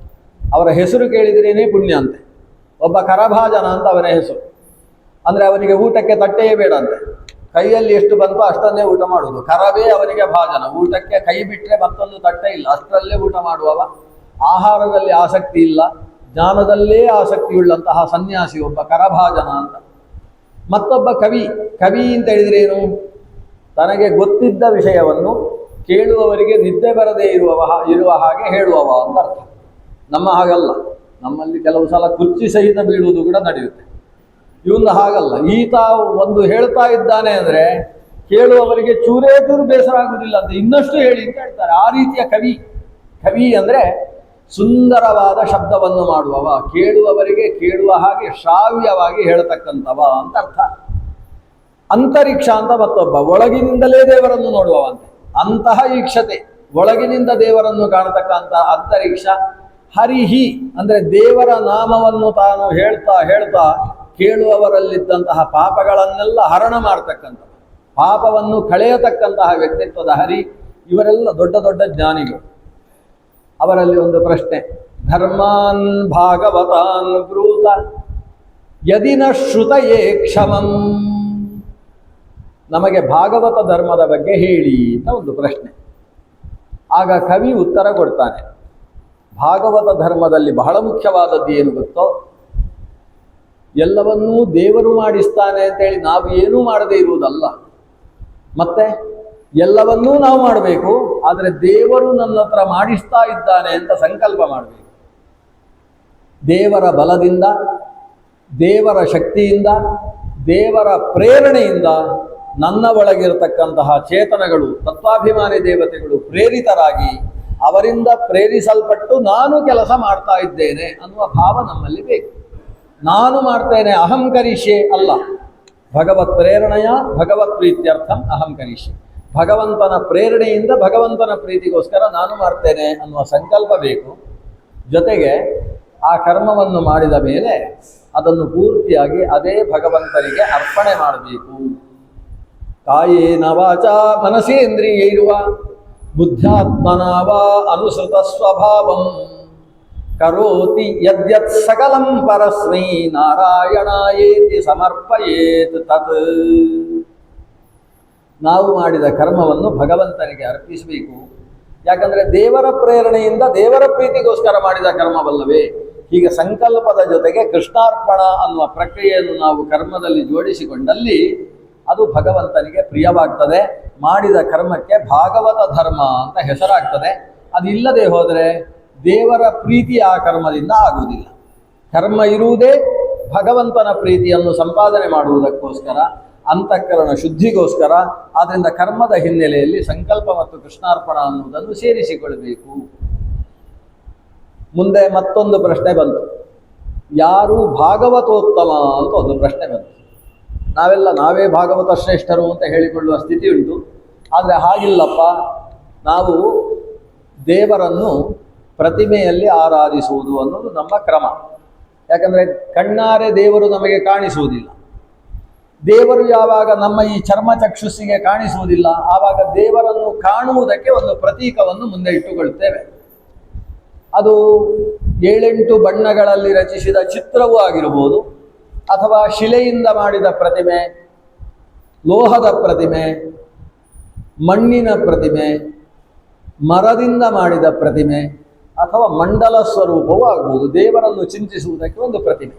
ಅವರ ಹೆಸರು ಕೇಳಿದ್ರೇನೇ ಪುಣ್ಯ ಅಂತೆ. ಒಬ್ಬ ಕರಭಾಜನ ಅಂತ ಅವನ ಹೆಸರು. ಅಂದರೆ ಅವನಿಗೆ ಊಟಕ್ಕೆ ತಟ್ಟೆಯೇ ಬೇಡ ಅಂತೆ. ಕೈಯಲ್ಲಿ ಎಷ್ಟು ಬಂತೋ ಅಷ್ಟನ್ನೇ ಊಟ ಮಾಡುವುದು. ಕರವೇ ಅವನಿಗೆ ಭಾಜನ. ಊಟಕ್ಕೆ ಕೈ ಬಿಟ್ಟರೆ ಮತ್ತೊಂದು ತಟ್ಟೆ ಇಲ್ಲ, ಅಷ್ಟರಲ್ಲೇ ಊಟ ಮಾಡುವವ. ಆಹಾರದಲ್ಲಿ ಆಸಕ್ತಿ ಇಲ್ಲ, ಜ್ಞಾನದಲ್ಲೇ ಆಸಕ್ತಿಯುಳ್ಳಂತಹ ಸನ್ಯಾಸಿ ಒಬ್ಬ ಕರಭಾಜನ ಅಂತ. ಮತ್ತೊಬ್ಬ ಕವಿ ಅಂತ ಹೇಳಿದ್ರೆ ಏನು? ತನಗೆ ಗೊತ್ತಿದ್ದ ವಿಷಯವನ್ನು ಕೇಳುವವರಿಗೆ ನಿದ್ದೆ ಬರದೇ ಇರುವ ಹಾಗೆ ಹೇಳುವವ ಅಂತ ಅರ್ಥ. ನಮ್ಮ ಹಾಗಲ್ಲ. ನಮ್ಮಲ್ಲಿ ಕೆಲವು ಸಲ ಕುರ್ಚಿ ಸಹಿತ ಬೀಳುವುದು ಕೂಡ ನಡೆಯುತ್ತೆ. ಇವನು ಹಾಗಲ್ಲ. ಈತ ಒಂದು ಹೇಳ್ತಾ ಇದ್ದಾನೆ ಅಂದರೆ ಕೇಳುವವರಿಗೆ ಚೂರೇ ಚೂರು ಬೇಸರ ಆಗುವುದಿಲ್ಲ ಅಂತ, ಇನ್ನಷ್ಟು ಹೇಳಿ ಅಂತ ಹೇಳ್ತಾರೆ. ಆ ರೀತಿಯ ಕವಿ ಅಂದರೆ ಸುಂದರವಾದ ಶಬ್ದವನ್ನು ಮಾಡುವವ, ಕೇಳುವವರಿಗೆ ಕೇಳುವ ಹಾಗೆ ಶ್ರಾವ್ಯವಾಗಿ ಹೇಳತಕ್ಕಂಥವ ಅಂತ ಅರ್ಥ. ಅಂತರಿಕ್ಷ ಅಂತ ಮತ್ತೊಬ್ಬ, ಒಳಗಿನಿಂದಲೇ ದೇವರನ್ನು ನೋಡುವವಂತೆ. ಅಂತಹ ಈಕ್ಷತೆ, ಒಳಗಿನಿಂದ ದೇವರನ್ನು ಕಾಣತಕ್ಕಂತಹ ಅಂತರಿಕ್ಷ. ಹರಿಹಿ ಅಂದರೆ ದೇವರ ನಾಮವನ್ನು ತಾನು ಹೇಳ್ತಾ ಕೇಳುವವರಲ್ಲಿದ್ದಂತಹ ಪಾಪಗಳನ್ನೆಲ್ಲ ಹರಣ ಮಾಡತಕ್ಕಂಥ, ಪಾಪವನ್ನು ಕಳೆಯತಕ್ಕಂತಹ ವ್ಯಕ್ತಿತ್ವದ ಹರಿ. ಇವರೆಲ್ಲ ದೊಡ್ಡ ದೊಡ್ಡ ಜ್ಞಾನಿಗಳು. ಅವರಲ್ಲಿ ಒಂದು ಪ್ರಶ್ನೆ, ಧರ್ಮಾನ್ ಭಾಗವತಾನ್ ಬ್ರೂತ ಯದಿನ ಶ್ರುತಯೇ ಕ್ಷಮಂ. ನಮಗೆ ಭಾಗವತ ಧರ್ಮದ ಬಗ್ಗೆ ಹೇಳಿ ಅಂತ ಒಂದು ಪ್ರಶ್ನೆ. ಆಗ ಕವಿ ಉತ್ತರ ಕೊಡ್ತಾನೆ, ಭಾಗವತ ಧರ್ಮದಲ್ಲಿ ಬಹಳ ಮುಖ್ಯವಾದದ್ದು ಏನು ಗೊತ್ತೋ, ಎಲ್ಲವನ್ನೂ ದೇವರು ಮಾಡಿಸ್ತಾನೆ ಅಂತೇಳಿ ನಾವು ಏನೂ ಮಾಡದೇ ಇರುವುದಲ್ಲ, ಮತ್ತೆ ಎಲ್ಲವನ್ನೂ ನಾವು ಮಾಡಬೇಕು, ಆದರೆ ದೇವರು ನನ್ನ ಹತ್ರ ಮಾಡಿಸ್ತಾ ಇದ್ದಾನೆ ಅಂತ ಸಂಕಲ್ಪ ಮಾಡಬೇಕು. ದೇವರ ಬಲದಿಂದ, ದೇವರ ಶಕ್ತಿಯಿಂದ, ದೇವರ ಪ್ರೇರಣೆಯಿಂದ ನನ್ನ ಒಳಗಿರತಕ್ಕಂತಹ ಚೇತನಗಳು, ತತ್ವಾಭಿಮಾನಿ ದೇವತೆಗಳು ಪ್ರೇರಿತರಾಗಿ ಅವರಿಂದ ಪ್ರೇರಿಸಲ್ಪಟ್ಟು ನಾನು ಕೆಲಸ ಮಾಡ್ತಾ ಇದ್ದೇನೆ ಅನ್ನುವ ಭಾವ ನಮ್ಮಲ್ಲಿ ಬೇಕು. ನಾನು ಮಾಡ್ತೇನೆ ಅಹಂಕರಿಷೆ ಅಲ್ಲ, ಭಗವತ್ ಪ್ರೇರಣೆಯ ಭಗವತ್ ಪ್ರೀತ್ಯರ್ಥಂ ಅಹಂ ಕರಿಷ್ಯೆ. ಭಗವಂತನ ಪ್ರೇರಣೆಯಿಂದ ಭಗವಂತನ ಪ್ರೀತಿಗೋಸ್ಕರ ನಾನು ಮಾಡ್ತೇನೆ ಅನ್ನುವ ಸಂಕಲ್ಪ ಬೇಕು. ಜೊತೆಗೆ ಆ ಕರ್ಮವನ್ನು ಮಾಡಿದ ಮೇಲೆ ಅದನ್ನು ಪೂರ್ತಿಯಾಗಿ ಅದೇ ಭಗವಂತನಿಗೆ ಅರ್ಪಣೆ ಮಾಡಬೇಕು. ಕಾಯೇನ ವಾಚಾ ಮನಸೇಂದ್ರಿಯೈರ್ವ ಬುದ್ಧ್ಯಾತ್ಮನಾ ವಾ ಅನುಸೃತ ಸ್ವಭಾವಂ ಕರೋತಿ ಯದ್ಯತ್ ಸಕಲಂ ಪರಸ್ಮೈ ನಾರಾಯಣಾಯೇತಿ ಸಮರ್ಪಯೇತ್ ತತ್. ನಾವು ಮಾಡಿದ ಕರ್ಮವನ್ನು ಭಗವಂತನಿಗೆ ಅರ್ಪಿಸಬೇಕು. ಯಾಕಂದರೆ ದೇವರ ಪ್ರೇರಣೆಯಿಂದ ದೇವರ ಪ್ರೀತಿಗೋಸ್ಕರ ಮಾಡಿದ ಕರ್ಮವಲ್ಲವೇ. ಹೀಗೆ ಸಂಕಲ್ಪದ ಜೊತೆಗೆ ಕೃಷ್ಣಾರ್ಪಣ ಅನ್ನುವ ಪ್ರಕ್ರಿಯೆಯನ್ನು ನಾವು ಕರ್ಮದಲ್ಲಿ ಜೋಡಿಸಿಕೊಂಡಲ್ಲಿ ಅದು ಭಗವಂತನಿಗೆ ಪ್ರಿಯವಾಗ್ತದೆ. ಮಾಡಿದ ಕರ್ಮಕ್ಕೆ ಭಾಗವತ ಧರ್ಮ ಅಂತ ಹೆಸರಾಗ್ತದೆ. ಅದಿಲ್ಲದೆ ಹೋದರೆ ದೇವರ ಪ್ರೀತಿ ಆ ಕರ್ಮದಿಂದ ಆಗುವುದಿಲ್ಲ. ಕರ್ಮ ಇರುವುದೇ ಭಗವಂತನ ಪ್ರೀತಿಯನ್ನು ಸಂಪಾದನೆ ಮಾಡುವುದಕ್ಕೋಸ್ಕರ, ಅಂತಃಕರಣ ಶುದ್ಧಿಗೋಸ್ಕರ. ಆದ್ದರಿಂದ ಕರ್ಮದ ಹಿನ್ನೆಲೆಯಲ್ಲಿ ಸಂಕಲ್ಪ ಮತ್ತು ಕೃಷ್ಣಾರ್ಪಣ ಅನ್ನುವುದನ್ನು ಸೇರಿಸಿಕೊಳ್ಳಬೇಕು. ಮುಂದೆ ಮತ್ತೊಂದು ಪ್ರಶ್ನೆ ಬಂತು, ಯಾರು ಭಾಗವತೋತ್ತಮ ಅಂತ ಒಂದು ಪ್ರಶ್ನೆ ಬಂತು. ನಾವೇ ಭಾಗವತ ಶ್ರೇಷ್ಠರು ಅಂತ ಹೇಳಿಕೊಳ್ಳುವ ಸ್ಥಿತಿ ಉಂಟು. ಆದರೆ ಹಾಗಿಲ್ಲಪ್ಪ, ನಾವು ದೇವರನ್ನು ಪ್ರತಿಮೆಯಲ್ಲಿ ಆರಾಧಿಸುವುದು ಅನ್ನೋದು ನಮ್ಮ ಕ್ರಮ. ಯಾಕಂದರೆ ಕಣ್ಣಾರೆ ದೇವರು ನಮಗೆ ಕಾಣಿಸುವುದಿಲ್ಲ. ದೇವರು ಯಾವಾಗ ನಮ್ಮ ಈ ಚರ್ಮಚಕ್ಷುಸ್ಸಿಗೆ ಕಾಣಿಸುವುದಿಲ್ಲ, ಆವಾಗ ದೇವರನ್ನು ಕಾಣುವುದಕ್ಕೆ ಒಂದು ಪ್ರತೀಕವನ್ನು ಮುಂದೆ ಇಟ್ಟುಕೊಳ್ಳುತ್ತೇವೆ. ಅದು 7-8 ಬಣ್ಣಗಳಲ್ಲಿ ರಚಿಸಿದ ಚಿತ್ರವೂ ಆಗಿರಬಹುದು, ಅಥವಾ ಶಿಲೆಯಿಂದ ಮಾಡಿದ ಪ್ರತಿಮೆ, ಲೋಹದ ಪ್ರತಿಮೆ, ಮಣ್ಣಿನ ಪ್ರತಿಮೆ, ಮರದಿಂದ ಮಾಡಿದ ಪ್ರತಿಮೆ, ಅಥವಾ ಮಂಡಲ ಸ್ವರೂಪವೂ ಆಗ್ಬೋದು. ದೇವರನ್ನು ಚಿಂತಿಸುವುದಕ್ಕೆ ಒಂದು ಪ್ರತಿಮೆ.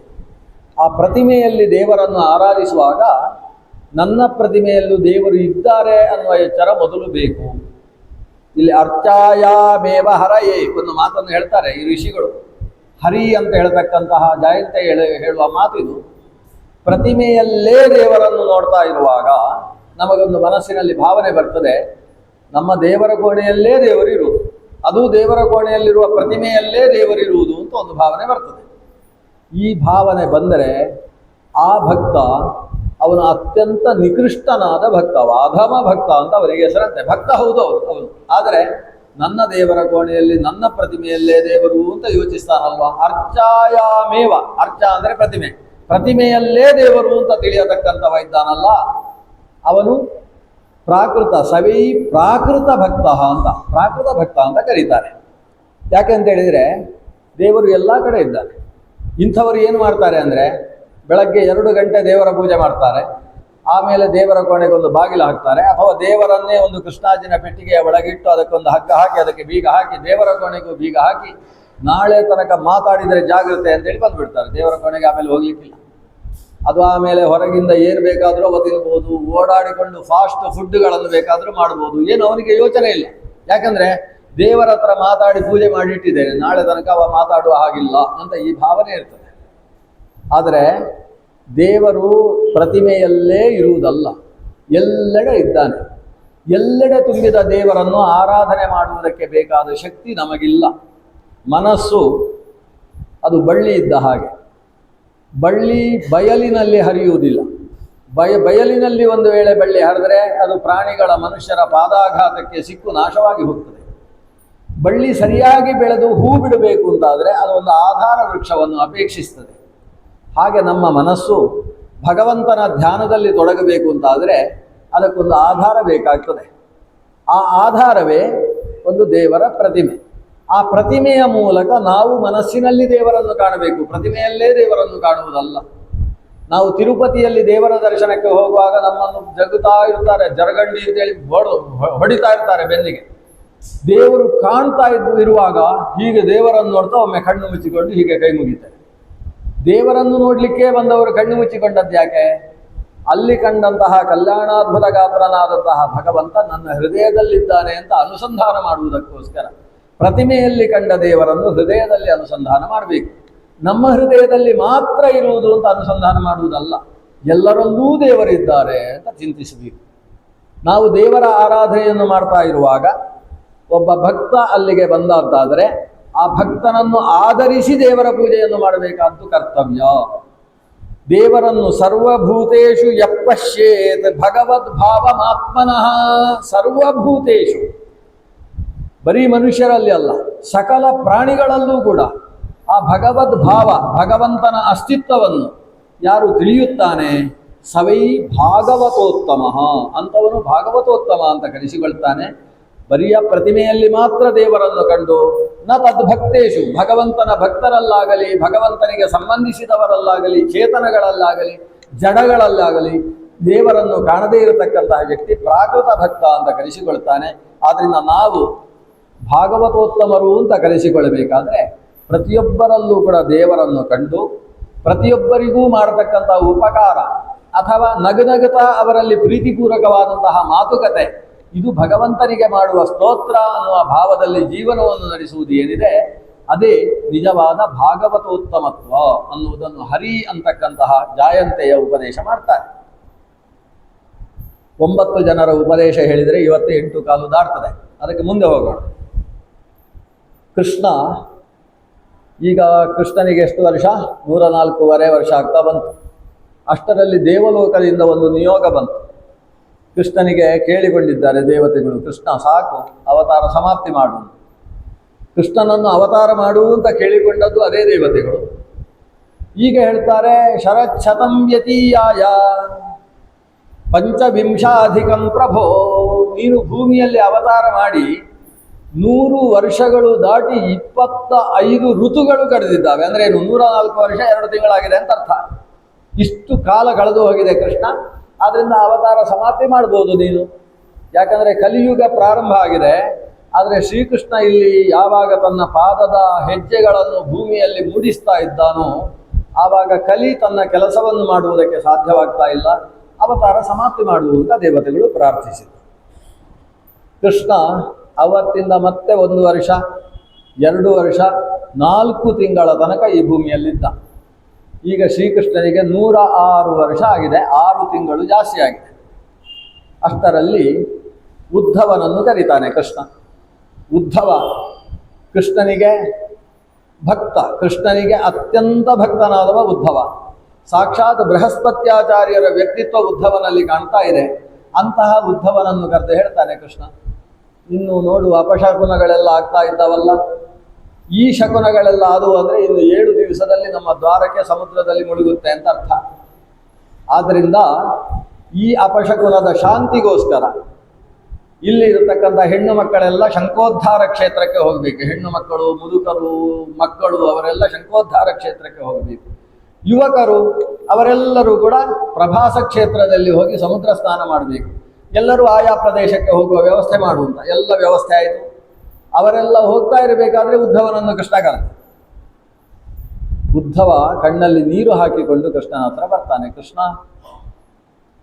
ಆ ಪ್ರತಿಮೆಯಲ್ಲಿ ದೇವರನ್ನು ಆರಾಧಿಸುವಾಗ ನನ್ನ ಪ್ರತಿಮೆಯಲ್ಲೂ ದೇವರು ಇದ್ದಾರೆ ಅನ್ನುವ ಎಚ್ಚರ ಮೊದಲು ಬೇಕು. ಇಲ್ಲಿ ಅರ್ಚಾಯಾಮೇವ ಹರಯೇ ಒಂದು ಮಾತನ್ನು ಹೇಳ್ತಾರೆ ಈ ಋಷಿಗಳು. ಹರಿ ಅಂತ ಹೇಳ್ತಕ್ಕಂತಹ ಜಯಂತ ಹೇಳುವ ಮಾತಿದು. ಪ್ರತಿಮೆಯಲ್ಲೇ ದೇವರನ್ನು ನೋಡ್ತಾ ಇರುವಾಗ ನಮಗೊಂದು ಮನಸ್ಸಿನಲ್ಲಿ ಭಾವನೆ ಬರ್ತದೆ, ನಮ್ಮ ದೇವರ ಕೋಣೆಯಲ್ಲೇ ದೇವರಿರುವುದು, ಅದು ದೇವರ ಕೋಣೆಯಲ್ಲಿರುವ ಪ್ರತಿಮೆಯಲ್ಲೇ ದೇವರಿರುವುದು ಅಂತ ಒಂದು ಭಾವನೆ ಬರ್ತದೆ. ಈ ಭಾವನೆ ಬಂದರೆ ಆ ಭಕ್ತ ಅವನು ಅತ್ಯಂತ ನಿಕೃಷ್ಟನಾದ ಭಕ್ತ, ಅಧಮ ಭಕ್ತ ಅಂತ ಅವರಿಗೆ ಹೆಸರಂತೆ. ಭಕ್ತ ಹೌದು ಅವನು, ಆದರೆ ನನ್ನ ದೇವರ ಕೋಣೆಯಲ್ಲಿ ನನ್ನ ಪ್ರತಿಮೆಯಲ್ಲೇ ದೇವರು ಅಂತ ಯೋಚಿಸ್ತಾನಲ್ವ. ಅರ್ಚಾಯಾಮೇವ, ಅರ್ಚ ಅಂದರೆ ಪ್ರತಿಮೆ, ಪ್ರತಿಮೆಯಲ್ಲೇ ದೇವರು ಅಂತ ತಿಳಿಯತಕ್ಕಂಥವ ಇದ್ದಾನಲ್ಲ, ಅವನು ಪ್ರಾಕೃತ ಸವೈ ಪ್ರಾಕೃತ ಭಕ್ತ ಅಂತ ಕರೀತಾರೆ. ಯಾಕೆ ಅಂತ ಹೇಳಿದರೆ ದೇವರು ಎಲ್ಲ ಕಡೆ ಇದ್ದಾನೆ. ಇಂಥವರು ಏನು ಮಾಡ್ತಾರೆ ಅಂದರೆ ಬೆಳಗ್ಗೆ 2 ಗಂಟೆ ದೇವರ ಪೂಜೆ ಮಾಡ್ತಾರೆ, ಆಮೇಲೆ ದೇವರ ಕೋಣೆಗೊಂದು ಬಾಗಿಲು ಹಾಕ್ತಾರೆ, ಅಥವಾ ದೇವರನ್ನೇ ಒಂದು ಕೃಷ್ಣಾಜಿನ ಪೆಟ್ಟಿಗೆಯ ಒಳಗಿಟ್ಟು ಅದಕ್ಕೊಂದು ಹಗ್ಗ ಹಾಕಿ ಅದಕ್ಕೆ ಬೀಗ ಹಾಕಿ ದೇವರ ಕೋಣೆಗೂ ಬೀಗ ಹಾಕಿ ನಾಳೆ ತನಕ ಮಾತಾಡಿದರೆ ಜಾಗ್ರತೆ ಅಂತೇಳಿ ಬಂದುಬಿಡ್ತಾರೆ. ದೇವರ ಕೋಣೆಗೆ ಆಮೇಲೆ ಹೋಗ್ಲಿಕ್ಕಿಲ್ಲ. ಅದು ಆಮೇಲೆ ಹೊರಗಿಂದ ಏನು ಬೇಕಾದರೂ ಅವ ತಿನ್ಬೋದು, ಓಡಾಡಿಕೊಂಡು ಫಾಸ್ಟ್ ಫುಡ್ಗಳನ್ನು ಬೇಕಾದರೂ ಮಾಡ್ಬೋದು. ಏನು ಅವನಿಗೆ ಯೋಚನೆ ಇಲ್ಲ. ಯಾಕಂದರೆ ದೇವರ ಹತ್ರ ಮಾತಾಡಿ ಪೂಜೆ ಮಾಡಿಟ್ಟಿದ್ದೇನೆ, ನಾಳೆ ತನಕ ಅವ ಮಾತಾಡುವ ಹಾಗಿಲ್ಲ ಅಂತ ಈ ಭಾವನೆ ಇರ್ತದೆ. ಆದರೆ ದೇವರು ಪ್ರತಿಮೆಯಲ್ಲೇ ಇರುವುದಲ್ಲ, ಎಲ್ಲೆಡೆ ಇದ್ದಾನೆ. ಎಲ್ಲೆಡೆ ತುಂಬಿದ ದೇವರನ್ನು ಆರಾಧನೆ ಮಾಡುವುದಕ್ಕೆ ಬೇಕಾದ ಶಕ್ತಿ ನಮಗಿಲ್ಲ. ಮನಸ್ಸು ಅದು ಬಳ್ಳಿ ಇದ್ದ ಹಾಗೆ, ಬಳ್ಳಿ ಬಯಲಿನಲ್ಲಿ ಹರಿಯುವುದಿಲ್ಲ. ಬಯಲಿನಲ್ಲಿ ಒಂದು ವೇಳೆ ಬಳ್ಳಿ ಹರಿದರೆ ಅದು ಪ್ರಾಣಿಗಳ ಮನುಷ್ಯರ ಪಾದಾಘಾತಕ್ಕೆ ಸಿಕ್ಕು ನಾಶವಾಗಿ ಹೋಗ್ತದೆ. ಬಳ್ಳಿ ಸರಿಯಾಗಿ ಬೆಳೆದು ಹೂ ಬಿಡಬೇಕು ಅಂತಾದರೆ ಅದು ಒಂದು ಆಧಾರ ವೃಕ್ಷವನ್ನು ಅಪೇಕ್ಷಿಸ್ತದೆ. ಹಾಗೆ ನಮ್ಮ ಮನಸ್ಸು ಭಗವಂತನ ಧ್ಯಾನದಲ್ಲಿ ತೊಡಗಬೇಕು ಅಂತಾದರೆ ಅದಕ್ಕೊಂದು ಆಧಾರ ಬೇಕಾಗ್ತದೆ. ಆ ಆಧಾರವೇ ಒಂದು ದೇವರ ಪ್ರತಿಮೆ. ಆ ಪ್ರತಿಮೆಯ ಮೂಲಕ ನಾವು ಮನಸ್ಸಿನಲ್ಲಿ ದೇವರನ್ನು ಕಾಣಬೇಕು, ಪ್ರತಿಮೆಯಲ್ಲೇ ದೇವರನ್ನು ಕಾಣುವುದಲ್ಲ. ನಾವು ತಿರುಪತಿಯಲ್ಲಿ ದೇವರ ದರ್ಶನಕ್ಕೆ ಹೋಗುವಾಗ ನಮ್ಮನ್ನು ಜಗುತ್ತಾ ಇರ್ತಾರೆ, ಜರಗಂಡಿ ಅಂತೇಳಿ ಹೊಡಿತಾ ಇರ್ತಾರೆ ಬೆನ್ನಿಗೆ. ದೇವರು ಕಾಣ್ತಾ ಇರುವಾಗ ಹೀಗೆ ದೇವರನ್ನು ನೋಡ್ತಾ ಒಮ್ಮೆ ಕಣ್ಣು ಮುಚ್ಚಿಕೊಂಡು ಹೀಗೆ ಕೈ ಮುಗಿತಾರೆ. ದೇವರನ್ನು ನೋಡಲಿಕ್ಕೆ ಬಂದವರು ಕಣ್ಣು ಮುಚ್ಚಿಕೊಂಡದ್ದು ಯಾಕೆ? ಅಲ್ಲಿ ಕಂಡಂತಹ ಕಲ್ಯಾಣಾದ್ಭುತ ಗಾತ್ರನಾದಂತಹ ಭಗವಂತ ನನ್ನ ಹೃದಯದಲ್ಲಿದ್ದಾನೆ ಅಂತ ಅನುಸಂಧಾನ ಮಾಡುವುದಕ್ಕೋಸ್ಕರ ಪ್ರತಿಮೆಯಲ್ಲಿ ಕಂಡ ದೇವರನ್ನು ಹೃದಯದಲ್ಲಿ ಅನುಸಂಧಾನ ಮಾಡಬೇಕು. ನಮ್ಮ ಹೃದಯದಲ್ಲಿ ಮಾತ್ರ ಇರುವುದು ಅಂತ ಅನುಸಂಧಾನ ಮಾಡುವುದಲ್ಲ, ಎಲ್ಲರಲ್ಲೂ ದೇವರಿದ್ದಾರೆ ಅಂತ ಚಿಂತಿಸಬೇಕು. ನಾವು ದೇವರ ಆರಾಧನೆಯನ್ನು ಮಾಡ್ತಾ ಇರುವಾಗ ಒಬ್ಬ ಭಕ್ತ ಅಲ್ಲಿಗೆ ಬಂದಾದರೆ ಆ ಭಕ್ತನನ್ನು ಆಧರಿಸಿ ದೇವರ ಪೂಜೆಯನ್ನು ಮಾಡಬೇಕಾದ್ದು ಕರ್ತವ್ಯ. ದೇವರನ್ನು ಸರ್ವಭೂತೇಷು ಯಪ್ಪಶ್ಯೇತ್ ಭಗವದ್ಭಾವಮಾತ್ಮನಃ. ಸರ್ವಭೂತೇಷು, ಬರೀ ಮನುಷ್ಯರಲ್ಲಿ ಅಲ್ಲ, ಸಕಲ ಪ್ರಾಣಿಗಳಲ್ಲೂ ಕೂಡ ಆ ಭಗವದ್ಭಾವ, ಭಗವಂತನ ಅಸ್ತಿತ್ವವನ್ನು ಯಾರು ತಿಳಿಯುತ್ತಾನೆ, ಸವೈ ಭಾಗವತೋತ್ತಮ, ಅಂಥವನು ಭಾಗವತೋತ್ತಮ ಅಂತ ಕರೆಸಿಕೊಳ್ತಾನೆ. ಬರಿಯ ಪ್ರತಿಮೆಯಲ್ಲಿ ಮಾತ್ರ ದೇವರನ್ನು ಕಂಡು ನ ತದ್ಭಕ್ತೇಶು, ಭಗವಂತನ ಭಕ್ತರಲ್ಲಾಗಲಿ, ಭಗವಂತನಿಗೆ ಸಂಬಂಧಿಸಿದವರಲ್ಲಾಗಲಿ, ಚೇತನಗಳಲ್ಲಾಗಲಿ, ಜಡಗಳಲ್ಲಾಗಲಿ ದೇವರನ್ನು ಕಾಣದೇ ಇರತಕ್ಕಂತಹ ವ್ಯಕ್ತಿ ಪ್ರಾಕೃತ ಭಕ್ತ ಅಂತ ಕರೆಸಿಕೊಳ್ತಾನೆ. ಆದ್ದರಿಂದ ನಾವು ಭಾಗವತೋತ್ತಮರು ಅಂತ ಕರೆಸಿಕೊಳ್ಳಬೇಕಾದ್ರೆ ಪ್ರತಿಯೊಬ್ಬರಲ್ಲೂ ಕೂಡ ದೇವರನ್ನು ಕಂಡು ಪ್ರತಿಯೊಬ್ಬರಿಗೂ ಮಾಡತಕ್ಕಂಥ ಉಪಕಾರ ಅಥವಾ ನಗುನಗುತ್ತಾ ಅವರಲ್ಲಿ ಪ್ರೀತಿಪೂರ್ವಕವಾದಂತಹ ಮಾತುಕತೆ, ಇದು ಭಗವಂತನಿಗೆ ಮಾಡುವ ಸ್ತೋತ್ರ ಅನ್ನುವ ಭಾವದಲ್ಲಿ ಜೀವನವನ್ನು ನಡೆಸುವುದು ಏನಿದೆ, ಅದೇ ನಿಜವಾದ ಭಾಗವತೋತ್ತಮತ್ವ ಅನ್ನುವುದನ್ನು ಹರಿ ಅಂತಕ್ಕಂತಹ ಜಾಯಂತೆಯ ಉಪದೇಶ ಮಾಡ್ತಾರೆ. 9 ಜನರ ಉಪದೇಶ ಹೇಳಿದರೆ ಇವತ್ತು 8 ಕಾಲು ದಾಟ್ತದೆ. ಅದಕ್ಕೆ ಮುಂದೆ ಹೋಗೋಣ. ಕೃಷ್ಣ, ಈಗ ಕೃಷ್ಣನಿಗೆ ಎಷ್ಟು ವರ್ಷ? 104.5 ವರ್ಷ ಆಗ್ತಾ ಬಂತು. ಅಷ್ಟರಲ್ಲಿ ದೇವಲೋಕದಿಂದ ಒಂದು ನಿಯೋಗ ಬಂತು. ಕೃಷ್ಣನಿಗೆ ಕೇಳಿಕೊಂಡಿದ್ದಾರೆ ದೇವತೆಗಳು, ಕೃಷ್ಣ ಸಾಕು, ಅವತಾರ ಸಮಾಪ್ತಿ ಮಾಡು. ಕೃಷ್ಣನನ್ನು ಅವತಾರ ಮಾಡು ಅಂತ ಕೇಳಿಕೊಂಡದ್ದು ಅದೇ ದೇವತೆಗಳು. ಈಗ ಹೇಳ್ತಾರೆ, ಶರಚ್ಛತಂ ವ್ಯತೀಯಾಯ ಪಂಚವಿಂಶಾಧಿಕಂ ಪ್ರಭೋ, ನೀನು ಭೂಮಿಯಲ್ಲಿ ಅವತಾರ ಮಾಡಿ 100 ವರ್ಷಗಳು ದಾಟಿ 25 ಋತುಗಳು ಕಳೆದಿದ್ದಾವೆ. ಅಂದ್ರೆ ಏನು? 104 ವರ್ಷ 2 ತಿಂಗಳಾಗಿದೆ ಅಂತ ಅರ್ಥ. ಇಷ್ಟು ಕಾಲ ಕಳೆದು ಹೋಗಿದೆ ಕೃಷ್ಣ. ಆದ್ರಿಂದ ಅವತಾರ ಸಮಾಪ್ತಿ ಮಾಡ್ಬೋದು ನೀನು, ಯಾಕಂದ್ರೆ ಕಲಿಯುಗ ಪ್ರಾರಂಭ ಆಗಿದೆ. ಆದರೆ ಶ್ರೀಕೃಷ್ಣ ಇಲ್ಲಿ ಯಾವಾಗ ತನ್ನ ಪಾದದ ಹೆಜ್ಜೆಗಳನ್ನು ಭೂಮಿಯಲ್ಲಿ ಮೂಡಿಸ್ತಾ ಇದ್ದಾನೋ ಆವಾಗ ಕಲಿ ತನ್ನ ಕೆಲಸವನ್ನು ಮಾಡುವುದಕ್ಕೆ ಸಾಧ್ಯವಾಗ್ತಾ ಇಲ್ಲ. ಅವತಾರ ಸಮಾಪ್ತಿ ಮಾಡುವಂತ ದೇವತೆಗಳು ಪ್ರಾರ್ಥಿಸಿದರು. ಕೃಷ್ಣ ಅವತ್ತಿಂದ ಮತ್ತೆ 1 ವರ್ಷ, 2 ವರ್ಷ, 4 ತಿಂಗಳ ತನಕ ಈ ಭೂಮಿಯಲ್ಲಿದ್ದ. ಈಗ ಶ್ರೀಕೃಷ್ಣನಿಗೆ 106 ವರ್ಷ ಆಗಿದೆ, 6 ತಿಂಗಳು ಜಾಸ್ತಿ ಆಗಿದೆ. ಅಷ್ಟರಲ್ಲಿ ಉದ್ಧವನನ್ನು ಕರೀತಾನೆ ಕೃಷ್ಣ. ಉದ್ಧವ ಕೃಷ್ಣನಿಗೆ ಭಕ್ತ, ಕೃಷ್ಣನಿಗೆ ಅತ್ಯಂತ ಭಕ್ತನಾದವ ಉದ್ಧವ. ಸಾಕ್ಷಾತ್ ಬೃಹಸ್ಪತ್ಯಾಚಾರ್ಯರ ವ್ಯಕ್ತಿತ್ವ ಉದ್ಧವನಲ್ಲಿ ಕಾಣ್ತಾ ಇದೆ. ಅಂತಹ ಉದ್ಧವನನ್ನು ಕರೆದು ಹೇಳ್ತಾನೆ ಕೃಷ್ಣ, ಇನ್ನು ನೋಡು ಅಪಶಕುನಗಳೆಲ್ಲ ಆಗ್ತಾ ಇದ್ದಾವಲ್ಲ, ಈ ಶಕುನಗಳೆಲ್ಲ ಆದವು ಅಂದರೆ ಇನ್ನು 7 ದಿವಸದಲ್ಲಿ ನಮ್ಮ ದ್ವಾರಕ್ಕೆ ಸಮುದ್ರದಲ್ಲಿ ಮುಳುಗುತ್ತೆ ಅಂತ ಅರ್ಥ. ಆದ್ದರಿಂದ ಈ ಅಪಶಕುನದ ಶಾಂತಿಗೋಸ್ಕರ ಇಲ್ಲಿ ಇರತಕ್ಕಂಥ ಹೆಣ್ಣು ಮಕ್ಕಳೆಲ್ಲ ಶಂಖೋದ್ಧಾರ ಕ್ಷೇತ್ರಕ್ಕೆ ಹೋಗಬೇಕು. ಹೆಣ್ಣು ಮಕ್ಕಳು, ಮುದುಕರು, ಮಕ್ಕಳು ಅವರೆಲ್ಲ ಶಂಖೋದ್ಧಾರ ಕ್ಷೇತ್ರಕ್ಕೆ ಹೋಗಬೇಕು. ಯುವಕರು ಅವರೆಲ್ಲರೂ ಕೂಡ ಪ್ರಭಾಸ ಕ್ಷೇತ್ರದಲ್ಲಿ ಹೋಗಿ ಸಮುದ್ರ ಸ್ನಾನ ಮಾಡಬೇಕು. ಎಲ್ಲರೂ ಆಯಾ ಪ್ರದೇಶಕ್ಕೆ ಹೋಗುವ ವ್ಯವಸ್ಥೆ ಮಾಡುವಂತ ಎಲ್ಲ ವ್ಯವಸ್ಥೆ ಆಯಿತು. ಅವರೆಲ್ಲ ಹೋಗ್ತಾ ಇರಬೇಕಾದ್ರೆ ಉದ್ಧವನನ್ನು ಕೃಷ್ಣ ಕರೆದ. ಉದ್ಧವ ಕಣ್ಣಲ್ಲಿ ನೀರು ಹಾಕಿಕೊಂಡು ಕೃಷ್ಣನ ಹತ್ರ ಬರ್ತಾನೆ. ಕೃಷ್ಣ,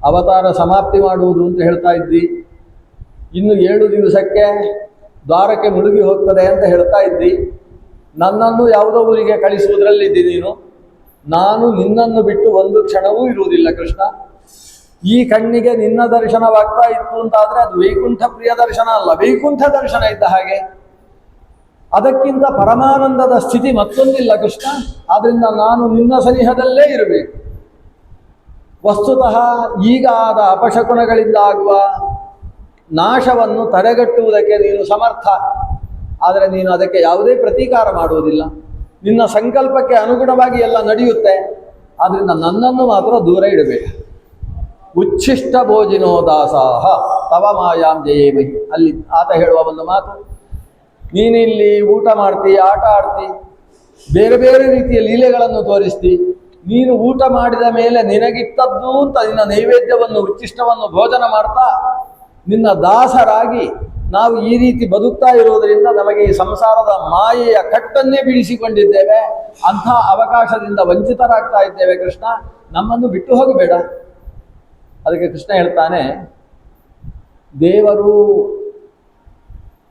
ಅವತಾರ ಸಮಾಪ್ತಿ ಮಾಡುವುದು ಅಂತ ಹೇಳ್ತಾ ಇದ್ದಿ, ಇನ್ನು 7 ದಿವಸಕ್ಕೆ ದ್ವಾರಕ್ಕೆ ಮುಳುಗಿ ಹೋಗ್ತದೆ ಅಂತ ಹೇಳ್ತಾ ಇದ್ದಿ, ನನ್ನನ್ನು ಯಾವುದೋ ಊರಿಗೆ ಕಳಿಸುವುದರಲ್ಲಿದ್ದಿ ನೀನು. ನಾನು ನಿನ್ನನ್ನು ಬಿಟ್ಟು 1 ಕ್ಷಣವೂ ಇರುವುದಿಲ್ಲ ಕೃಷ್ಣ. ಈ ಕಣ್ಣಿಗೆ ನಿನ್ನ ದರ್ಶನವಾಗ್ತಾ ಇತ್ತು ಅಂತಾದ್ರೆ ಅದು ವೈಕುಂಠ ಪ್ರಿಯ ದರ್ಶನ ಅಲ್ಲ, ವೈಕುಂಠ ದರ್ಶನ ಇದ್ದ ಹಾಗೆ. ಅದಕ್ಕಿಂತ ಪರಮಾನಂದದ ಸ್ಥಿತಿ ಮತ್ತೊಂದಿಲ್ಲ ಕೃಷ್ಣ. ಆದ್ರಿಂದ ನಾನು ನಿನ್ನ ಸನಿಹದಲ್ಲೇ ಇರಬೇಕು. ವಸ್ತುತಃ ಈಗ ಆದ ಅಪಶಕುನಗಳಿಂದ ಆಗುವ ನಾಶವನ್ನು ತಡೆಗಟ್ಟುವುದಕ್ಕೆ ನೀನು ಸಮರ್ಥ. ಆದರೆ ನೀನು ಅದಕ್ಕೆ ಯಾವುದೇ ಪ್ರತೀಕಾರ ಮಾಡುವುದಿಲ್ಲ. ನಿನ್ನ ಸಂಕಲ್ಪಕ್ಕೆ ಅನುಗುಣವಾಗಿ ಎಲ್ಲ ನಡೆಯುತ್ತೆ. ಆದ್ರಿಂದ ನನ್ನನ್ನು ಮಾತ್ರ ದೂರ ಇಡಬೇಕು. ಉಚ್ಛಿಷ್ಟ ಭೋಜಿನೋ ದಾಸಾಹ ತವ ಮಾಯಾಂ ಜಯೇಮಹಿ. ಅಲ್ಲಿ ಆತ ಹೇಳುವ ಒಂದು ಮಾತು, ನೀನಿಲ್ಲಿ ಊಟ ಮಾಡ್ತಿ, ಆಟ ಆಡ್ತಿ, ಬೇರೆ ಬೇರೆ ರೀತಿಯ ಲೀಲೆಗಳನ್ನು ತೋರಿಸ್ತಿ. ನೀನು ಊಟ ಮಾಡಿದ ಮೇಲೆ ನಿನಗಿತ್ತದ್ದು ಅಂತ ನಿನ್ನ ನೈವೇದ್ಯವನ್ನು, ಉಚ್ಚಿಷ್ಟವನ್ನು ಭೋಜನ ಮಾಡ್ತಾ ನಿನ್ನ ದಾಸರಾಗಿ ನಾವು ಈ ರೀತಿ ಬದುಕ್ತಾ ಇರುವುದರಿಂದ ನಮಗೆ ಈ ಸಂಸಾರದ ಮಾಯೆಯ ಕಟ್ಟನ್ನೇ ಬಿಡಿಸಿಕೊಂಡಿದ್ದೇವೆ. ಅಂಥ ಅವಕಾಶದಿಂದ ವಂಚಿತರಾಗ್ತಾ ಇದ್ದೇವೆ ಕೃಷ್ಣ, ನಮ್ಮನ್ನು ಬಿಟ್ಟು ಹೋಗಬೇಡ. ಅದಕ್ಕೆ ಕೃಷ್ಣ ಹೇಳ್ತಾನೆ, ದೇವರು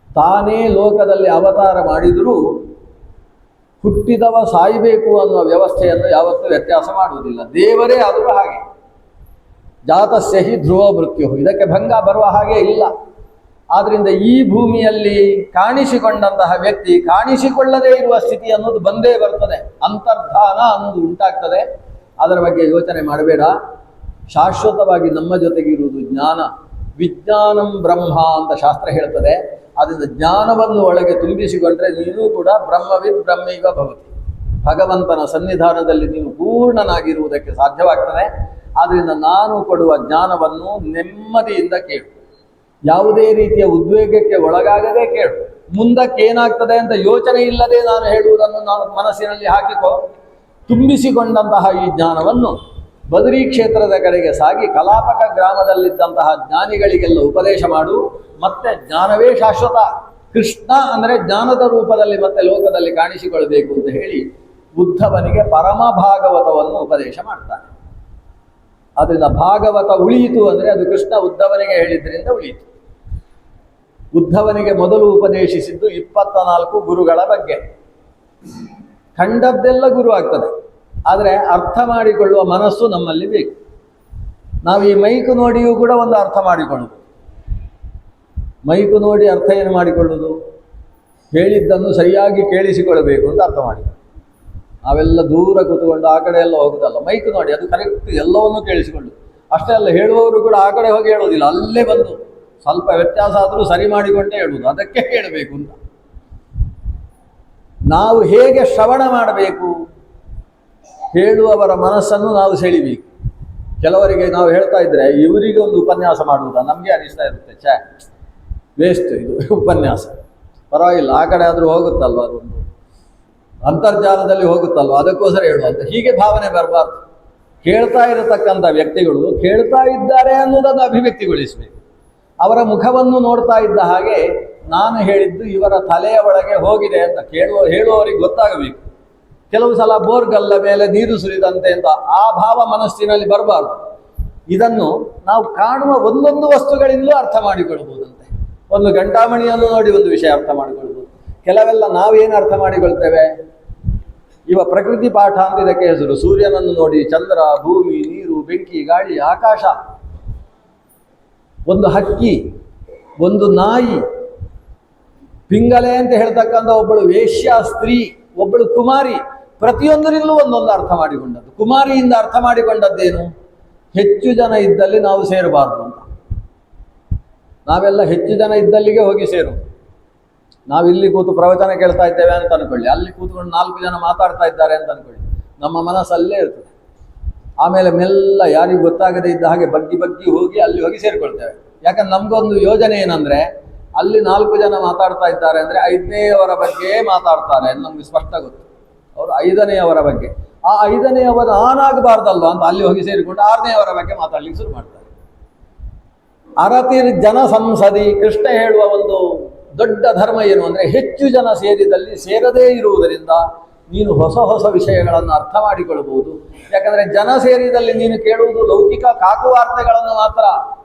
ತಾನೇ ಲೋಕದಲ್ಲಿ ಅವತಾರ ಮಾಡಿದರೂ ಹುಟ್ಟಿದವ ಸಾಯಬೇಕು ಅನ್ನುವ ವ್ಯವಸ್ಥೆಯನ್ನು ಯಾವತ್ತೂ ವ್ಯತ್ಯಾಸ ಮಾಡುವುದಿಲ್ಲ. ದೇವರೇ ಆದರೂ ಹಾಗೆ. ಜಾತಸ್ಯ ಹಿ ಧ್ರುವ ಮೃತ್ಯು, ಇದಕ್ಕೆ ಭಂಗ ಬರುವ ಹಾಗೆ ಇಲ್ಲ. ಆದ್ರಿಂದ ಈ ಭೂಮಿಯಲ್ಲಿ ಕಾಣಿಸಿಕೊಂಡಂತಹ ವ್ಯಕ್ತಿ ಕಾಣಿಸಿಕೊಳ್ಳದೇ ಇರುವ ಸ್ಥಿತಿ ಅನ್ನೋದು ಬಂದೇ ಬರ್ತದೆ. ಅಂತರ್ಧಾನ ಅನ್ನೋದು ಉಂಟಾಗ್ತದೆ. ಅದರ ಬಗ್ಗೆ ಯೋಚನೆ ಮಾಡಬೇಡ. ಶಾಶ್ವತವಾಗಿ ನಮ್ಮ ಜೊತೆಗಿರುವುದು ಜ್ಞಾನ. ವಿಜ್ಞಾನಂ ಬ್ರಹ್ಮ ಅಂತ ಶಾಸ್ತ್ರ ಹೇಳ್ತದೆ. ಅದರಿಂದ ಜ್ಞಾನವನ್ನು ಒಳಗೆ ತುಂಬಿಸಿಕೊಂಡ್ರೆ ನೀನು ಕೂಡ ಬ್ರಹ್ಮವಿದ್ ಬ್ರಹ್ಮೈವ ಭವತಿ. ಭಗವಂತನ ಸನ್ನಿಧಾನದಲ್ಲಿ ನೀನು ಪೂರ್ಣನಾಗಿರುವುದಕ್ಕೆ ಸಾಧ್ಯವಾಗ್ತದೆ. ಆದ್ದರಿಂದ ನಾನು ಕೊಡುವ ಜ್ಞಾನವನ್ನು ನೆಮ್ಮದಿಯಿಂದ ಕೇಳು. ಯಾವುದೇ ರೀತಿಯ ಉದ್ವೇಗಕ್ಕೆ ಒಳಗಾಗದೆ ಕೇಳು. ಮುಂದಕ್ಕೆ ಏನಾಗ್ತದೆ ಅಂತ ಯೋಚನೆ ಇಲ್ಲದೆ ನಾನು ಹೇಳುವುದನ್ನು ನಾನು ಮನಸ್ಸಿನಲ್ಲಿ ಹಾಕಿಕೊ. ತುಂಬಿಸಿಕೊಂಡಂತಹ ಈ ಜ್ಞಾನವನ್ನು ಬದರಿ ಕ್ಷೇತ್ರದ ಕಡೆಗೆ ಸಾಗಿ ಕಲಾಪಕ ಗ್ರಾಮದಲ್ಲಿದ್ದಂತಹ ಜ್ಞಾನಿಗಳಿಗೆಲ್ಲ ಉಪದೇಶ ಮಾಡು. ಮತ್ತೆ ಜ್ಞಾನವೇ ಶಾಶ್ವತ, ಕೃಷ್ಣ ಅಂದರೆ ಜ್ಞಾನದ ರೂಪದಲ್ಲಿ ಮತ್ತೆ ಲೋಕದಲ್ಲಿ ಕಾಣಿಸಿಕೊಳ್ಬೇಕು ಅಂತ ಹೇಳಿ ಉದ್ಧವನಿಗೆ ಪರಮ ಭಾಗವತವನ್ನು ಉಪದೇಶ ಮಾಡ್ತಾನೆ. ಅದರಿಂದ ಭಾಗವತ ಉಳಿಯಿತು ಅಂದರೆ ಅದು ಕೃಷ್ಣ ಉದ್ಧವನಿಗೆ ಹೇಳಿದ್ರಿಂದ ಉಳಿಯಿತು. ಉದ್ಧವನಿಗೆ ಮೊದಲು ಉಪದೇಶಿಸಿದ್ದು 24 ಗುರುಗಳ ಬಗ್ಗೆ. ಕಂಡದ್ದೆಲ್ಲ ಗುರು ಆಗ್ತದೆ, ಆದರೆ ಅರ್ಥ ಮಾಡಿಕೊಳ್ಳುವ ಮನಸ್ಸು ನಮ್ಮಲ್ಲಿ ಬೇಕು. ನಾವು ಈ ಮೈಕು ನೋಡಿಯೂ ಕೂಡ ಒಂದು ಅರ್ಥ ಮಾಡಿಕೊಳ್ಳುವುದು. ಮೈಕು ನೋಡಿ ಅರ್ಥ ಏನು ಮಾಡಿಕೊಳ್ಳುವುದು? ಹೇಳಿದ್ದನ್ನು ಸರಿಯಾಗಿ ಕೇಳಿಸಿಕೊಳ್ಳಬೇಕು ಅಂತ ಅರ್ಥ ಮಾಡಿಕೊಳ್ಳುವುದು. ನಾವೆಲ್ಲ ದೂರ ಕೂತ್ಕೊಂಡು ಆ ಕಡೆ ಎಲ್ಲ ಹೋಗುದಲ್ಲ, ಮೈಕ್ ನೋಡಿ ಅದು ಕರೆಕ್ಟ್ ಎಲ್ಲವನ್ನೂ ಕೇಳಿಸಿಕೊಳ್ಳುದು. ಅಷ್ಟೇ ಅಲ್ಲ, ಹೇಳುವವರು ಕೂಡ ಆ ಕಡೆ ಹೋಗಿ ಹೇಳೋದಿಲ್ಲ, ಅಲ್ಲೇ ಬಂದು ಸ್ವಲ್ಪ ವ್ಯತ್ಯಾಸ ಆದರೂ ಸರಿ ಮಾಡಿಕೊಂಡೇ ಹೇಳುವುದು, ಅದಕ್ಕೆ ಕೇಳಬೇಕು ಅಂತ. ನಾವು ಹೇಗೆ ಶ್ರವಣ ಮಾಡಬೇಕು? ಹೇಳುವವರ ಮನಸ್ಸನ್ನು ನಾವು ಸೆಳಿಬೇಕು. ಕೆಲವರಿಗೆ ನಾವು ಹೇಳ್ತಾ ಇದ್ರೆ ಇವರಿಗೆ ಒಂದು ಉಪನ್ಯಾಸ ಮಾಡುವುದಾ ನಮಗೆ ಅನಿಸ್ತಾ ಇರುತ್ತೆ, ಛೇ ವೇಸ್ಟ್ ಇದು ಉಪನ್ಯಾಸ, ಪರವಾಗಿಲ್ಲ ಆ ಕಡೆ ಆದರೂ ಹೋಗುತ್ತಲ್ವ, ಅದೊಂದು ಅಂತರ್ಜಾಲದಲ್ಲಿ ಹೋಗುತ್ತಲ್ವ, ಅದಕ್ಕೋಸ್ಕರ ಹೇಳುವಂತ ಹೀಗೆ ಭಾವನೆ ಬರಬಾರ್ದು. ಕೇಳ್ತಾ ಇರತಕ್ಕಂಥ ವ್ಯಕ್ತಿಗಳು ಕೇಳ್ತಾ ಇದ್ದಾರೆ ಅನ್ನೋದನ್ನು ಅಭಿವ್ಯಕ್ತಿಗೊಳಿಸಬೇಕು. ಅವರ ಮುಖವನ್ನು ನೋಡ್ತಾ ಇದ್ದ ಹಾಗೆ ನಾನು ಹೇಳಿದ್ದು ಇವರ ತಲೆಯ ಒಳಗೆ ಹೋಗಿದೆ ಅಂತ ಹೇಳುವವರಿಗೆ ಗೊತ್ತಾಗಬೇಕು. ಕೆಲವು ಸಲ ಬೋರ್ಗಲ್ಲ ಮೇಲೆ ನೀರು ಸುರಿದಂತೆ ಅಂತ ಆ ಭಾವ ಮನಸ್ಸಿನಲ್ಲಿ ಬರಬಾರ್ದು. ಇದನ್ನು ನಾವು ಕಾಣುವ ಒಂದೊಂದು ವಸ್ತುಗಳಿಂದಲೂ ಅರ್ಥ ಮಾಡಿಕೊಳ್ಬಹುದಂತೆ. ಒಂದು ಗಂಟಾಮಣಿಯನ್ನು ನೋಡಿ ಒಂದು ವಿಷಯ ಅರ್ಥ ಮಾಡಿಕೊಳ್ಬೋದು. ಕೆಲವೆಲ್ಲ ನಾವೇನು ಅರ್ಥ ಮಾಡಿಕೊಳ್ತೇವೆ? ಇವ ಪ್ರಕೃತಿ ಪಾಠ ಅಂತ ಇದಕ್ಕೆ ಹೆಸರು. ಸೂರ್ಯನನ್ನು ನೋಡಿ ಚಂದ್ರ, ಭೂಮಿ, ನೀರು, ಬೆಂಕಿ, ಗಾಳಿ, ಆಕಾಶ, ಒಂದು ಹಕ್ಕಿ, ಒಂದು ನಾಯಿ, ಪಿಂಗಲೆ ಅಂತ ಹೇಳ್ತಕ್ಕಂಥ ಒಬ್ಬಳು ವೇಶ್ಯ ಸ್ತ್ರೀ, ಒಬ್ಬಳು ಕುಮಾರಿ, ಪ್ರತಿಯೊಂದರಿಂದಲೂ ಒಂದೊಂದು ಅರ್ಥ ಮಾಡಿಕೊಂಡದ್ದು. ಕುಮಾರಿಯಿಂದ ಅರ್ಥ ಮಾಡಿಕೊಂಡದ್ದೇನು? ಹೆಚ್ಚು ಜನ ಇದ್ದಲ್ಲಿ ನಾವು ಸೇರಬಾರ್ದು ಅಂತ. ನಾವೆಲ್ಲ ಹೆಚ್ಚು ಜನ ಇದ್ದಲ್ಲಿಗೆ ಹೋಗಿ ಸೇರು. ನಾವಿಲ್ಲಿ ಕೂತು ಪ್ರವಚನ ಕೇಳ್ತಾ ಇದ್ದೇವೆ ಅಂತ ಅನ್ಕೊಳ್ಳಿ, ಅಲ್ಲಿ ಕೂತ್ಕೊಂಡು 4 ಜನ ಮಾತಾಡ್ತಾ ಇದ್ದಾರೆ ಅಂತ ಅನ್ಕೊಳ್ಳಿ, ನಮ್ಮ ಮನಸ್ಸಲ್ಲೇ ಇರ್ತದೆ. ಆಮೇಲೆ ಮೆಲ್ಲ ಯಾರಿಗೂ ಗೊತ್ತಾಗದೇ ಇದ್ದ ಹಾಗೆ ಬಗ್ಗಿ ಬಗ್ಗಿ ಹೋಗಿ ಅಲ್ಲಿ ಹೋಗಿ ಸೇರಿಕೊಳ್ತೇವೆ. ಯಾಕಂದ್ರೆ ನಮಗೊಂದು ಯೋಜನೆ ಏನಂದ್ರೆ, ಅಲ್ಲಿ 4 ಜನ ಮಾತಾಡ್ತಾ ಇದ್ದಾರೆ ಅಂದರೆ 5ನೇಯವರ ಬಗ್ಗೆ ಮಾತಾಡ್ತಾರೆ ಅಂತ ನಮ್ಗೆ ಸ್ಪಷ್ಟ ಗೊತ್ತು. ಅವರು 5ನೇಯವರ ಬಗ್ಗೆ, ಆ 5ನೇಯವರ ನಾನಾಗಬಾರ್ದಲ್ವ ಅಂತ ಅಲ್ಲಿ ಹೋಗಿ ಸೇರಿಕೊಂಡು 6ನೇಯವರ ಬಗ್ಗೆ ಮಾತಾಡ್ಲಿಕ್ಕೆ ಶುರು ಮಾಡ್ತಾರೆ. ಅರತಿರ್ ಜನ ಸಂಸದಿ, ಕೃಷ್ಣ ಹೇಳುವ ಒಂದು ದೊಡ್ಡ ಧರ್ಮ ಏನು ಅಂದರೆ, ಹೆಚ್ಚು ಜನ ಸೇರಿದಲ್ಲಿ ಸೇರದೇ ಇರುವುದರಿಂದ ನೀನು ಹೊಸ ಹೊಸ ವಿಷಯಗಳನ್ನು ಅರ್ಥ ಮಾಡಿಕೊಳ್ಳಬಹುದು. ಯಾಕಂದರೆ ಜನ ಸೇರಿದಲ್ಲಿ ನೀನು ಕೇಳುವುದು ಲೌಕಿಕ ಕಾಕುವಾರ್ತೆಗಳನ್ನು ಮಾತ್ರ.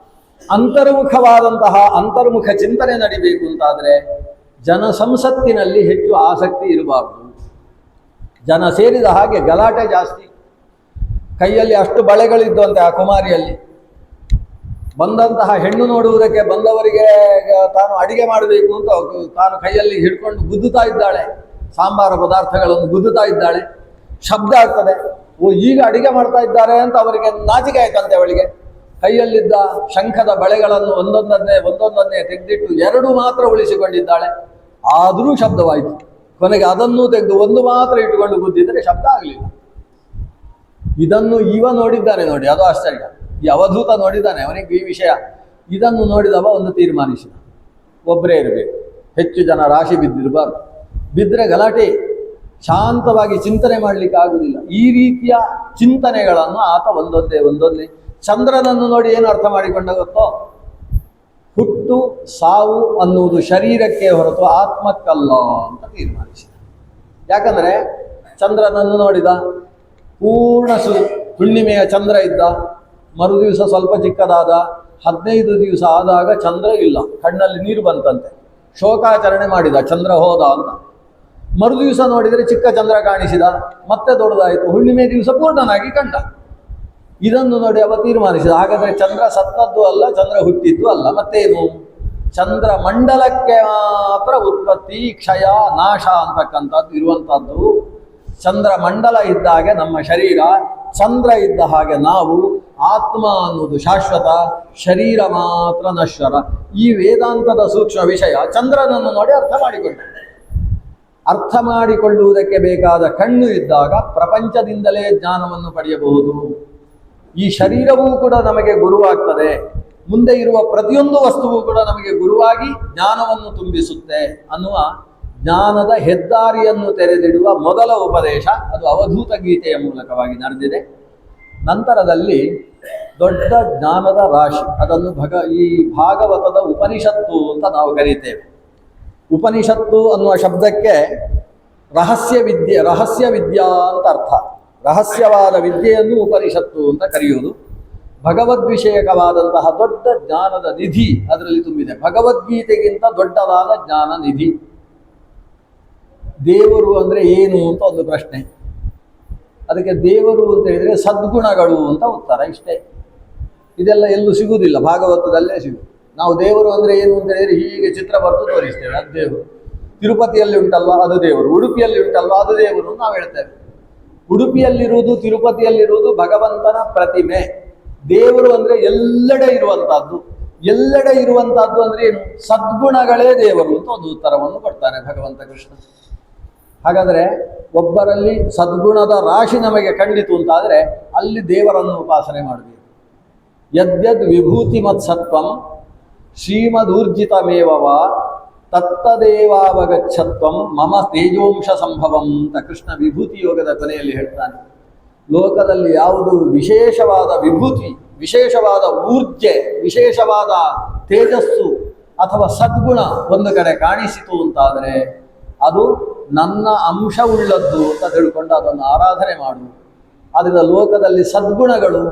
ಅಂತರ್ಮುಖವಾದಂತಹ ಅಂತರ್ಮುಖ ಚಿಂತನೆ ನಡಿಬೇಕು ಅಂತಾದರೆ ಜನ ಸಂಸತ್ತಿನಲ್ಲಿ ಹೆಚ್ಚು ಆಸಕ್ತಿ ಇರಬಾರ್ದು. ಜನ ಸೇರಿದ ಹಾಗೆ ಗಲಾಟೆ ಜಾಸ್ತಿ. ಕೈಯಲ್ಲಿ ಅಷ್ಟು ಬಳೆಗಳಿದ್ದಂತೆ ಆ ಕುಮಾರಿಯಲ್ಲಿ. ಬಂದಂತಹ ಹೆಣ್ಣು ನೋಡುವುದಕ್ಕೆ ಬಂದವರಿಗೆ ತಾನು ಅಡಿಗೆ ಮಾಡಬೇಕು ಅಂತ ತಾನು ಕೈಯಲ್ಲಿ ಹಿಡ್ಕೊಂಡು ಗುದ್ದುತ್ತಾ ಇದ್ದಾಳೆ. ಸಾಂಬಾರ ಪದಾರ್ಥಗಳನ್ನು ಗುದ್ದುತ್ತಾ ಇದ್ದಾಳೆ. ಶಬ್ದ ಆಗ್ತದೆ. ಓ, ಈಗ ಅಡಿಗೆ ಮಾಡ್ತಾ ಇದ್ದಾರೆ ಅಂತ ಅವರಿಗೆ ನಾಚಿಕೆ ಆಯ್ತಂತೆ. ಅವಳಿಗೆ ಕೈಯಲ್ಲಿದ್ದ ಶಂಖದ ಬಳೆಗಳನ್ನು ಒಂದೊಂದನ್ನೇ ತೆಗೆದಿಟ್ಟು 2 ಮಾತ್ರ ಉಳಿಸಿಕೊಂಡಿದ್ದಾಳೆ. ಆದರೂ ಶಬ್ದವಾಯಿತು. ಕೊನೆಗೆ ಅದನ್ನೂ ತೆಗೆದು 1 ಮಾತ್ರ ಇಟ್ಟುಕೊಂಡು ಗುದ್ದಿದರೆ ಶಬ್ದ ಆಗಲಿಲ್ಲ. ಇದನ್ನು ಇವ ನೋಡಿದ್ದಾನೆ ನೋಡಿ, ಅದು ಆಶ್ಚರ್ಯ. ಈ ಅವಧೂತ ನೋಡಿದ್ದಾನೆ, ಅವನಿಗೆ ಈ ವಿಷಯ. ಇದನ್ನು ನೋಡಿದವ ಒಂದು ತೀರ್ಮಾನಿಸಿದ, ಒಬ್ಬರೇ ಇರಬೇಕು, ಹೆಚ್ಚು ಜನ ರಾಶಿ ಬಿದ್ದಿರಬಾರ್ದು. ಬಿದ್ದರೆ ಗಲಾಟೆ, ಶಾಂತವಾಗಿ ಚಿಂತನೆ ಮಾಡಲಿಕ್ಕೆ ಆಗುವುದಿಲ್ಲ. ಈ ರೀತಿಯ ಚಿಂತನೆಗಳನ್ನು ಆತ ಒಂದೊಂದೇ ಚಂದ್ರನನ್ನು ನೋಡಿ ಏನು ಅರ್ಥ ಮಾಡಿಕೊಂಡ ಗೊತ್ತೋ? ಹುಟ್ಟು ಸಾವು ಅನ್ನುವುದು ಶರೀರಕ್ಕೆ ಹೊರತು ಆತ್ಮಕ್ಕಲ್ಲ ಅಂತ ತೀರ್ಮಾನಿಸಿದ. ಯಾಕಂದರೆ ಚಂದ್ರನನ್ನು ನೋಡಿದ, ಪೂರ್ಣ ಹುಣ್ಣಿಮೆಯ ಚಂದ್ರ ಇದ್ದ. ಮರುದಿವಸ ಸ್ವಲ್ಪ ಚಿಕ್ಕದಾದ, 15 ದಿವಸ ಆದಾಗ ಚಂದ್ರ ಇಲ್ಲ, ಕಣ್ಣಲ್ಲಿ ನೀರು ಬಂತಂತೆ. ಶೋಕಾಚರಣೆ ಮಾಡಿದ, ಚಂದ್ರ ಹೋದ ಅಂತ. ಮರುದಿವಸ ನೋಡಿದರೆ ಚಿಕ್ಕ ಚಂದ್ರ ಕಾಣಿಸಿದ, ಮತ್ತೆ ದೊಡ್ಡದಾಯಿತು. ಹುಣ್ಣಿಮೆ ದಿವಸ ಪೂರ್ಣನಾಗಿ ಕಂಡ. ಇದನ್ನು ನೋಡಿ ಅವ ತೀರ್ಮಾನಿಸಿದ, ಹಾಗಾದರೆ ಚಂದ್ರ ಸತ್ತದ್ದು ಅಲ್ಲ, ಚಂದ್ರ ಹುಟ್ಟಿದ್ದು ಅಲ್ಲ, ಮತ್ತೇನು? ಚಂದ್ರ ಮಂಡಲಕ್ಕೆ ಮಾತ್ರ ಉತ್ಪತ್ತಿ, ಕ್ಷಯ, ನಾಶ ಅಂತಕ್ಕಂಥದ್ದು ಇರುವಂಥದ್ದು. ಚಂದ್ರ ಮಂಡಲ ಇದ್ದ ಹಾಗೆ ನಮ್ಮ ಶರೀರ, ಚಂದ್ರ ಇದ್ದ ಹಾಗೆ ನಾವು, ಆತ್ಮ ಅನ್ನೋದು ಶಾಶ್ವತ, ಶರೀರ ಮಾತ್ರ ನಶ್ವರ. ಈ ವೇದಾಂತದ ಸೂಕ್ಷ್ಮ ವಿಷಯ ಚಂದ್ರನನ್ನು ನೋಡಿ ಅರ್ಥ ಮಾಡಿಕೊಳ್ಳುವುದಕ್ಕೆ ಬೇಕಾದ ಕಣ್ಣು ಇದ್ದಾಗ ಪ್ರಪಂಚದಿಂದಲೇ ಜ್ಞಾನವನ್ನು ಪಡೆಯಬಹುದು. ಈ ಶರೀರವೂ ಕೂಡ ನಮಗೆ ಗುರುವಾಗ್ತದೆ. ಮುಂದೆ ಇರುವ ಪ್ರತಿಯೊಂದು ವಸ್ತುವು ಕೂಡ ನಮಗೆ ಗುರುವಾಗಿ ಜ್ಞಾನವನ್ನು ತುಂಬಿಸುತ್ತೆ ಅನ್ನುವ ಜ್ಞಾನದ ಹೆದ್ದಾರಿಯನ್ನು ತೆರೆದಿಡುವ ಮೊದಲ ಉಪದೇಶ ಅದು ಅವಧೂತ ಗೀತೆಯ ಮೂಲಕವಾಗಿ ನಡೆದಿದೆ. ನಂತರದಲ್ಲಿ ದೊಡ್ಡ ಜ್ಞಾನದ ರಾಶಿ, ಅದನ್ನು ಈ ಭಾಗವತದ ಉಪನಿಷತ್ತು ಅಂತ ನಾವು ಕರೀತೇವೆ. ಉಪನಿಷತ್ತು ಅನ್ನುವ ಶಬ್ದಕ್ಕೆ ರಹಸ್ಯ ವಿದ್ಯಾ ಅಂತ ಅರ್ಥ. ರಹಸ್ಯವಾದ ವಿದ್ಯೆಯನ್ನು ಉಪನಿಷತ್ತು ಅಂತ ಕರೆಯುವುದು. ಭಗವದ್ವಿಷಯಕವಾದಂತಹ ದೊಡ್ಡ ಜ್ಞಾನದ ನಿಧಿ ಅದರಲ್ಲಿ ತುಂಬಿದೆ. ಭಗವದ್ಗೀತೆಗಿಂತ ದೊಡ್ಡದಾದ ಜ್ಞಾನ ನಿಧಿ. ದೇವರು ಅಂದರೆ ಏನು ಅಂತ ಒಂದು ಪ್ರಶ್ನೆ. ಅದಕ್ಕೆ ದೇವರು ಅಂತ ಹೇಳಿದರೆ ಸದ್ಗುಣಗಳು ಅಂತ ಉತ್ತರ. ಇಷ್ಟೇ. ಇದೆಲ್ಲ ಎಲ್ಲೂ ಸಿಗುವುದಿಲ್ಲ, ಭಾಗವತದಲ್ಲೇ ಸಿಗುವುದು. ನಾವು ದೇವರು ಅಂದರೆ ಏನು ಅಂತ ಹೇಳಿದರೆ ಹೀಗೆ ಚಿತ್ರ ಬರೆದು ತೋರಿಸ್ತೇವೆ, ಅದು ದೇವರು. ತಿರುಪತಿಯಲ್ಲಿ ಉಂಟಲ್ವ ಅದು ದೇವರು, ಉಡುಪಿಯಲ್ಲಿ ಉಂಟಲ್ವ ಅದು ದೇವರು ನಾವು ಹೇಳ್ತೇವೆ. ಉಡುಪಿಯಲ್ಲಿರುವುದು ತಿರುಪತಿಯಲ್ಲಿರುವುದು ಭಗವಂತನ ಪ್ರತಿಮೆ. ದೇವರು ಅಂದರೆ ಎಲ್ಲೆಡೆ ಇರುವಂತಹದ್ದು. ಎಲ್ಲೆಡೆ ಇರುವಂತಹದ್ದು ಅಂದ್ರೆ ಏನು? ಸದ್ಗುಣಗಳೇ ದೇವರು ಅಂತ ಒಂದು ಉತ್ತರವನ್ನು ಕೊಡ್ತಾನೆ ಭಗವಂತ ಕೃಷ್ಣ. ಹಾಗಾದರೆ ಒಬ್ಬರಲ್ಲಿ ಸದ್ಗುಣದ ರಾಶಿ ನಮಗೆ ಕಂಡಿತು ಅಂತಾದರೆ ಅಲ್ಲಿ ದೇವರನ್ನು ಉಪಾಸನೆ ಮಾಡಬೇಕು. ಯದ್ಯದ್ ವಿಭೂತಿ ಮತ್ಸತ್ವಂ ಶ್ರೀಮದೂರ್ಜಿತಮೇವವ ತತ್ತದೇವಾವಗಚ್ಚತ್ವಂ ಮಮ ತೇಜೋಂಶ ಸಂಭವಂ ಅಂತ ಕೃಷ್ಣ ವಿಭೂತಿ ಯೋಗದ ಕೊನೆಯಲ್ಲಿ ಹೇಳ್ತಾನೆ. ಲೋಕದಲ್ಲಿ ಯಾವುದು ವಿಶೇಷವಾದ ವಿಭೂತಿ, ವಿಶೇಷವಾದ ಊರ್ಜೆ, ವಿಶೇಷವಾದ ತೇಜಸ್ಸು ಅಥವಾ ಸದ್ಗುಣ ಒಂದು ಕಡೆ ಕಾಣಿಸಿತು ಅಂತಾದರೆ ಅದು ನನ್ನ ಅಂಶವುಳ್ಳದ್ದು ಅಂತ ತಿಳ್ಕೊಂಡು ಅದನ್ನು ಆರಾಧನೆ ಮಾಡು. ಅದರಿಂದ ಲೋಕದಲ್ಲಿ ಸದ್ಗುಣಗಳು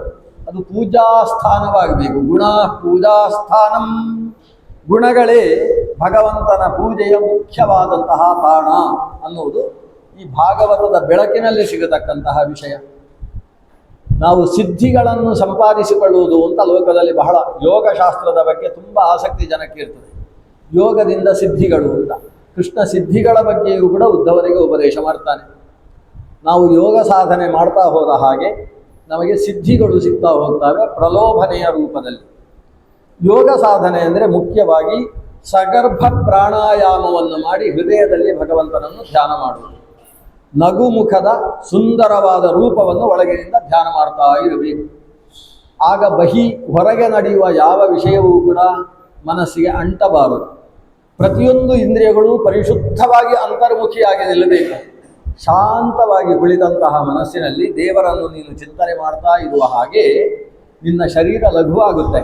ಅದು ಪೂಜಾಸ್ಥಾನವಾಗಬೇಕು. ಗುಣ ಪೂಜಾಸ್ಥಾನಂ. ಗುಣಗಳೇ ಭಗವಂತನ ಪೂಜೆಯ ಮುಖ್ಯವಾದಂತಹ ತಾಣ ಅನ್ನುವುದು ಈ ಭಾಗವತದ ಬೆಳಕಿನಲ್ಲಿ ಸಿಗತಕ್ಕಂತಹ ವಿಷಯ. ನಾವು ಸಿದ್ಧಿಗಳನ್ನು ಸಂಪಾದಿಸಿಕೊಳ್ಳುವುದು ಅಂತ ಲೋಕದಲ್ಲಿ ಬಹಳ ಯೋಗಶಾಸ್ತ್ರದ ಬಗ್ಗೆ ತುಂಬ ಆಸಕ್ತಿ ಜನಕ್ಕೆ ಇರ್ತದೆ. ಯೋಗದಿಂದ ಸಿದ್ಧಿಗಳು ಅಂತ ಕೃಷ್ಣ ಸಿದ್ಧಿಗಳ ಬಗ್ಗೆಯೂ ಕೂಡ ಉದ್ಧವನಿಗೆ ಉಪದೇಶ ಮಾಡ್ತಾನೆ. ನಾವು ಯೋಗ ಸಾಧನೆ ಮಾಡ್ತಾ ಹೋದ ಹಾಗೆ ನಮಗೆ ಸಿದ್ಧಿಗಳು ಸಿಗ್ತಾ ಹೋಗ್ತವೆ ಪ್ರಲೋಭನೆಯ ರೂಪದಲ್ಲಿ. ಯೋಗ ಸಾಧನೆ ಅಂದರೆ ಮುಖ್ಯವಾಗಿ ಸಗರ್ಭ ಪ್ರಾಣಾಯಾಮವನ್ನು ಮಾಡಿ ಹೃದಯದಲ್ಲಿ ಭಗವಂತನನ್ನು ಧ್ಯಾನ ಮಾಡುವುದು. ನಗುಮುಖದ ಸುಂದರವಾದ ರೂಪವನ್ನು ಒಳಗಿನಿಂದ ಧ್ಯಾನ ಮಾಡ್ತಾ ಇರಬೇಕು. ಆಗ ಹೊರಗೆ ನಡೆಯುವ ಯಾವ ವಿಷಯವೂ ಕೂಡ ಮನಸ್ಸಿಗೆ ಅಂಟಬಾರದು. ಪ್ರತಿಯೊಂದು ಇಂದ್ರಿಯಗಳು ಪರಿಶುದ್ಧವಾಗಿ ಅಂತರ್ಮುಖಿಯಾಗಿ ನಿಲ್ಲಬೇಕು. ಶಾಂತವಾಗಿ ಕುಳಿತಂತಹ ಮನಸ್ಸಿನಲ್ಲಿ ದೇವರನ್ನು ನೀನು ಚಿಂತನೆ ಮಾಡ್ತಾ ಇರುವ ಹಾಗೆ ನಿನ್ನ ಶರೀರ ಲಘುವಾಗುತ್ತೆ.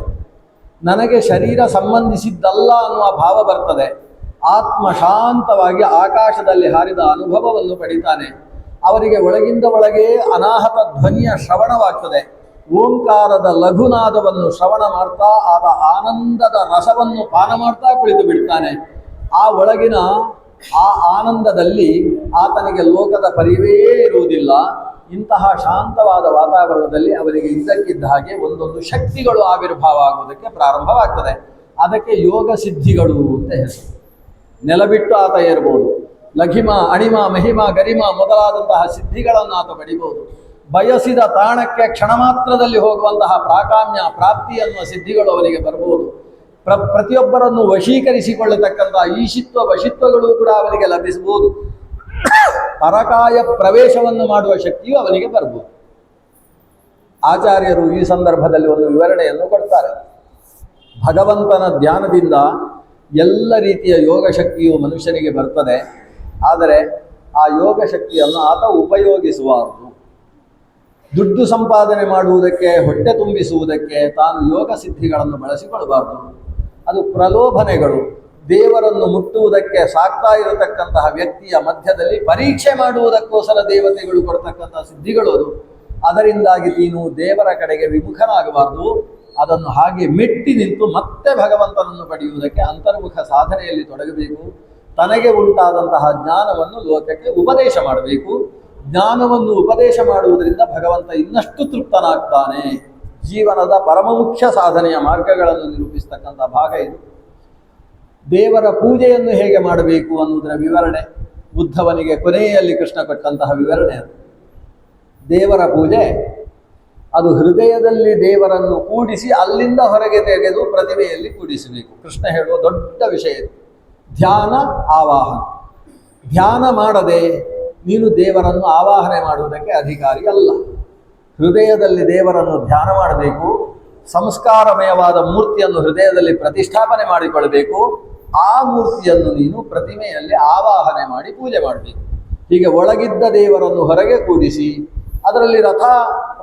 ನನಗೆ ಶರೀರ ಸಂಬಂಧಿಸಿದ್ದಲ್ಲ ಅನ್ನುವ ಭಾವ ಬರ್ತದೆ. ಆತ್ಮ ಶಾಂತವಾಗಿ ಆಕಾಶದಲ್ಲಿ ಹಾರಿದ ಅನುಭವವನ್ನು ಪಡಿತಾನೆ. ಅವರಿಗೆ ಒಳಗಿಂದ ಒಳಗೆ ಅನಾಹತ ಧ್ವನಿಯ ಶ್ರವಣವಾಗ್ತದೆ. ಓಂಕಾರದ ಲಘುನಾದವನ್ನು ಶ್ರವಣ ಮಾಡ್ತಾ ಆದ ಆನಂದದ ರಸವನ್ನು ಪಾನ ಮಾಡ್ತಾ ಕುಳಿತು ಬಿಡ್ತಾನೆ. ಆ ಒಳಗಿನ ಆ ಆನಂದದಲ್ಲಿ ಆತನಿಗೆ ಲೋಕದ ಪರಿವೇ ಇರುವುದಿಲ್ಲ. ಇಂತಹ ಶಾಂತವಾದ ವಾತಾವರಣದಲ್ಲಿ ಅವರಿಗೆ ಇದ್ದಕ್ಕಿದ್ದ ಹಾಗೆ ಒಂದೊಂದು ಶಕ್ತಿಗಳು ಆವಿರ್ಭಾವ ಆಗುವುದಕ್ಕೆ ಪ್ರಾರಂಭವಾಗ್ತದೆ. ಅದಕ್ಕೆ ಯೋಗ ಸಿದ್ಧಿಗಳು ಅಂತ ಹೆಸರು. ನೆಲಬಿಟ್ಟು ಆತ ಏರ್ಬೋದು. ಲಘಿಮ, ಅಣಿಮ, ಮಹಿಮ, ಗರಿಮ ಮೊದಲಾದಂತಹ ಸಿದ್ಧಿಗಳನ್ನು ಆತ ಪಡಿಬೋದು. ಬಯಸಿದ ತಾಣಕ್ಕೆ ಕ್ಷಣ ಮಾತ್ರದಲ್ಲಿ ಹೋಗುವಂತಹ ಪ್ರಾಕಾಮ್ಯ ಪ್ರಾಪ್ತಿ ಅನ್ನುವ ಸಿದ್ಧಿಗಳು ಅವರಿಗೆ ಬರ್ಬೋದು. ಪ್ರತಿಯೊಬ್ಬರನ್ನು ವಶೀಕರಿಸಿಕೊಳ್ಳತಕ್ಕಂತಹ ಈಶಿತ್ವ ವಶಿತ್ವಗಳು ಕೂಡ ಅವನಿಗೆ ಲಭಿಸಬಹುದು. ಪರಕಾಯ ಪ್ರವೇಶವನ್ನು ಮಾಡುವ ಶಕ್ತಿಯು ಅವನಿಗೆ ಬರ್ಬೋದು. ಆಚಾರ್ಯರು ಈ ಸಂದರ್ಭದಲ್ಲಿ ಒಂದು ವಿವರಣೆಯನ್ನು ಕೊಡ್ತಾರೆ. ಭಗವಂತನ ಧ್ಯಾನದಿಂದ ಎಲ್ಲ ರೀತಿಯ ಯೋಗ ಶಕ್ತಿಯು ಮನುಷ್ಯನಿಗೆ ಬರ್ತದೆ. ಆದರೆ ಆ ಯೋಗ ಶಕ್ತಿಯನ್ನು ಆತ ಉಪಯೋಗಿಸುವದು. ದುಡ್ಡು ಸಂಪಾದನೆ ಮಾಡುವುದಕ್ಕೆ, ಹೊಟ್ಟೆ ತುಂಬಿಸುವುದಕ್ಕೆ ತಾನು ಯೋಗ ಸಿದ್ಧಿಗಳನ್ನು ಬಳಸಿಕೊಳ್ಳಬಾರದು. ಅದು ಪ್ರಲೋಭನೆಗಳು. ದೇವರನ್ನು ಮುಟ್ಟುವುದಕ್ಕೆ ಸಾಕ್ತಾ ಇರತಕ್ಕಂತಹ ವ್ಯಕ್ತಿಯ ಮಧ್ಯದಲ್ಲಿ ಪರೀಕ್ಷೆ ಮಾಡುವುದಕ್ಕೋಸ್ಕರ ದೇವತೆಗಳು ಕೊಡ್ತಕ್ಕಂತಹ ಸಿದ್ಧಿಗಳು ಅದು. ಅದರಿಂದಾಗಿ ನೀನು ದೇವರ ಕಡೆಗೆ ವಿಮುಖನಾಗಬಾರದು. ಅದನ್ನು ಹಾಗೆ ಮೆಟ್ಟಿ ನಿಂತು ಮತ್ತೆ ಭಗವಂತನನ್ನು ಪಡೆಯುವುದಕ್ಕೆ ಅಂತರ್ಮುಖ ಸಾಧನೆಯಲ್ಲಿ ತೊಡಗಬೇಕು. ತನಗೆ ಉಂಟಾದಂತಹ ಜ್ಞಾನವನ್ನು ಲೋಕಕ್ಕೆ ಉಪದೇಶ ಮಾಡಬೇಕು. ಜ್ಞಾನವನ್ನು ಉಪದೇಶ ಮಾಡುವುದರಿಂದ ಭಗವಂತ ಇನ್ನಷ್ಟು ತೃಪ್ತನಾಗ್ತಾನೆ. ಜೀವನದ ಪರಮ ಮುಖ್ಯ ಸಾಧನೆಯ ಮಾರ್ಗಗಳನ್ನು ನಿರೂಪಿಸ್ತಕ್ಕಂಥ ಭಾಗ ಇದು. ದೇವರ ಪೂಜೆಯನ್ನು ಹೇಗೆ ಮಾಡಬೇಕು ಅನ್ನುವುದರ ವಿವರಣೆ. ಉದ್ಧವನಿಗೆ ಕೊನೆಯಲ್ಲಿ ಕೃಷ್ಣ ಕೊಟ್ಟಂತಹ ವಿವರಣೆ ಅದು. ದೇವರ ಪೂಜೆ ಅದು ಹೃದಯದಲ್ಲಿ ದೇವರನ್ನು ಕೂಡಿಸಿ ಅಲ್ಲಿಂದ ಹೊರಗೆ ತೆಗೆದು ಪ್ರತಿಮೆಯಲ್ಲಿ ಕೂಡಿಸಬೇಕು. ಕೃಷ್ಣ ಹೇಳುವ ದೊಡ್ಡ ವಿಷಯ ಧ್ಯಾನ ಆವಾಹನ. ಧ್ಯಾನ ಮಾಡದೆ ನೀನು ದೇವರನ್ನು ಆವಾಹನೆ ಮಾಡುವುದಕ್ಕೆ ಅಧಿಕಾರಿ ಅಲ್ಲ. ಹೃದಯದಲ್ಲಿ ದೇವರನ್ನು ಧ್ಯಾನ ಮಾಡಬೇಕು. ಸಂಸ್ಕಾರಮಯವಾದ ಮೂರ್ತಿಯನ್ನು ಹೃದಯದಲ್ಲಿ ಪ್ರತಿಷ್ಠಾಪನೆ ಮಾಡಿಕೊಳ್ಳಬೇಕು. ಆ ಮೂರ್ತಿಯನ್ನು ನೀನು ಪ್ರತಿಮೆಯಲ್ಲಿ ಆವಾಹನೆ ಮಾಡಿ ಪೂಜೆ ಮಾಡಬೇಕು. ಹೀಗೆ ಒಳಗಿದ್ದ ದೇವರನ್ನು ಹೊರಗೆ ಕೂಡಿಸಿ ಅದರಲ್ಲಿ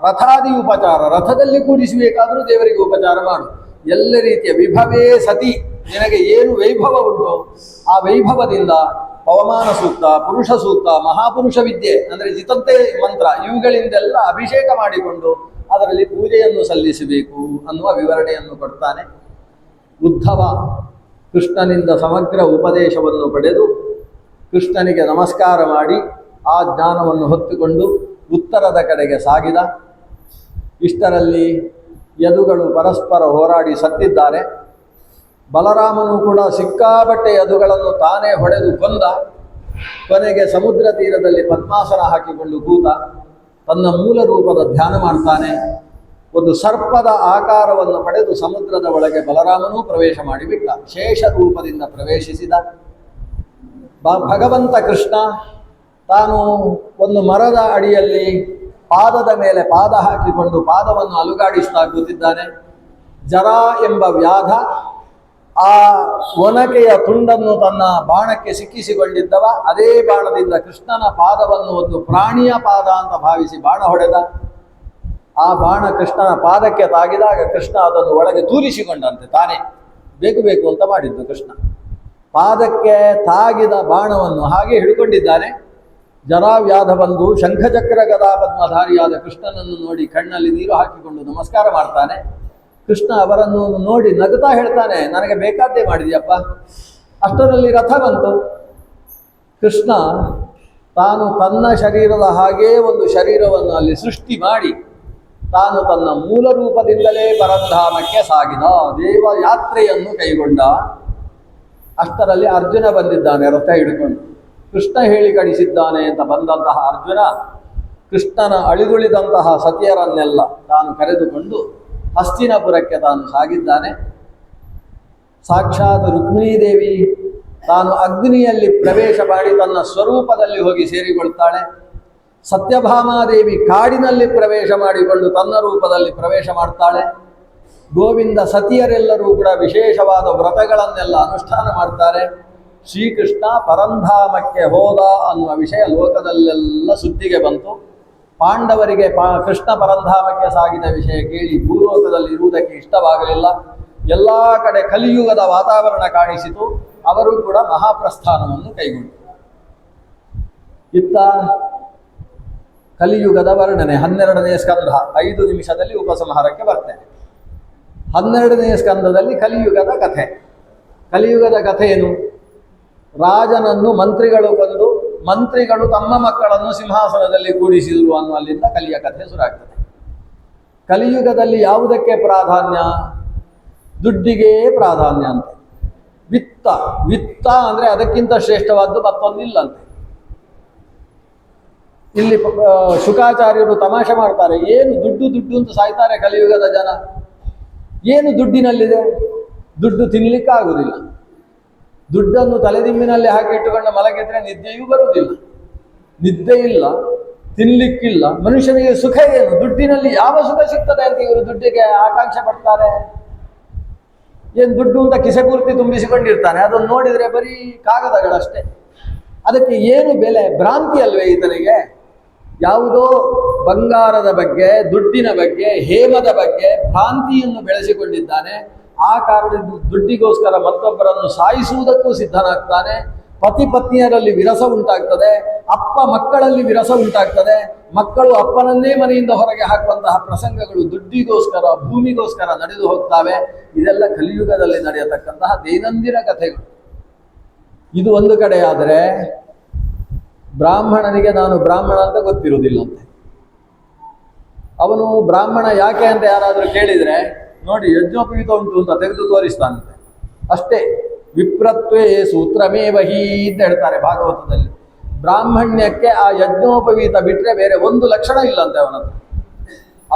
ರಥಾದಿ ಉಪಚಾರ, ರಥದಲ್ಲಿ ಕೂಡಿಸಬೇಕಾದರೂ ದೇವರಿಗೆ ಉಪಚಾರ ಮಾಡು. ಎಲ್ಲ ರೀತಿಯ ವಿಭವೇ ಸತಿ, ನಿನಗೆ ಏನು ವೈಭವ ಉಂಟು ಆ ವೈಭವದಿಂದ ಪವಮಾನ ಸೂಕ್ತ, ಪುರುಷ ಸೂಕ್ತ, ಮಹಾಪುರುಷ ವಿದ್ಯೆ ಅಂದರೆ ಜಿತಂತೆ ಮಂತ್ರ ಇವುಗಳಿಂದೆಲ್ಲ ಅಭಿಷೇಕ ಮಾಡಿಕೊಂಡು ಅದರಲ್ಲಿ ಪೂಜೆಯನ್ನು ಸಲ್ಲಿಸಬೇಕು ಅನ್ನುವ ವಿವರಣೆಯನ್ನು ಕೊಡ್ತಾನೆ. ಉದ್ಧವ ಕೃಷ್ಣನಿಂದ ಸಮಗ್ರ ಉಪದೇಶವನ್ನು ಪಡೆದು ಕೃಷ್ಣನಿಗೆ ನಮಸ್ಕಾರ ಮಾಡಿ ಆ ಜ್ಞಾನವನ್ನು ಹೊತ್ತುಕೊಂಡು ಉತ್ತರದ ಕಡೆಗೆ ಸಾಗಿದ. ಇಷ್ಟರಲ್ಲಿ ಯದುಗಳು ಪರಸ್ಪರ ಹೋರಾಡಿ ಸತ್ತಿದ್ದಾರೆ. ಬಲರಾಮನು ಕೂಡ ಸಿಕ್ಕಾಪಟ್ಟೆ ಯದುಗಳನ್ನು ತಾನೇ ಹೊಡೆದು ಕೊಂದ. ಕೊನೆಗೆ ಸಮುದ್ರ ತೀರದಲ್ಲಿ ಪದ್ಮಾಸನ ಹಾಕಿಕೊಂಡು ಕೂತ ತನ್ನ ಮೂಲ ರೂಪದ ಧ್ಯಾನ ಮಾಡ್ತಾನೆ. ಒಂದು ಸರ್ಪದ ಆಕಾರವನ್ನು ಪಡೆದು ಸಮುದ್ರದ ಒಳಗೆ ಬಲರಾಮನೂ ಪ್ರವೇಶ ಮಾಡಿಬಿಟ್ಟ. ಶೇಷ ರೂಪದಿಂದ ಪ್ರವೇಶಿಸಿದ. ಭಗವಂತ ಕೃಷ್ಣ ತಾನು ಒಂದು ಮರದ ಅಡಿಯಲ್ಲಿ ಪಾದದ ಮೇಲೆ ಪಾದ ಹಾಕಿಕೊಂಡು ಪಾದವನ್ನು ಅಲುಗಾಡಿಸ್ತಾ ಕೂತಿದ್ದಾನೆ. ಜರ ಎಂಬ ವ್ಯಾಧ ಆ ಒನಕೆಯ ತುಂಡನ್ನು ತನ್ನ ಬಾಣಕ್ಕೆ ಸಿಕ್ಕಿಸಿಕೊಂಡಿದ್ದವ ಅದೇ ಬಾಣದಿಂದ ಕೃಷ್ಣನ ಪಾದವನ್ನು ಒಂದು ಪ್ರಾಣಿಯ ಪಾದ ಅಂತ ಭಾವಿಸಿ ಬಾಣ ಹೊಡೆದ. ಆ ಬಾಣ ಕೃಷ್ಣನ ಪಾದಕ್ಕೆ ತಾಗಿದಾಗ ಕೃಷ್ಣ ಅದನ್ನು ಒಳಗೆ ತೂರಿಸಿಕೊಂಡಂತೆ, ತಾನೇ ಬೇಕು ಅಂತ ಮಾಡಿದ್ದು. ಕೃಷ್ಣ ಪಾದಕ್ಕೆ ತಾಗಿದ ಬಾಣವನ್ನು ಹಾಗೆ ಹಿಡ್ಕೊಂಡಿದ್ದಾನೆ. ಜರಾವ್ಯಾಧ ಬಂದು ಶಂಖಚಕ್ರ ಗದಾ ಪದ್ಮಧಾರಿಯಾದ ಕೃಷ್ಣನನ್ನು ನೋಡಿ ಕಣ್ಣಲ್ಲಿ ನೀರು ಹಾಕಿಕೊಂಡು ನಮಸ್ಕಾರ ಮಾಡ್ತಾನೆ. ಕೃಷ್ಣ ಅವರನ್ನು ನೋಡಿ ನಗುತ್ತಾ ಹೇಳ್ತಾನೆ, ನನಗೆ ಬೇಕಾದ್ದೇ ಮಾಡಿದ್ಯಪ್ಪ. ಅಷ್ಟರಲ್ಲಿ ರಥ ಬಂತು. ಕೃಷ್ಣ ತಾನು ತನ್ನ ಶರೀರದ ಹಾಗೇ ಒಂದು ಶರೀರವನ್ನು ಅಲ್ಲಿ ಸೃಷ್ಟಿ ಮಾಡಿ ತಾನು ತನ್ನ ಮೂಲ ರೂಪದಿಂದಲೇ ಪರಂಧಾಮಕ್ಕೆ ಸಾಗಿದ, ದೇವ ಯಾತ್ರೆಯನ್ನು ಕೈಗೊಂಡ. ಅಷ್ಟರಲ್ಲಿ ಅರ್ಜುನ ಬಂದಿದ್ದಾನೆ ರಥ ಹಿಡ್ಕೊಂಡು. ಕೃಷ್ಣ ಹೇಳಿ ಕಳಿಸಿದ್ದಾನೆ ಅಂತ ಬಂದಂತಹ ಅರ್ಜುನ ಕೃಷ್ಣನ ಅಳಿದುಳಿದಂತಹ ಸತಿಯರನ್ನೆಲ್ಲ ತಾನು ಕರೆದುಕೊಂಡು ಹಸ್ತಿನಪುರಕ್ಕೆ ತಾನು ಸಾಗಿದ್ದಾನೆ. ಸಾಕ್ಷಾತ್ ರುಕ್ಮಿಣೀದೇವಿ ತಾನು ಅಗ್ನಿಯಲ್ಲಿ ಪ್ರವೇಶ ಮಾಡಿ ತನ್ನ ಸ್ವರೂಪದಲ್ಲಿ ಹೋಗಿ ಸೇರಿಕೊಳ್ತಾಳೆ. ಸತ್ಯಭಾಮಾದೇವಿ ಕಾಡಿನಲ್ಲಿ ಪ್ರವೇಶ ಮಾಡಿಕೊಂಡು ತನ್ನ ರೂಪದಲ್ಲಿ ಪ್ರವೇಶ ಮಾಡ್ತಾಳೆ. ಗೋವಿಂದ ಸತಿಯರೆಲ್ಲರೂ ಕೂಡ ವಿಶೇಷವಾದ ವ್ರತಗಳನ್ನೆಲ್ಲ ಅನುಷ್ಠಾನ ಮಾಡ್ತಾರೆ. ಶ್ರೀಕೃಷ್ಣ ಪರಂಧಾಮಕ್ಕೆ ಹೋದ ಅನ್ನುವ ವಿಷಯ ಲೋಕದಲ್ಲೆಲ್ಲ ಸುದ್ದಿಗೆ ಬಂತು. ಪಾಂಡವರಿಗೆ ಕೃಷ್ಣ ಪರಂಧಾಮಕ್ಕೆ ಸಾಗಿದ ವಿಷಯ ಕೇಳಿ ಭೂಲೋಕದಲ್ಲಿ ಇರುವುದಕ್ಕೆ ಇಷ್ಟವಾಗಲಿಲ್ಲ. ಎಲ್ಲ ಕಡೆ ಕಲಿಯುಗದ ವಾತಾವರಣ ಕಾಣಿಸಿತು. ಅವರು ಕೂಡ ಮಹಾಪ್ರಸ್ಥಾನವನ್ನು ಕೈಗೊಂಡು. ಇತ್ತ ಕಲಿಯುಗದ ವರ್ಣನೆ 12ನೇ ಸ್ಕಂಧ 5 ನಿಮಿಷದಲ್ಲಿ ಉಪಸಂಹಾರಕ್ಕೆ ಬರ್ತೇನೆ. 12ನೇ ಸ್ಕಂದದಲ್ಲಿ ಕಲಿಯುಗದ ಕಥೆ. ಕಲಿಯುಗದ ಕಥೆ ಏನು? ರಾಜನನ್ನು ಮಂತ್ರಿಗಳು ಕೊಂದು ಮಂತ್ರಿಗಳು ತಮ್ಮ ಮಕ್ಕಳನ್ನು ಸಿಂಹಾಸನದಲ್ಲಿ ಕೂಡಿಸಿದರು ಅನ್ನುವಲ್ಲಿಂದ ಕಲಿಯ ಕಥೆ ಶುರುವಾಗ್ತದೆ. ಕಲಿಯುಗದಲ್ಲಿ ಯಾವುದಕ್ಕೆ ಪ್ರಾಧಾನ್ಯ? ದುಡ್ಡಿಗೆ ಪ್ರಾಧಾನ್ಯ ಅಂತೆ. ವಿತ್ತ ಅಂದರೆ ಅದಕ್ಕಿಂತ ಶ್ರೇಷ್ಠವಾದ್ದು ಮತ್ತೊಂದಿಲ್ಲಂತೆ. ಇಲ್ಲಿ ಶುಕಾಚಾರ್ಯರು ತಮಾಷೆ ಮಾಡ್ತಾರೆ, ಏನು ದುಡ್ಡು ಅಂತ ಸಾಯ್ತಾರೆ ಕಲಿಯುಗದ ಜನ. ಏನು ದುಡ್ಡಿನಲ್ಲಿದೆ? ದುಡ್ಡು ತಿನ್ನಲಿಕ್ಕಾಗುವುದಿಲ್ಲ. ದುಡ್ಡನ್ನು ತಲೆದಿಂಬಿನಲ್ಲಿ ಹಾಕಿ ಇಟ್ಟುಕೊಂಡು ಮಲಗಿದ್ರೆ ನಿದ್ದೆಯೂ ಬರುವುದಿಲ್ಲ. ನಿದ್ದೆ ಇಲ್ಲ, ತಿನ್ನಲಿಕ್ಕಿಲ್ಲ. ಮನುಷ್ಯನಿಗೆ ಸುಖ ಏನು? ದುಡ್ಡಿನಲ್ಲಿ ಯಾವ ಸುಖ ಸಿಗ್ತದೆ ಅಂತ ಇವರು ದುಡ್ಡಿಗೆ ಆಕಾಂಕ್ಷೆ ಪಡ್ತಾರೆ. ಏನು ದುಡ್ಡು ಅಂತ ಕಿಸೆ ಪೂರ್ತಿ ತುಂಬಿಸಿಕೊಂಡಿರ್ತಾನೆ, ಅದನ್ನು ನೋಡಿದರೆ ಬರೀ ಕಾಗದಗಳಷ್ಟೇ. ಅದಕ್ಕೆ ಏನು ಬೆಲೆ? ಭ್ರಾಂತಿ ಅಲ್ವೇ ಈತನಿಗೆ? ಯಾವುದೋ ಬಂಗಾರದ ಬಗ್ಗೆ, ದುಡ್ಡಿನ ಬಗ್ಗೆ, ಹೇಮದ ಬಗ್ಗೆ ಭ್ರಾಂತಿಯನ್ನು ಬೆಳೆಸಿಕೊಂಡಿದ್ದಾನೆ. ಆ ಕಾರಣದಿಂದ ದುಡ್ಡಿಗೋಸ್ಕರ ಮತ್ತೊಬ್ಬರನ್ನು ಸಾಯಿಸುವುದಕ್ಕೂ ಸಿದ್ಧನಾಗ್ತಾನೆ. ಪತಿ ಪತ್ನಿಯರಲ್ಲಿ ವಿರಸ ಉಂಟಾಗ್ತದೆ. ಅಪ್ಪ ಮಕ್ಕಳಲ್ಲಿ ವಿರಸ ಉಂಟಾಗ್ತದೆ. ಮಕ್ಕಳು ಅಪ್ಪನನ್ನೇ ಮನೆಯಿಂದ ಹೊರಗೆ ಹಾಕುವಂತಹ ಪ್ರಸಂಗಗಳು ದುಡ್ಡಿಗೋಸ್ಕರ, ಭೂಮಿಗೋಸ್ಕರ ನಡೆದು ಹೋಗ್ತವೆ. ಇದೆಲ್ಲ ಕಲಿಯುಗದಲ್ಲಿ ನಡೆಯತಕ್ಕಂತಹ ದೈನಂದಿನ ಕಥೆಗಳು. ಇದು ಒಂದು ಕಡೆ. ಆದರೆ ಬ್ರಾಹ್ಮಣನಿಗೆ ನಾನು ಬ್ರಾಹ್ಮಣ ಅಂತ ಗೊತ್ತಿರುವುದಿಲ್ಲಂತೆ. ಅವನು ಬ್ರಾಹ್ಮಣ ಯಾಕೆ ಅಂತ ಯಾರಾದರೂ ಕೇಳಿದರೆ, ನೋಡಿ ಯಜ್ಞೋಪವೀತ ಉಂಟು ಅಂತ ತೆಗೆದು ತೋರಿಸ್ತಾನಂತೆ. ಅಷ್ಟೇ. ವಿಪ್ರತ್ವೇ ಸೂತ್ರಮೇವಹಿ ಅಂತ ಹೇಳ್ತಾರೆ ಭಾಗವತದಲ್ಲಿ. ಬ್ರಾಹ್ಮಣ್ಯಕ್ಕೆ ಆ ಯಜ್ಞೋಪವೀತ ಬಿಟ್ಟರೆ ಬೇರೆ ಒಂದು ಲಕ್ಷಣ ಇಲ್ಲಂತೆ ಅವನ ಹತ್ರ.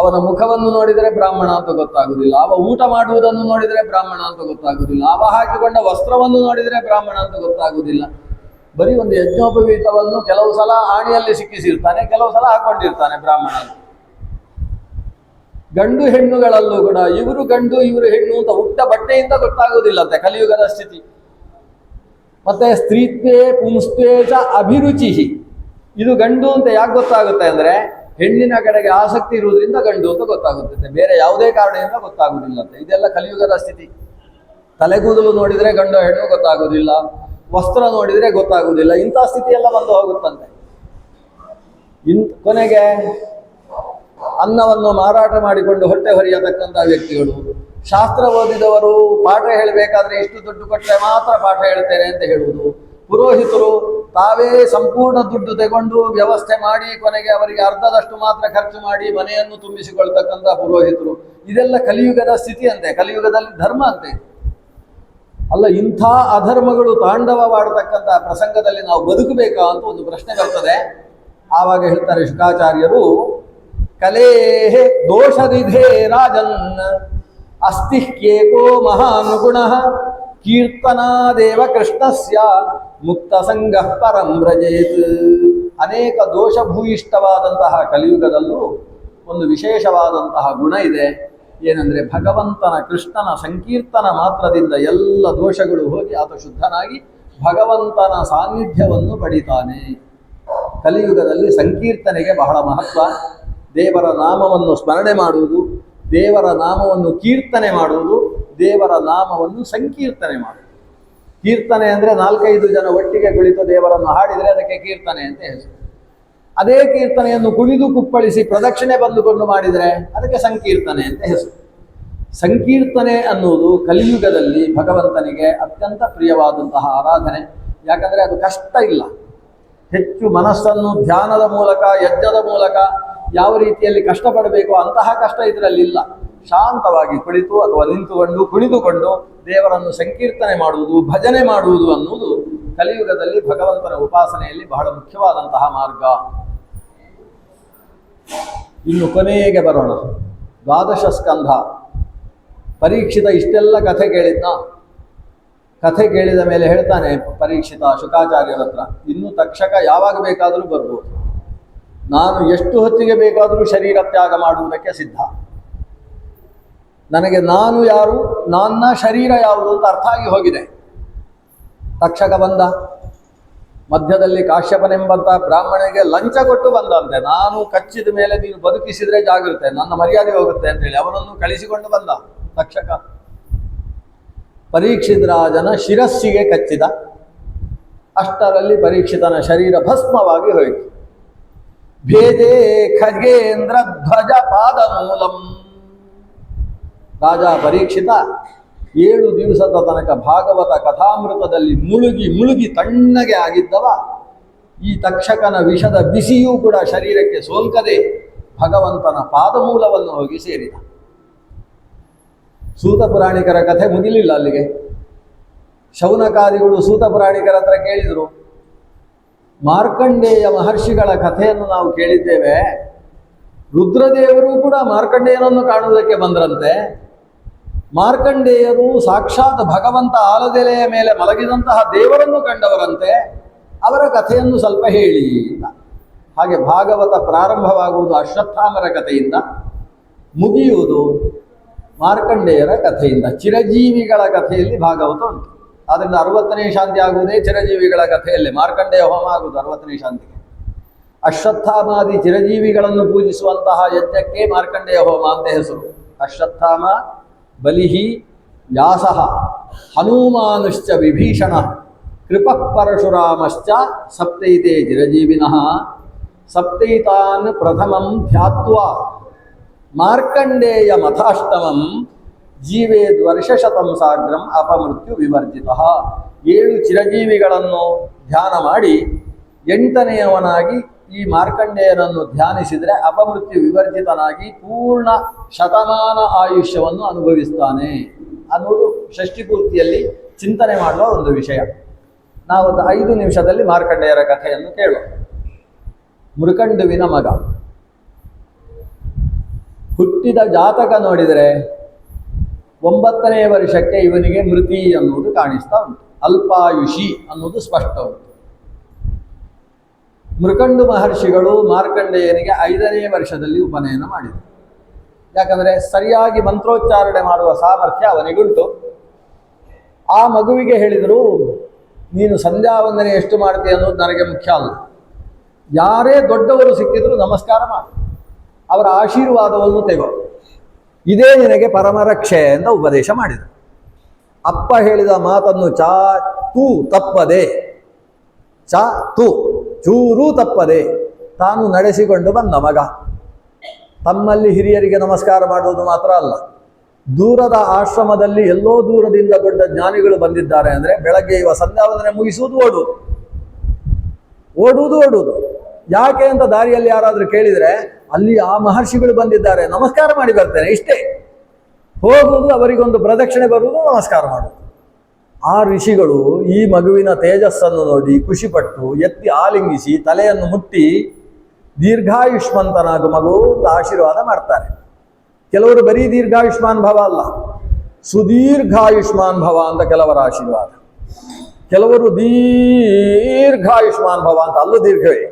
ಅವನ ಮುಖವನ್ನು ನೋಡಿದರೆ ಬ್ರಾಹ್ಮಣ ಅಂತ ಗೊತ್ತಾಗುವುದಿಲ್ಲ, ಅವ ಊಟ ಮಾಡುವುದನ್ನು ನೋಡಿದರೆ ಬ್ರಾಹ್ಮಣ ಅಂತ ಗೊತ್ತಾಗುವುದಿಲ್ಲ, ಅವ ಹಾಕಿಕೊಂಡ ವಸ್ತ್ರವನ್ನು ನೋಡಿದರೆ ಬ್ರಾಹ್ಮಣ ಅಂತ ಗೊತ್ತಾಗುವುದಿಲ್ಲ. ಬರೀ ಒಂದು ಯಜ್ಞೋಪವೀತವನ್ನು ಕೆಲವು ಸಲ ಆಣಿಯಲ್ಲಿ ಸಿಕ್ಕಿಸಿರ್ತಾನೆ, ಕೆಲವು ಸಲ ಹಾಕೊಂಡಿರ್ತಾನೆ ಬ್ರಾಹ್ಮಣ. ಗಂಡು ಹೆಣ್ಣುಗಳಲ್ಲೂ ಕೂಡ ಇವರು ಗಂಡು ಇವರು ಹೆಣ್ಣು ಅಂತ ಹುಟ್ಟ ಬಟ್ಟೆಯಿಂದ ಗೊತ್ತಾಗುವುದಿಲ್ಲಂತೆ ಕಲಿಯುಗದ ಸ್ಥಿತಿ. ಮತ್ತೆ ಸ್ತ್ರೀತ್ವೇ ಪುಂಸ್ತ್ವೇ ಚ ಅಭಿರುಚಿ, ಇದು ಗಂಡು ಅಂತ ಯಾಕೆ ಗೊತ್ತಾಗುತ್ತೆ ಅಂದ್ರೆ ಹೆಣ್ಣಿನ ಕಡೆಗೆ ಆಸಕ್ತಿ ಇರುವುದರಿಂದ ಗಂಡು ಅಂತ ಗೊತ್ತಾಗುತ್ತದೆ, ಬೇರೆ ಯಾವುದೇ ಕಾರಣದಿಂದ ಗೊತ್ತಾಗುವುದಿಲ್ಲಂತೆ. ಇದೆಲ್ಲ ಕಲಿಯುಗದ ಸ್ಥಿತಿ. ತಲೆಗೂದಲು ನೋಡಿದರೆ ಗಂಡು ಹೆಣ್ಣು ಗೊತ್ತಾಗುವುದಿಲ್ಲ, ವಸ್ತ್ರ ನೋಡಿದರೆ ಗೊತ್ತಾಗುವುದಿಲ್ಲ, ಇಂಥ ಸ್ಥಿತಿ ಎಲ್ಲ ಬಂದು ಹೋಗುತ್ತಂತೆ. ಕೊನೆಗೆ ಅನ್ನವನ್ನು ಮಾರಾಟ ಮಾಡಿಕೊಂಡು ಹೊಟ್ಟೆ ಹೊರೆಯತಕ್ಕಂಥ ವ್ಯಕ್ತಿಗಳು, ಶಾಸ್ತ್ರ ಓದಿದವರು ಪಾಠ ಹೇಳಬೇಕಾದ್ರೆ ಇಷ್ಟು ದುಡ್ಡು ಕೊಟ್ಟರೆ ಮಾತ್ರ ಪಾಠ ಹೇಳ್ತೇನೆ ಅಂತ ಹೇಳುವುದು, ಪುರೋಹಿತರು ತಾವೇ ಸಂಪೂರ್ಣ ದುಡ್ಡು ತಗೊಂಡು ವ್ಯವಸ್ಥೆ ಮಾಡಿ ಕೊನೆಗೆ ಅವರಿಗೆ ಅರ್ಧದಷ್ಟು ಮಾತ್ರ ಖರ್ಚು ಮಾಡಿ ಮನೆಯನ್ನು ತುಂಬಿಸಿಕೊಳ್ತಕ್ಕಂಥ ಪುರೋಹಿತರು, ಇದೆಲ್ಲ ಕಲಿಯುಗದ ಸ್ಥಿತಿ ಅಂತೆ. ಕಲಿಯುಗದಲ್ಲಿ ಧರ್ಮ ಅಂತೆ. ಅಲ್ಲ, ಇಂಥ ಅಧರ್ಮಗಳು ತಾಂಡವವಾಡತಕ್ಕಂಥ ಪ್ರಸಂಗದಲ್ಲಿ ನಾವು ಬದುಕಬೇಕಾ ಅಂತ ಒಂದು ಪ್ರಶ್ನೆ ಬರ್ತದೆ. ಆವಾಗ ಹೇಳ್ತಾರೆ ಶುಕಾಚಾರ್ಯರು, ಕಲೇಹೆ ದೋಷದಿಧೇ ರಾಜನ್ ಅಸ್ತಿಹ್ಯೇಕೋ ಮಹಾನುಗುಣ ಕೀರ್ತನಾದೇವ ಕೃಷ್ಣಸ್ಯ ಮುಕ್ತ ಸಂಘ ಪರಂ ವ್ರಜೇತ್. ಅನೇಕ ದೋಷಭೂಯಿಷ್ಠವಾದಂತಹ ಕಲಿಯುಗದಲ್ಲೂ ಒಂದು ವಿಶೇಷವಾದಂತಹ ಗುಣ ಇದೆ. ಏನಂದರೆ ಭಗವಂತನ ಕೃಷ್ಣನ ಸಂಕೀರ್ತನ ಮಾತ್ರದಿಂದ ಎಲ್ಲ ದೋಷಗಳು ಹೋಗಿ ಆತ ಶುದ್ಧನಾಗಿ ಭಗವಂತನ ಸಾನ್ನಿಧ್ಯವನ್ನು ಪಡಿತಾನೆ. ಕಲಿಯುಗದಲ್ಲಿ ಸಂಕೀರ್ತನೆಗೆ ಬಹಳ ಮಹತ್ವ. ದೇವರ ನಾಮವನ್ನು ಸ್ಮರಣೆ ಮಾಡುವುದು, ದೇವರ ನಾಮವನ್ನು ಕೀರ್ತನೆ ಮಾಡುವುದು, ದೇವರ ನಾಮವನ್ನು ಸಂಕೀರ್ತನೆ ಮಾಡುವುದು. ಕೀರ್ತನೆ ಅಂದರೆ 4-5 ಜನ ಒಟ್ಟಿಗೆ ಕುಳಿತು ದೇವರನ್ನು ಹಾಡಿದರೆ ಅದಕ್ಕೆ ಕೀರ್ತನೆ ಅಂತ ಹೆಸರು. ಅದೇ ಕೀರ್ತನೆಯನ್ನು ಕುಣಿದು ಕುಪ್ಪಳಿಸಿ ಪ್ರದಕ್ಷಿಣೆ ಬಂದುಕೊಂಡು ಮಾಡಿದರೆ ಅದಕ್ಕೆ ಸಂಕೀರ್ತನೆ ಅಂತ ಹೆಸರು. ಸಂಕೀರ್ತನೆ ಅನ್ನುವುದು ಕಲಿಯುಗದಲ್ಲಿ ಭಗವಂತನಿಗೆ ಅತ್ಯಂತ ಪ್ರಿಯವಾದಂತಹ ಆರಾಧನೆ. ಯಾಕಂದರೆ ಅದು ಕಷ್ಟ ಇಲ್ಲ. ಹೆಚ್ಚು ಮನಸ್ಸನ್ನು ಧ್ಯಾನದ ಮೂಲಕ, ಯಜ್ಞದ ಮೂಲಕ ಯಾವ ರೀತಿಯಲ್ಲಿ ಕಷ್ಟಪಡಬೇಕು ಅಂತಹ ಕಷ್ಟ ಇದರಲ್ಲಿಲ್ಲ. ಶಾಂತವಾಗಿ ಕುಳಿತು ಅಥವಾ ನಿಂತುಕೊಂಡು ಕುಣಿದುಕೊಂಡು ದೇವರನ್ನು ಸಂಕೀರ್ತನೆ ಮಾಡುವುದು, ಭಜನೆ ಮಾಡುವುದು ಅನ್ನುವುದು ಕಲಿಯುಗದಲ್ಲಿ ಭಗವಂತನ ಉಪಾಸನೆಯಲ್ಲಿ ಬಹಳ ಮುಖ್ಯವಾದಂತಹ ಮಾರ್ಗ. ಇನ್ನು ಕೊನೆಗೆ ಬರೋಣ. 12ಶ ಸ್ಕಂಧ. ಪರೀಕ್ಷಿತ ಇಷ್ಟೆಲ್ಲ ಕಥೆ ಕೇಳಿದ್ನ. ಕಥೆ ಕೇಳಿದ ಮೇಲೆ ಹೇಳ್ತಾನೆ ಪರೀಕ್ಷಿತ ಶುಕಾಚಾರ್ಯರ ಹತ್ರ, ಇನ್ನು ತಕ್ಷಕ ಯಾವಾಗ ಬೇಕಾದರೂ ಬರ್ಬೋದು, ನಾನು ಎಷ್ಟು ಹೊತ್ತಿಗೆ ಬೇಕಾದರೂ ಶರೀರ ತ್ಯಾಗ ಮಾಡುವುದಕ್ಕೆ ಸಿದ್ಧ. ನನಗೆ ನಾನು ಯಾರು, ನನ್ನ ಶರೀರ ಯಾವುದು ಅಂತ ಅರ್ಥ ಆಗಿ ಹೋಗಿದೆ. ತಕ್ಷಕ ಬಂದ. ಮಧ್ಯದಲ್ಲಿ ಕಾಶ್ಯಪನೆಂಬಂತ ಬ್ರಾಹ್ಮಣಿಗೆ ಲಂಚ ಕೊಟ್ಟು ಬಂದಂತೆ. ನಾನು ಕಚ್ಚಿದ ಮೇಲೆ ನೀನು ಬದುಕಿಸಿದ್ರೆ ಜಾಗಿರುತ್ತೆ, ನನ್ನ ಮರ್ಯಾದೆ ಹೋಗುತ್ತೆ ಅಂತೇಳಿ ಅವನನ್ನು ಕಳಿಸಿಕೊಂಡು ಬಂದ ತಕ್ಷಕ. ಪರೀಕ್ಷಿತ ರಾಜನ ಶಿರಸ್ಸಿಗೆ ಕಚ್ಚಿದ. ಅಷ್ಟರಲ್ಲಿ ಪರೀಕ್ಷಿತನ ಶರೀರ ಭಸ್ಮವಾಗಿ ಹೋಯಿತು. ಭೇದೇ ಖಗೇಂದ್ರ ಧ್ವಜ ಪಾದ ಮೂಲಂ. ರಾಜ ಪರೀಕ್ಷಿತ 7 ದಿವಸದ ತನಕ ಭಾಗವತ ಕಥಾಮೃತದಲ್ಲಿ ಮುಳುಗಿ ಮುಳುಗಿ ತಣ್ಣಗೆ ಆಗಿದ್ದವ ಈ ತಕ್ಷಕನ ವಿಷದ ಬಿಸಿಯೂ ಕೂಡ ಶರೀರಕ್ಕೆ ಸೋಲ್ಕದೆ ಭಗವಂತನ ಪಾದಮೂಲವನ್ನು ಹೋಗಿ ಸೇರಿದ. ಸೂತ ಪುರಾಣಿಕರ ಕಥೆ ಮುಗಿಲಿಲ್ಲ ಅಲ್ಲಿಗೆ. ಶೌನಕಾದಿಗಳು ಸೂತ ಪುರಾಣಿಕರ ಹತ್ರ ಕೇಳಿದರು, ಮಾರ್ಕಂಡೇಯ ಮಹರ್ಷಿಗಳ ಕಥೆಯನ್ನು ನಾವು ಕೇಳಿದ್ದೇವೆ, ರುದ್ರದೇವರು ಕೂಡ ಮಾರ್ಕಂಡೇಯನನ್ನು ಕಾಣುವುದಕ್ಕೆ ಬಂದ್ರಂತೆ. ಮಾರ್ಕಂಡೇಯರು ಸಾಕ್ಷಾತ್ ಭಗವಂತ ಆಲದೆಲೆಯ ಮೇಲೆ ಮಲಗಿದಂತಹ ದೇವರನ್ನು ಕಂಡವರಂತೆ, ಅವರ ಕಥೆಯನ್ನು ಸ್ವಲ್ಪ ಹೇಳಿ ಅಂತ. ಹಾಗೆ ಭಾಗವತ ಪ್ರಾರಂಭವಾಗುವುದು ಅಶ್ವತ್ಥಾಮರ ಕಥೆಯಿಂದ, ಮುಗಿಯುವುದು ಮಾರ್ಕಂಡೇಯರ ಕಥೆಯಿಂದ. ಚಿರಜೀವಿಗಳ ಕಥೆಯಲ್ಲಿ ಭಾಗವತ ಉಂಟು. ಆದ್ದರಿಂದ 60ನೇ ಶಾಂತಿ ಆಗುವುದೇ ಚಿರಜೀವಿಗಳ ಕಥೆಯಲ್ಲಿ. ಮಾರ್ಕಂಡೇಯ ಹೋಮ ಆಗುವುದು 60ನೇ ಶಾಂತಿಗೆ. ಅಶ್ವತ್ಥಾಮಾದಿ ಚಿರಜೀವಿಗಳನ್ನು ಪೂಜಿಸುವಂತಹ ಯಜ್ಞಕ್ಕೆ ಮಾರ್ಕಂಡೇಯ ಹೋಮ ಅಂತ ಹೆಸರು. ಅಶ್ವತ್ಥಾಮ, ಬಲಿಹಿ, ವ್ಯಾಸಃ, ಹನುಮಾನುಶ್ಚ ವಿಭೀಷಣ, ಕೃಪಃ ಪರಶುರಾಮಶ್ಚ ಸಪ್ತೈತೆ ಚಿರಜೀವಿನಃ. ಸಪ್ತೈತಾನ್ ಪ್ರಥಮಂ ಧ್ಯಾತ್ವಾ ಮಾರ್ಕಂಡೇಯ ಮಥಾಷ್ಟಮಂ ಜೀವೇದ್ ವರ್ಷಶತಂ ಸಾಗ್ರಂ ಅಪಮೃತ್ಯು ವಿವರ್ಜಿತಃ. 7 ಚಿರಜೀವಿಗಳನ್ನು ಧ್ಯಾನ ಮಾಡಿ 8ನೆಯವನಾಗಿ ಈ ಮಾರ್ಕಂಡೇಯನನ್ನು ಧ್ಯಾನಿಸಿದರೆ ಅಪಮೃತ್ಯು ವಿವರ್ಜಿತನಾಗಿ ಪೂರ್ಣ ಶತಮಾನ ಆಯುಷ್ಯವನ್ನು ಅನುಭವಿಸ್ತಾನೆ ಅನ್ನೋದು ಷಷ್ಠಿ ಪೂರ್ತಿಯಲ್ಲಿ ಚಿಂತನೆ ಮಾಡುವ ಒಂದು ವಿಷಯ. ನಾವೊಂದು 5 ನಿಮಿಷದಲ್ಲಿ ಮಾರ್ಕಂಡೇಯರ ಕಥೆಯನ್ನು ಕೇಳೋಣ. ಮೃಕಂಡುವಿನ ಮಗ ಹುಟ್ಟಿದ ಜಾತಕ ನೋಡಿದರೆ 9ನೇ ವರ್ಷಕ್ಕೆ ಇವನಿಗೆ ಮೃತಿ ಅನ್ನುವುದು ಕಾಣಿಸ್ತಾ ಉಂಟು. ಅಲ್ಪಾಯುಷಿ ಅನ್ನುವುದು ಸ್ಪಷ್ಟ ಉಂಟು. ಮೃಕಂಡು ಮಹರ್ಷಿಗಳು ಮಾರ್ಕಂಡೇಯನಿಗೆ 5ನೇ ವರ್ಷದಲ್ಲಿ ಉಪನಯನ ಮಾಡಿದರು. ಯಾಕಂದರೆ ಸರಿಯಾಗಿ ಮಂತ್ರೋಚ್ಚಾರಣೆ ಮಾಡುವ ಸಾಮರ್ಥ್ಯ ಅವನಿಗುಂಟು. ಆ ಮಗುವಿಗೆ ಹೇಳಿದರು, ನೀನು ಸಂಧ್ಯಾ ವಂದನೆ ಎಷ್ಟು ಮಾಡ್ತೀಯ ಅನ್ನೋದು ನನಗೆ ಮುಖ್ಯ ಅಲ್ಲ. ಯಾರೇ ದೊಡ್ಡವರು ಸಿಕ್ಕಿದ್ರು ನಮಸ್ಕಾರ ಮಾಡು, ಅವರ ಆಶೀರ್ವಾದವನ್ನು ತೆಗೋ, ಇದೇ ನಿನಗೆ ಪರಮರಕ್ಷೆ ಅಂತ ಉಪದೇಶ ಮಾಡಿದರು. ಅಪ್ಪ ಹೇಳಿದ ಮಾತನ್ನು ತೂ ತಪ್ಪದೆ, ತೂ ಚೂರೂ ತಪ್ಪದೆ ತಾನು ನಡೆಸಿಕೊಂಡು ಬಂದ ಮಗ. ತಮ್ಮಲ್ಲಿ ಹಿರಿಯರಿಗೆ ನಮಸ್ಕಾರ ಮಾಡುವುದು ಮಾತ್ರ ಅಲ್ಲ, ದೂರದ ಆಶ್ರಮದಲ್ಲಿ ಎಲ್ಲೋ ದೂರದಿಂದ ದೊಡ್ಡ ಜ್ಞಾನಿಗಳು ಬಂದಿದ್ದಾರೆ ಅಂದರೆ ಬೆಳಗ್ಗೆ ಇವ ಸಂಧ್ಯಾ ವಂದನೆ ಮುಗಿಸುವುದು ಓಡುವುದು. ಯಾಕೆ ಅಂತ ದಾರಿಯಲ್ಲಿ ಯಾರಾದರೂ ಕೇಳಿದರೆ ಅಲ್ಲಿ ಆ ಮಹರ್ಷಿಗಳು ಬಂದಿದ್ದಾರೆ, ನಮಸ್ಕಾರ ಮಾಡಿ ಬರ್ತೇನೆ, ಇಷ್ಟೇ. ಹೋಗುವುದು, ಅವರಿಗೊಂದು ಪ್ರದಕ್ಷಿಣೆ ಬರುವುದು, ನಮಸ್ಕಾರ ಮಾಡುವುದು. ಆ ಋಷಿಗಳು ಈ ಮಗುವಿನ ತೇಜಸ್ಸನ್ನು ನೋಡಿ ಖುಷಿಪಟ್ಟು ಎತ್ತಿ ಆಲಿಂಗಿಸಿ ತಲೆಯನ್ನು ಮುಟ್ಟಿ ದೀರ್ಘಾಯುಷ್ಮಂತನಾಗು ಮಗು ಅಂತ ಆಶೀರ್ವಾದ ಮಾಡ್ತಾರೆ. ಕೆಲವರು ಬರೀ ದೀರ್ಘಾಯುಷ್ಮಾನ್ ಭವ ಅಲ್ಲ, ಸುದೀರ್ಘಾಯುಷ್ಮಾನ್ ಭವ ಅಂತ ಕೆಲವರ ಆಶೀರ್ವಾದ. ಕೆಲವರು ದೀರ್ಘಾಯುಷ್ಮಾನ್ ಭವ ಅಂತ, ಅಲ್ಲೂ ದೀರ್ಘವೇ.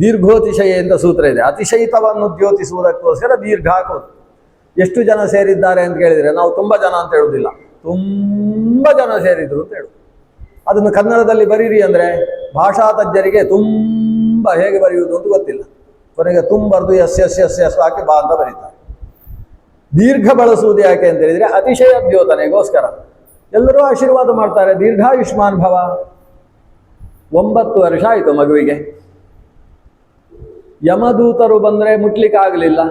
ದೀರ್ಘೋತಿಶಯ ಅಂತ ಸೂತ್ರ ಇದೆ. ಅತಿಶಯಿತವನ್ನು ದ್ಯೋತಿಸುವುದಕ್ಕೋಸ್ಕರ ದೀರ್ಘ ಹಾಕೋದು. ಎಷ್ಟು ಜನ ಸೇರಿದ್ದಾರೆ ಅಂತ ಕೇಳಿದರೆ ನಾವು ತುಂಬ ಜನ ಅಂತ ಹೇಳುವುದಿಲ್ಲ, ತುಂಬ ಜನ ಸೇರಿದ್ರು ಅಂತ ಹೇಳು. ಅದನ್ನು ಕನ್ನಡದಲ್ಲಿ ಬರೀರಿ ಅಂದರೆ ಭಾಷಾ ತಜ್ಞರಿಗೆ ತುಂಬ ಹೇಗೆ ಬರೆಯುವುದು ಅಂತ ಗೊತ್ತಿಲ್ಲ. ಕೊನೆಗೆ ತುಂಬರ್ದು ಎಸ್ ಎಸ್ ಎಸ್ ಎಸ್ ಹಾಕಿ ಬಾ ಅಂತ ಬರೀತಾರೆ. ದೀರ್ಘ ಬಳಸುವುದು ಯಾಕೆ ಅಂತ ಹೇಳಿದರೆ ಅತಿಶಯ ದ್ಯೋತನೆಗೋಸ್ಕರ. ಎಲ್ಲರೂ ಆಶೀರ್ವಾದ ಮಾಡ್ತಾರೆ, ದೀರ್ಘಾಯುಷ್ಮಾನ್ ಭವ. 9 ವರ್ಷ ಆಯಿತು ಮಗುವಿಗೆ. ಯಮದೂತರು ಬಂದರೆ ಮುಟ್ಲಿಕ್ಕಾಗಲಿಲ್ಲ.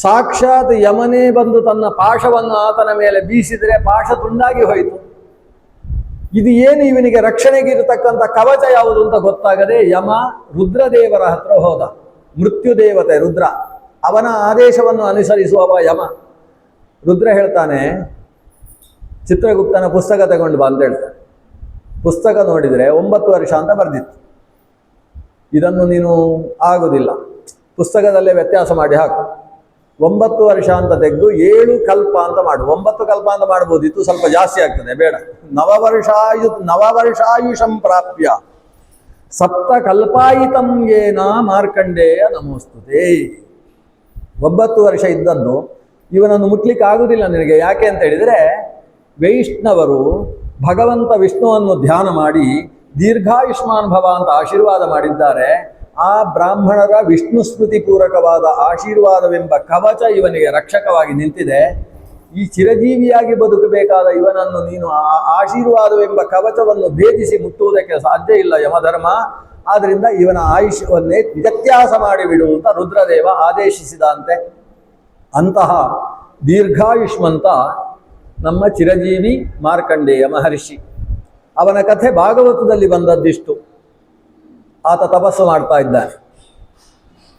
ಸಾಕ್ಷಾತ್ ಯಮನೇ ಬಂದು ತನ್ನ ಪಾಶವನ್ನು ಆತನ ಮೇಲೆ ಬೀಸಿದರೆ ಪಾಶ ತುಂಡಾಗಿ ಹೋಯಿತು. ಇದು ಏನು ಇವನಿಗೆ ರಕ್ಷಣೆಗೆ ಇರತಕ್ಕಂಥ ಕವಚ ಯಾವುದು ಅಂತ ಗೊತ್ತಾಗದೆ ಯಮ ರುದ್ರದೇವರ ಹತ್ರ ಹೋದ. ಮೃತ್ಯುದೇವತೆ ರುದ್ರ, ಅವನ ಆದೇಶವನ್ನು ಅನುಸರಿಸುವವ ಯಮ. ರುದ್ರ ಹೇಳ್ತಾನೆ, ಚಿತ್ರಗುಪ್ತನ ಪುಸ್ತಕ ತಗೊಂಡು ಬಾ ಅಂತ ಹೇಳ್ತಾನೆ. ಪುಸ್ತಕ ನೋಡಿದರೆ 9 ವರ್ಷ ಅಂತ ಬರೆದಿತ್ತು. ಇದನ್ನು ನೀನು ಆಗುವುದಿಲ್ಲ, ಪುಸ್ತಕದಲ್ಲೇ ವ್ಯತ್ಯಾಸ ಮಾಡಿ ಹಾಕು. 9 ವರ್ಷ ಅಂತ ತೆಗೆದು 7 ಕಲ್ಪ ಅಂತ ಮಾಡು. 9 ಕಲ್ಪ ಅಂತ ಮಾಡ್ಬೋದಿತ್ತು, ಸ್ವಲ್ಪ ಜಾಸ್ತಿ ಆಗ್ತದೆ, ಬೇಡ. ನವವರ್ಷಾಯುಷಂ ಪ್ರಾಪ್ಯ ಸಪ್ತ ಕಲ್ಪಾಯಿತಂ ಏನ ಮಾರ್ಕಂಡೇಯ ನಮೋಸ್ತುತೆ. 9 ವರ್ಷ ಇದ್ದದ್ದು ಇವನನ್ನು ಮುಟ್ಲಿಕ್ಕೆ ಆಗುವುದಿಲ್ಲ ನಿನಗೆ. ಯಾಕೆ ಅಂತ ಹೇಳಿದರೆ ವೈಷ್ಣವರು ಭಗವಂತ ವಿಷ್ಣುವನ್ನು ಧ್ಯಾನ ಮಾಡಿ ದೀರ್ಘಾಯುಷ್ಮಾನ್ ಭವ ಅಂತ ಆಶೀರ್ವಾದ ಮಾಡಿದ್ದಾರೆ. ಆ ಬ್ರಾಹ್ಮಣರ ವಿಷ್ಣು ಸ್ಮೃತಿ ಪೂರಕವಾದ ಆಶೀರ್ವಾದವೆಂಬ ಕವಚ ಇವನಿಗೆ ರಕ್ಷಕವಾಗಿ ನಿಂತಿದೆ. ಈ ಚಿರಜೀವಿಯಾಗಿ ಬದುಕಬೇಕಾದ ಇವನನ್ನು ನೀನು ಆ ಆಶೀರ್ವಾದವೆಂಬ ಕವಚವನ್ನು ಭೇದಿಸಿ ಮುಟ್ಟುವುದಕ್ಕೆ ಸಾಧ್ಯ ಇಲ್ಲ ಯಮಧರ್ಮ. ಆದ್ದರಿಂದ ಇವನ ಆಯುಷ್ಯವನ್ನೇ ವ್ಯತ್ಯಾಸ ಮಾಡಿಬಿಡು ಅಂತ ರುದ್ರದೇವ ಆದೇಶಿಸಿದಂತೆ. ಅಂತಹ ದೀರ್ಘಾಯುಷ್ಮಂತ ನಮ್ಮ ಚಿರಜೀವಿ ಮಾರ್ಕಂಡೇಯ ಮಹರ್ಷಿ. ಅವನ ಕಥೆ ಭಾಗವತದಲ್ಲಿ ಬಂದದ್ದಿಷ್ಟು. ಆತ ತಪಸ್ಸು ಮಾಡ್ತಾ ಇದ್ದಾನೆ.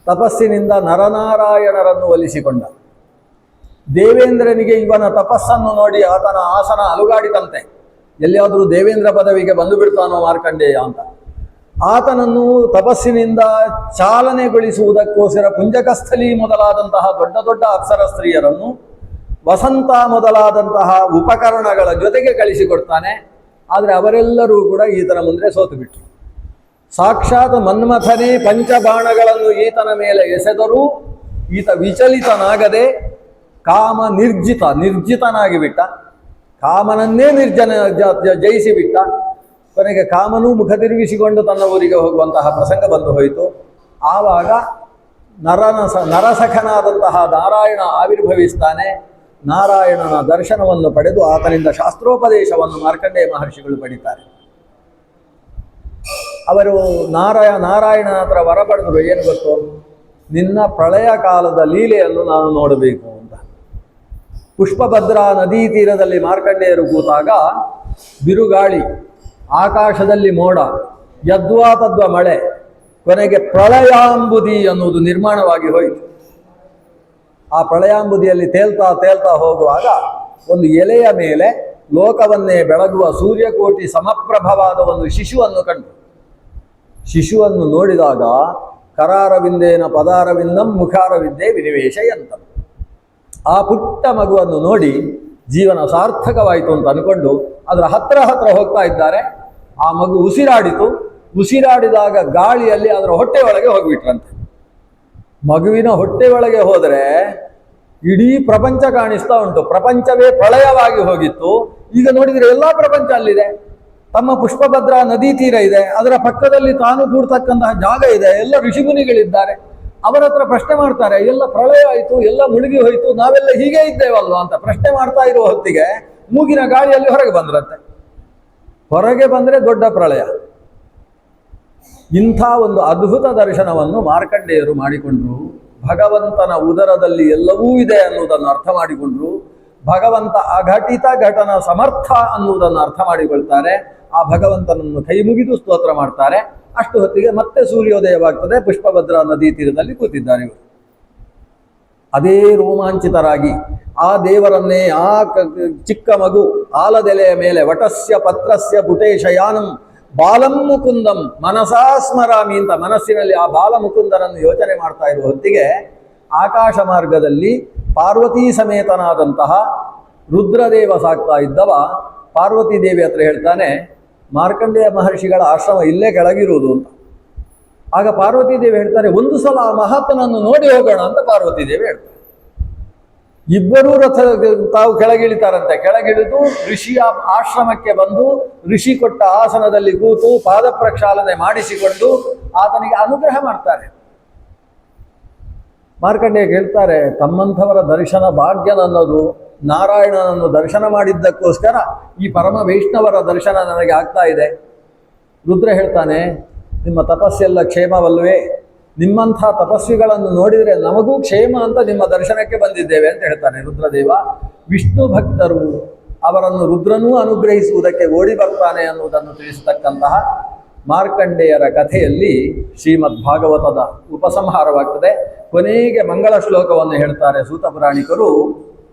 ತಪಸ್ಸಿನಿಂದ ನರನಾರಾಯಣರನ್ನು ಒಲಿಸಿಕೊಂಡ. ದೇವೇಂದ್ರನಿಗೆ ಇವನ ತಪಸ್ಸನ್ನು ನೋಡಿ ಆತನ ಆಸನ ಅಲುಗಾಡಿತಂತೆ. ಎಲ್ಲಿಯಾದರೂ ದೇವೇಂದ್ರ ಪದವಿಗೆ ಬಂದು ಬಿಡ್ತಾನೋ ಮಾರ್ಕಂಡೇಯ ಅಂತ. ಆತನನ್ನು ತಪಸ್ಸಿನಿಂದ ಚಾಲನೆಗೊಳಿಸುವುದಕ್ಕೋಸ್ಕರ ಪುಂಜಕಸ್ಥಲಿ ಮೊದಲಾದಂತಹ ದೊಡ್ಡ ದೊಡ್ಡ ಅಪ್ಸರ ಸ್ತ್ರೀಯರನ್ನು ವಸಂತ ಮೊದಲಾದಂತಹ ಉಪಕರಣಗಳ ಜೊತೆಗೆ ಕಳಿಸಿಕೊಡ್ತಾನೆ. ಆದರೆ ಅವರೆಲ್ಲರೂ ಕೂಡ ಈತನ ಮುಂದೆ ಸೋತು ಬಿಟ್ಟರು. ಸಾಕ್ಷಾತ್ ಮನ್ಮಥನೇ ಪಂಚಬಾಣಗಳನ್ನು ಈತನ ಮೇಲೆ ಎಸೆದರೂ ಈತ ವಿಚಲಿತನಾಗದೆ ಕಾಮ ನಿರ್ಜಿತನಾಗಿ ಬಿಟ್ಟ. ಕಾಮನನ್ನೇ ಜಯಿಸಿಬಿಟ್ಟ. ಕೊನೆಗೆ ಕಾಮನೂ ಮುಖ ತಿರುಗಿಸಿಕೊಂಡು ತನ್ನ ಊರಿಗೆ ಹೋಗುವಂತಹ ಪ್ರಸಂಗ ಬಂದು ಹೋಯಿತು. ಆವಾಗ ನರಸಖನಾದಂತಹ ನಾರಾಯಣ ಆವಿರ್ಭವಿಸ್ತಾನೆ. ನಾರಾಯಣನ ದರ್ಶನವನ್ನು ಪಡೆದು ಆತನಿಂದ ಶಾಸ್ತ್ರೋಪದೇಶವನ್ನು ಮಾರ್ಕಂಡೇಯ ಮಹರ್ಷಿಗಳು ಪಡಿತಾರೆ. ಅವರು ನಾರಾಯಣನ ಹತ್ರ ವರ ಪಡೆದರು. ಏನು ಗೊತ್ತು, ನಿನ್ನ ಪ್ರಳಯ ಕಾಲದ ಲೀಲೆಯನ್ನು ನಾನು ನೋಡಬೇಕು ಅಂತ. ಪುಷ್ಪಭದ್ರಾ ನದೀ ತೀರದಲ್ಲಿ ಮಾರ್ಕಂಡೇಯರು ಕೂತಾಗ ಬಿರುಗಾಳಿ, ಆಕಾಶದಲ್ಲಿ ಮೋಡ, ಯದ್ವಾ ತದ್ವ ಮಳೆ, ಕೊನೆಗೆ ಪ್ರಳಯಾಂಬುದಿ ಅನ್ನುವುದು ನಿರ್ಮಾಣವಾಗಿ ಹೋಯಿತು. ಆ ಪ್ರಳಯಾಂಬುದಿಯಲ್ಲಿ ತೇಲ್ತಾ ಹೋಗುವಾಗ ಒಂದು ಎಲೆಯ ಮೇಲೆ ಲೋಕವನ್ನೇ ಬೆಳಗುವ ಸೂರ್ಯಕೋಟಿ ಸಮಪ್ರಭವಾದ ಒಂದು ಶಿಶುವನ್ನು ಕಂಡು. ಶಿಶುವನ್ನು ನೋಡಿದಾಗ ಕರಾರವಿಂದೇನ ಪದಾರವಿಂದಂ ಮುಖಾರವಿದ್ದೇ ವಿನಿವೇಶಯಂತ. ಆ ಪುಟ್ಟ ಮಗುವನ್ನು ನೋಡಿ ಜೀವನ ಸಾರ್ಥಕವಾಯಿತು ಅಂತ ಅಂದ್ಕೊಂಡು ಅದರ ಹತ್ರ ಹೋಗ್ತಾ ಇದ್ದಾರೆ. ಆ ಮಗು ಉಸಿರಾಡಿತು. ಉಸಿರಾಡಿದಾಗ ಗಾಳಿಯಲ್ಲಿ ಅದರ ಹೊಟ್ಟೆ ಒಳಗೆ ಹೋಗ್ಬಿಟ್ರಂತೆ. ಮಗುವಿನ ಹೊಟ್ಟೆ ಒಳಗೆ ಹೋದರೆ ಇಡೀ ಪ್ರಪಂಚ ಕಾಣಿಸ್ತಾ ಉಂಟು. ಪ್ರಪಂಚವೇ ಪ್ರಳಯವಾಗಿ ಹೋಗಿತ್ತು. ಈಗ ನೋಡಿದರೆ ಎಲ್ಲ ಪ್ರಪಂಚ ಅಲ್ಲಿದೆ. ತಮ್ಮ ಪುಷ್ಪಭದ್ರಾ ನದಿ ತೀರ ಇದೆ, ಅದರ ಪಕ್ಕದಲ್ಲಿ ತಾನು ಕೂಡ್ತಕ್ಕಂತಹ ಜಾಗ ಇದೆ, ಎಲ್ಲ ಋಷಿಮುನಿಗಳಿದ್ದಾರೆ. ಅವರ ಹತ್ರ ಪ್ರಶ್ನೆ ಮಾಡ್ತಾರೆ, ಎಲ್ಲ ಪ್ರಳಯ ಆಯಿತು, ಎಲ್ಲ ಮುಳುಗಿ ಹೋಯಿತು, ನಾವೆಲ್ಲ ಹೀಗೆ ಇದ್ದೇವಲ್ವಾ ಅಂತ ಪ್ರಶ್ನೆ ಮಾಡ್ತಾ ಇರುವ ಹೊತ್ತಿಗೆ ಮೂಗಿನ ಗಾಳಿಯಲ್ಲಿ ಹೊರಗೆ ಬಂದ್ರಂತೆ. ಹೊರಗೆ ಬಂದರೆ ದೊಡ್ಡ ಪ್ರಳಯ. ಇಂಥ ಒಂದು ಅದ್ಭುತ ದರ್ಶನವನ್ನು ಮಾರ್ಕಂಡೇಯರು ಮಾಡಿಕೊಂಡ್ರು. ಭಗವಂತನ ಉದರದಲ್ಲಿ ಎಲ್ಲವೂ ಇದೆ ಅನ್ನುವುದನ್ನು ಅರ್ಥ ಮಾಡಿಕೊಂಡ್ರು. ಭಗವಂತ ಅಘಟಿತ ಘಟನ ಸಮರ್ಥ ಅನ್ನುವುದನ್ನು ಅರ್ಥ ಮಾಡಿಕೊಳ್ತಾರೆ. ಆ ಭಗವಂತನನ್ನು ಕೈ ಮುಗಿದು ಸ್ತೋತ್ರ ಮಾಡ್ತಾರೆ. ಅಷ್ಟು ಹೊತ್ತಿಗೆ ಮತ್ತೆ ಸೂರ್ಯೋದಯವಾಗ್ತದೆ. ಪುಷ್ಪಭದ್ರಾ ನದಿ ತೀರದಲ್ಲಿ ಕೂತಿದ್ದಾರೆ ಇವರು. ಅದೇ ರೋಮಾಂಚಿತರಾಗಿ ಆ ದೇವರನ್ನೇ ಆ ಚಿಕ್ಕ ಮಗು ಆಲದೆಲೆಯ ಮೇಲೆ ವಟಸ್ಯ ಪತ್ರಸ್ಯ ಪುಟೇಶಯಾನಂ ಬಾಲಂ ಮುಕುಂದಂ ಮನಸಾ ಸ್ಮರಾಮಿ ಅಂತ ಮನಸ್ಸಿನಲ್ಲಿ ಆ ಬಾಲ ಮುಕುಂದರನ್ನು ಯೋಚನೆ ಮಾಡ್ತಾ ಇರುವ ಹೊತ್ತಿಗೆ ಆಕಾಶ ಮಾರ್ಗದಲ್ಲಿ ಪಾರ್ವತೀ ಸಮೇತನಾದಂತಹ ರುದ್ರದೇವ ಸಾಕ್ತಾ ಇದ್ದವ ಪಾರ್ವತೀ ದೇವಿ ಹತ್ರ ಹೇಳ್ತಾನೆ, ಮಾರ್ಕಂಡೇಯ ಮಹರ್ಷಿಗಳ ಆಶ್ರಮ ಇಲ್ಲೇ ಕೆಳಗಿರುವುದು ಅಂತ. ಆಗ ಪಾರ್ವತೀ ದೇವಿ ಹೇಳ್ತಾರೆ, ಒಂದು ಸಲ ಆ ಮಹಾತ್ಮನನ್ನು ನೋಡಿ ಹೋಗೋಣ ಅಂತ ಪಾರ್ವತೀ ದೇವಿ ಹೇಳ್ತಾರೆ. ಇಬ್ಬರೂ ತಾವು ಕೆಳಗಿಳಿತಾರಂತೆ. ಕೆಳಗಿಳಿದು ಋಷಿಯ ಆಶ್ರಮಕ್ಕೆ ಬಂದು ಋಷಿ ಕೊಟ್ಟ ಆಸನದಲ್ಲಿ ಕೂತು ಪಾದ ಪ್ರಕ್ಷಾಲನೆ ಮಾಡಿಸಿಕೊಂಡು ಆತನಿಗೆ ಅನುಗ್ರಹ ಮಾಡ್ತಾರೆ. ಮಾರ್ಕಂಡೇಯ ಹೇಳ್ತಾರೆ, ತಮ್ಮಂಥವರ ದರ್ಶನ ಭಾಗ್ಯ ನನ್ನದು. ನಾರಾಯಣನನ್ನು ದರ್ಶನ ಮಾಡಿದ್ದಕ್ಕೋಸ್ಕರ ಈ ಪರಮ ವೈಷ್ಣವರ ದರ್ಶನ ನನಗೆ ಆಗ್ತಾ ಇದೆ. ರುದ್ರ ಹೇಳ್ತಾನೆ, ನಿಮ್ಮ ತಪಸ್ಸೆಲ್ಲ ಕ್ಷೇಮವಲ್ವೇ? ನಿಮ್ಮಂಥ ತಪಸ್ವಿಗಳನ್ನು ನೋಡಿದರೆ ನಮಗೂ ಕ್ಷೇಮ ಅಂತ ನಿಮ್ಮ ದರ್ಶನಕ್ಕೆ ಬಂದಿದ್ದೇವೆ ಅಂತ ಹೇಳ್ತಾನೆ ರುದ್ರದೇವ. ವಿಷ್ಣು ಭಕ್ತರು ಅವರನ್ನು ರುದ್ರನೂ ಅನುಗ್ರಹಿಸುವುದಕ್ಕೆ ಓಡಿ ಬರ್ತಾನೆ ಅನ್ನುವುದನ್ನು ತಿಳಿಸತಕ್ಕಂತಹ ಮಾರ್ಕಂಡೇಯರ ಕಥೆಯಲ್ಲಿ ಶ್ರೀಮದ್ ಭಾಗವತದ ಉಪಸಂಹಾರವಾಗ್ತದೆ. ಕೊನೆಗೆ ಮಂಗಳ ಶ್ಲೋಕವನ್ನು ಹೇಳ್ತಾರೆ ಸೂತ ಪುರಾಣಿಕರು.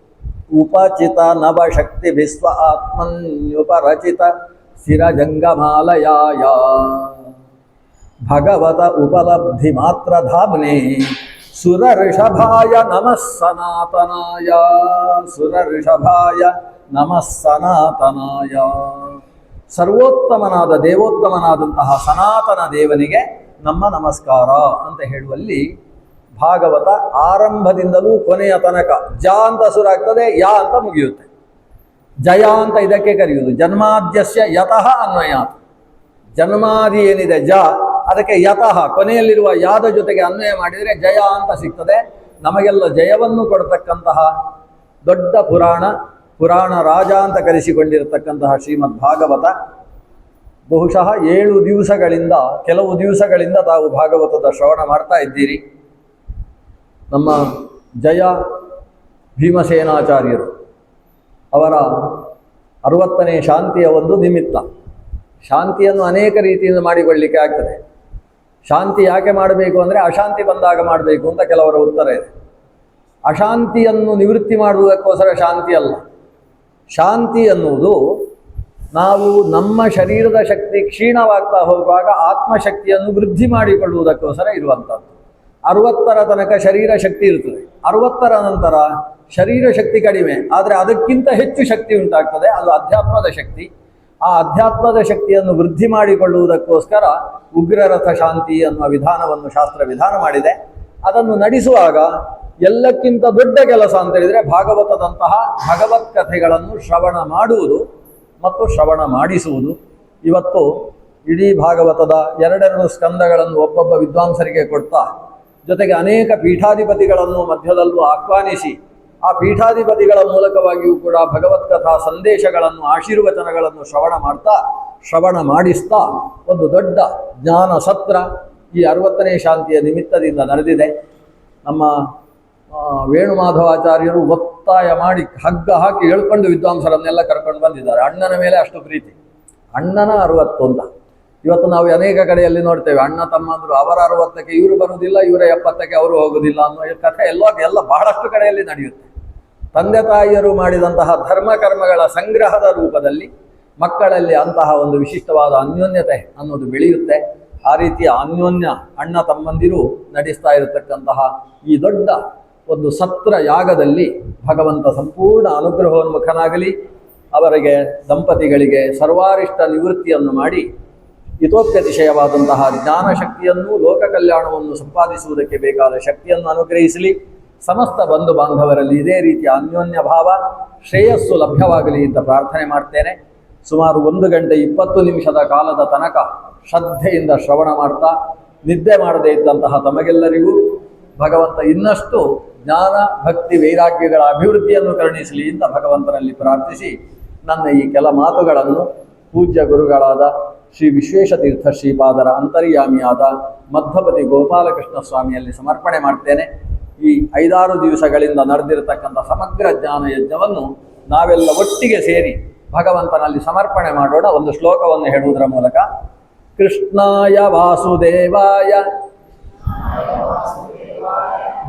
ಉಪಚಿತ ನವಶಕ್ತಿ ವಿಶ್ವ ಆತ್ಮನ್ಯುಪರಚಿತ ಸ್ಥಿರಜಂಗಮಾಲಯಾಯ ಭಗವತ ಉಪಲಬ್ಧಿ ಮಾತ್ರ ಧಾಮ್ನೆ ಸುರಋಷಭಾಯ ನಮಃ ಸನಾತನಾಯ ಸುರಋಷಭಾಯ ನಮಃ ಸನಾತನಾಯ. ಸರ್ವೋತ್ತಮನಾದ ದೇವೋತ್ತಮನಾದಂತಹ ಸನಾತನ ದೇವನಿಗೆ ನಮ್ಮ ನಮಸ್ಕಾರ ಅಂತ ಹೇಳುವಲ್ಲಿ ಭಾಗವತ ಆರಂಭದಿಂದಲೂ ಕೊನೆಯ ತನಕ ಜ ಅಂತ ಶುರುವಾಗ್ತದೆ, ಯಾ ಅಂತ ಮುಗಿಯುತ್ತೆ. ಜಯ ಅಂತ ಇದಕ್ಕೆ ಕರೆಯುವುದು. ಜನ್ಮಾದ್ಯಸ್ಯ ಯತಃ ಅನ್ವಯ. ಜನ್ಮಾದಿ ಏನಿದೆ ಜ, ಅದಕ್ಕೆ ಯತಃ ಕೊನೆಯಲ್ಲಿರುವ ಯಾದ ಜೊತೆಗೆ ಅನ್ವಯ ಮಾಡಿದರೆ ಜಯ ಅಂತ ಸಿಗ್ತದೆ. ನಮಗೆಲ್ಲ ಜಯವನ್ನು ಕೊಡತಕ್ಕಂತಹ ದೊಡ್ಡ ಪುರಾಣ ರಾಜ ಅಂತ ಕರೆಸಿಕೊಂಡಿರತಕ್ಕಂತಹ ಶ್ರೀಮದ್ ಭಾಗವತ. ಬಹುಶಃ 7 ದಿವಸಗಳಿಂದ ಕೆಲವು ದಿವಸಗಳಿಂದ ತಾವು ಭಾಗವತದ ಶ್ರವಣ ಮಾಡ್ತಾ ಇದ್ದೀರಿ. ನಮ್ಮ ಜಯ ಭೀಮಸೇನಾಚಾರ್ಯರು ಅವರ 60ನೇ ಶಾಂತಿಯ ಒಂದು ನಿಮಿತ್ತ. ಶಾಂತಿಯನ್ನು ಅನೇಕ ರೀತಿಯಿಂದ ಮಾಡಿಕೊಳ್ಳಲಿಕ್ಕೆ ಆಗ್ತದೆ. ಶಾಂತಿ ಯಾಕೆ ಮಾಡಬೇಕು ಅಂದರೆ ಅಶಾಂತಿ ಬಂದಾಗ ಮಾಡಬೇಕು ಅಂತ ಕೆಲವರ ಉತ್ತರ ಇದೆ. ಅಶಾಂತಿಯನ್ನು ನಿವೃತ್ತಿ ಮಾಡುವುದಕ್ಕೋಸ್ಕರ ಶಾಂತಿ ಅಲ್ಲ. ಶಾಂತಿ ಎನ್ನುವುದು ನಾವು ನಮ್ಮ ಶರೀರದ ಶಕ್ತಿ ಕ್ಷೀಣವಾಗ್ತಾ ಹೋಗುವಾಗ ಆತ್ಮಶಕ್ತಿಯನ್ನು ವೃದ್ಧಿ ಮಾಡಿಕೊಳ್ಳುವುದಕ್ಕೋಸ್ಕರ ಇರುವಂಥದ್ದು. 60ರ ತನಕ ಶರೀರ ಶಕ್ತಿ ಇರ್ತದೆ. 60ರ ನಂತರ ಶರೀರ ಶಕ್ತಿ ಕಡಿಮೆ, ಆದರೆ ಅದಕ್ಕಿಂತ ಹೆಚ್ಚು ಶಕ್ತಿ ಉಂಟಾಗ್ತದೆ. ಅದು ಅಧ್ಯಾತ್ಮದ ಶಕ್ತಿ. ಆ ಅಧ್ಯಾತ್ಮದ ಶಕ್ತಿಯನ್ನು ವೃದ್ಧಿ ಮಾಡಿಕೊಳ್ಳುವುದಕ್ಕೋಸ್ಕರ ಉಗ್ರರಥ ಶಾಂತಿ ಅನ್ನುವ ವಿಧಾನವನ್ನು ಶಾಸ್ತ್ರ ವಿಧಾನ ಮಾಡಿದೆ. ಅದನ್ನು ನಡೆಸುವಾಗ ಎಲ್ಲಕ್ಕಿಂತ ದೊಡ್ಡ ಕೆಲಸ ಅಂತ ಹೇಳಿದರೆ ಭಾಗವತದಂತಹ ಭಗವತ್ ಕಥೆಗಳನ್ನು ಶ್ರವಣ ಮಾಡುವುದು ಮತ್ತು ಶ್ರವಣ ಮಾಡಿಸುವುದು. ಇವತ್ತು ಇಡೀ ಭಾಗವತದ 2 ಸ್ಕಂದಗಳನ್ನು ಒಬ್ಬೊಬ್ಬ ವಿದ್ವಾಂಸರಿಗೆ ಕೊಡ್ತಾ, ಜೊತೆಗೆ ಅನೇಕ ಪೀಠಾಧಿಪತಿಗಳನ್ನು ಮಧ್ಯದಲ್ಲೂ ಆಹ್ವಾನಿಸಿ ಆ ಪೀಠಾಧಿಪತಿಗಳ ಮೂಲಕವಾಗಿಯೂ ಕೂಡ ಭಗವತ್ಕಥಾ ಸಂದೇಶಗಳನ್ನು ಆಶೀರ್ವಚನಗಳನ್ನು ಶ್ರವಣ ಮಾಡಿಸ್ತಾ ಒಂದು ದೊಡ್ಡ ಜ್ಞಾನ ಸತ್ರ ಈ 60ನೇ ಶಾಂತಿಯ ನಿಮಿತ್ತದಿಂದ ನಡೆದಿದೆ. ನಮ್ಮ ವೇಣುಮಾಧವಾಚಾರ್ಯರು ಒತ್ತಾಯ ಮಾಡಿ ಹಗ್ಗ ಹಾಕಿ ಹೇಳ್ಕೊಂಡು ವಿದ್ವಾಂಸರನ್ನೆಲ್ಲ ಕರ್ಕೊಂಡು ಬಂದಿದ್ದಾರೆ. ಅಣ್ಣನ ಮೇಲೆ ಅಷ್ಟು ಪ್ರೀತಿ. ಅಣ್ಣನ 60 ಅಂತ. ಇವತ್ತು ನಾವು ಅನೇಕ ಕಡೆಯಲ್ಲಿ ನೋಡ್ತೇವೆ, ಅಣ್ಣ ತಮ್ಮಂದರು ಅವರ 60ಕ್ಕೆ ಇವರು ಬರುವುದಿಲ್ಲ, ಇವರ 70ಕ್ಕೆ ಅವರು ಹೋಗುವುದಿಲ್ಲ ಅನ್ನೋ ಕಥೆ ಎಲ್ಲ ಬಹಳಷ್ಟು ಕಡೆಯಲ್ಲಿ ನಡೆಯುತ್ತೆ. ತಂದೆ ತಾಯಿಯರು ಮಾಡಿದಂತಹ ಧರ್ಮ ಕರ್ಮಗಳ ಸಂಗ್ರಹದ ರೂಪದಲ್ಲಿ ಮಕ್ಕಳಲ್ಲಿ ಅಂತಹ ಒಂದು ವಿಶಿಷ್ಟವಾದ ಅನ್ಯೋನ್ಯತೆ ಅನ್ನೋದು ಬೆಳೆಯುತ್ತೆ. ಆ ರೀತಿಯ ಅನ್ಯೋನ್ಯ ಅಣ್ಣ ತಮ್ಮಂದಿರು ನಡೆಸ್ತಾ ಇರತಕ್ಕಂತಹ ಈ ದೊಡ್ಡ ಒಂದು ಸತ್ರ ಯಾಗದಲ್ಲಿ ಭಗವಂತ ಸಂಪೂರ್ಣ ಅನುಗ್ರಹೋನ್ಮುಖನಾಗಲಿ, ಅವರಿಗೆ ದಂಪತಿಗಳಿಗೆ ಸರ್ವಾರಿಷ್ಟ ನಿವೃತ್ತಿಯನ್ನು ಮಾಡಿ ಹಿತೋಪ್ಯತಿಶಯವಾದಂತಹ ಜ್ಞಾನ ಶಕ್ತಿಯನ್ನು, ಲೋಕ ಕಲ್ಯಾಣವನ್ನು ಸಂಪಾದಿಸುವುದಕ್ಕೆ ಬೇಕಾದ ಶಕ್ತಿಯನ್ನು ಅನುಗ್ರಹಿಸಲಿ. ಸಮಸ್ತ ಬಂಧು ಬಾಂಧವರಲ್ಲಿ ಇದೇ ರೀತಿಯ ಅನ್ಯೋನ್ಯ ಭಾವ ಶ್ರೇಯಸ್ಸು ಲಭ್ಯವಾಗಲಿ ಅಂತ ಪ್ರಾರ್ಥನೆ ಮಾಡ್ತೇನೆ. ಸುಮಾರು 1 ಗಂಟೆ 20 ನಿಮಿಷದ ಕಾಲದ ತನಕ ಶ್ರದ್ಧೆಯಿಂದ ಶ್ರವಣ ಮಾಡ್ತಾ ನಿದ್ದೆ ಮಾಡದೇ ಇದ್ದಂತಹ ತಮಗೆಲ್ಲರಿಗೂ ಭಗವಂತ ಇನ್ನಷ್ಟು ಜ್ಞಾನ ಭಕ್ತಿ ವೈರಾಗ್ಯಗಳ ಅಭಿವೃದ್ಧಿಯನ್ನು ಕರುಣಿಸಲಿ ಅಂತ ಭಗವಂತನಲ್ಲಿ ಪ್ರಾರ್ಥಿಸಿ ನನ್ನ ಈ ಕೆಲ ಮಾತುಗಳನ್ನು ಪೂಜ್ಯ ಗುರುಗಳಾದ ಶ್ರೀ ವಿಶ್ವೇಶತೀರ್ಥ ಶ್ರೀಪಾದರ ಅಂತರ್ಯಾಮಿಯಾದ ಮಧ್ವಪತಿ ಗೋಪಾಲಕೃಷ್ಣ ಸ್ವಾಮಿಯಲ್ಲಿ ಸಮರ್ಪಣೆ ಮಾಡ್ತೇನೆ. ಈ 5-6 ದಿವಸಗಳಿಂದ ನಡೆದಿರತಕ್ಕಂಥ ಸಮಗ್ರ ಜ್ಞಾನ ಯಜ್ಞವನ್ನು ನಾವೆಲ್ಲ ಒಟ್ಟಿಗೆ ಸೇರಿ ಭಗವಂತನಲ್ಲಿ ಸಮರ್ಪಣೆ ಮಾಡೋಣ. ಒಂದು ಶ್ಲೋಕವನ್ನು ಹೇಳುವುದರ ಮೂಲಕ ಕೃಷ್ಣಾಯ ವಾಸುದೇವಾಯ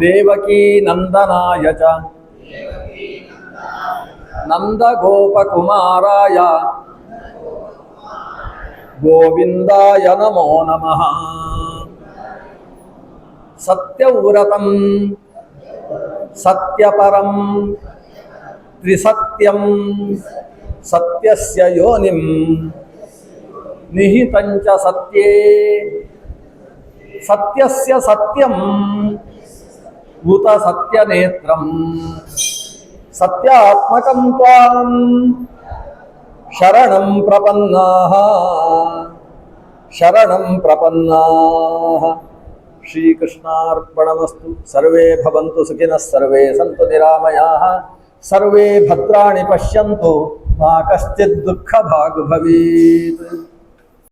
ದೇವಕೀ ನಂದನಾಯ ಚ ನಂದ ಗೋಪಕುಮಾರಾಯ ಗೋವಿಂದಾಯ ನಮೋ ನಮಃ. ಸತ್ಯವ್ರತಂ ಸತ್ಯಪರಂ ತ್ರಿಸತ್ಯಂ ಸತ್ಯಸ್ಯ ಯೋನಿಂ ನಿಹಿತಂಚ ಸತ್ಯೇ ಸತ್ಯಸ್ಯ ಸತ್ಯಂ ಉತ ಸತ್ಯನೇತ್ರಂ ಸತ್ಯಾತ್ಮಕಂ ತ್ವಾಂ ಶರಣಂ ಪ್ರಪನ್ನಾಃ ಶರಣಂ ಪ್ರಪನ್ನಾಃ. ಶ್ರೀಕೃಷ್ಣಾರ್ಪಣಮಸ್ತು. ಸರ್ವೇ ಭವಂತು ಸುಖಿನಃ, ಸರ್ವೇ ಸಂತು ನಿರಾಮಯಾಃ, ಸರ್ವೇ ಭದ್ರಾಣಿ ಪಶ್ಯಂತು, ಮಾ ಕಶ್ಚಿತ್ ದುಃಖ ಭಾಗ್ ಭವೇತ್.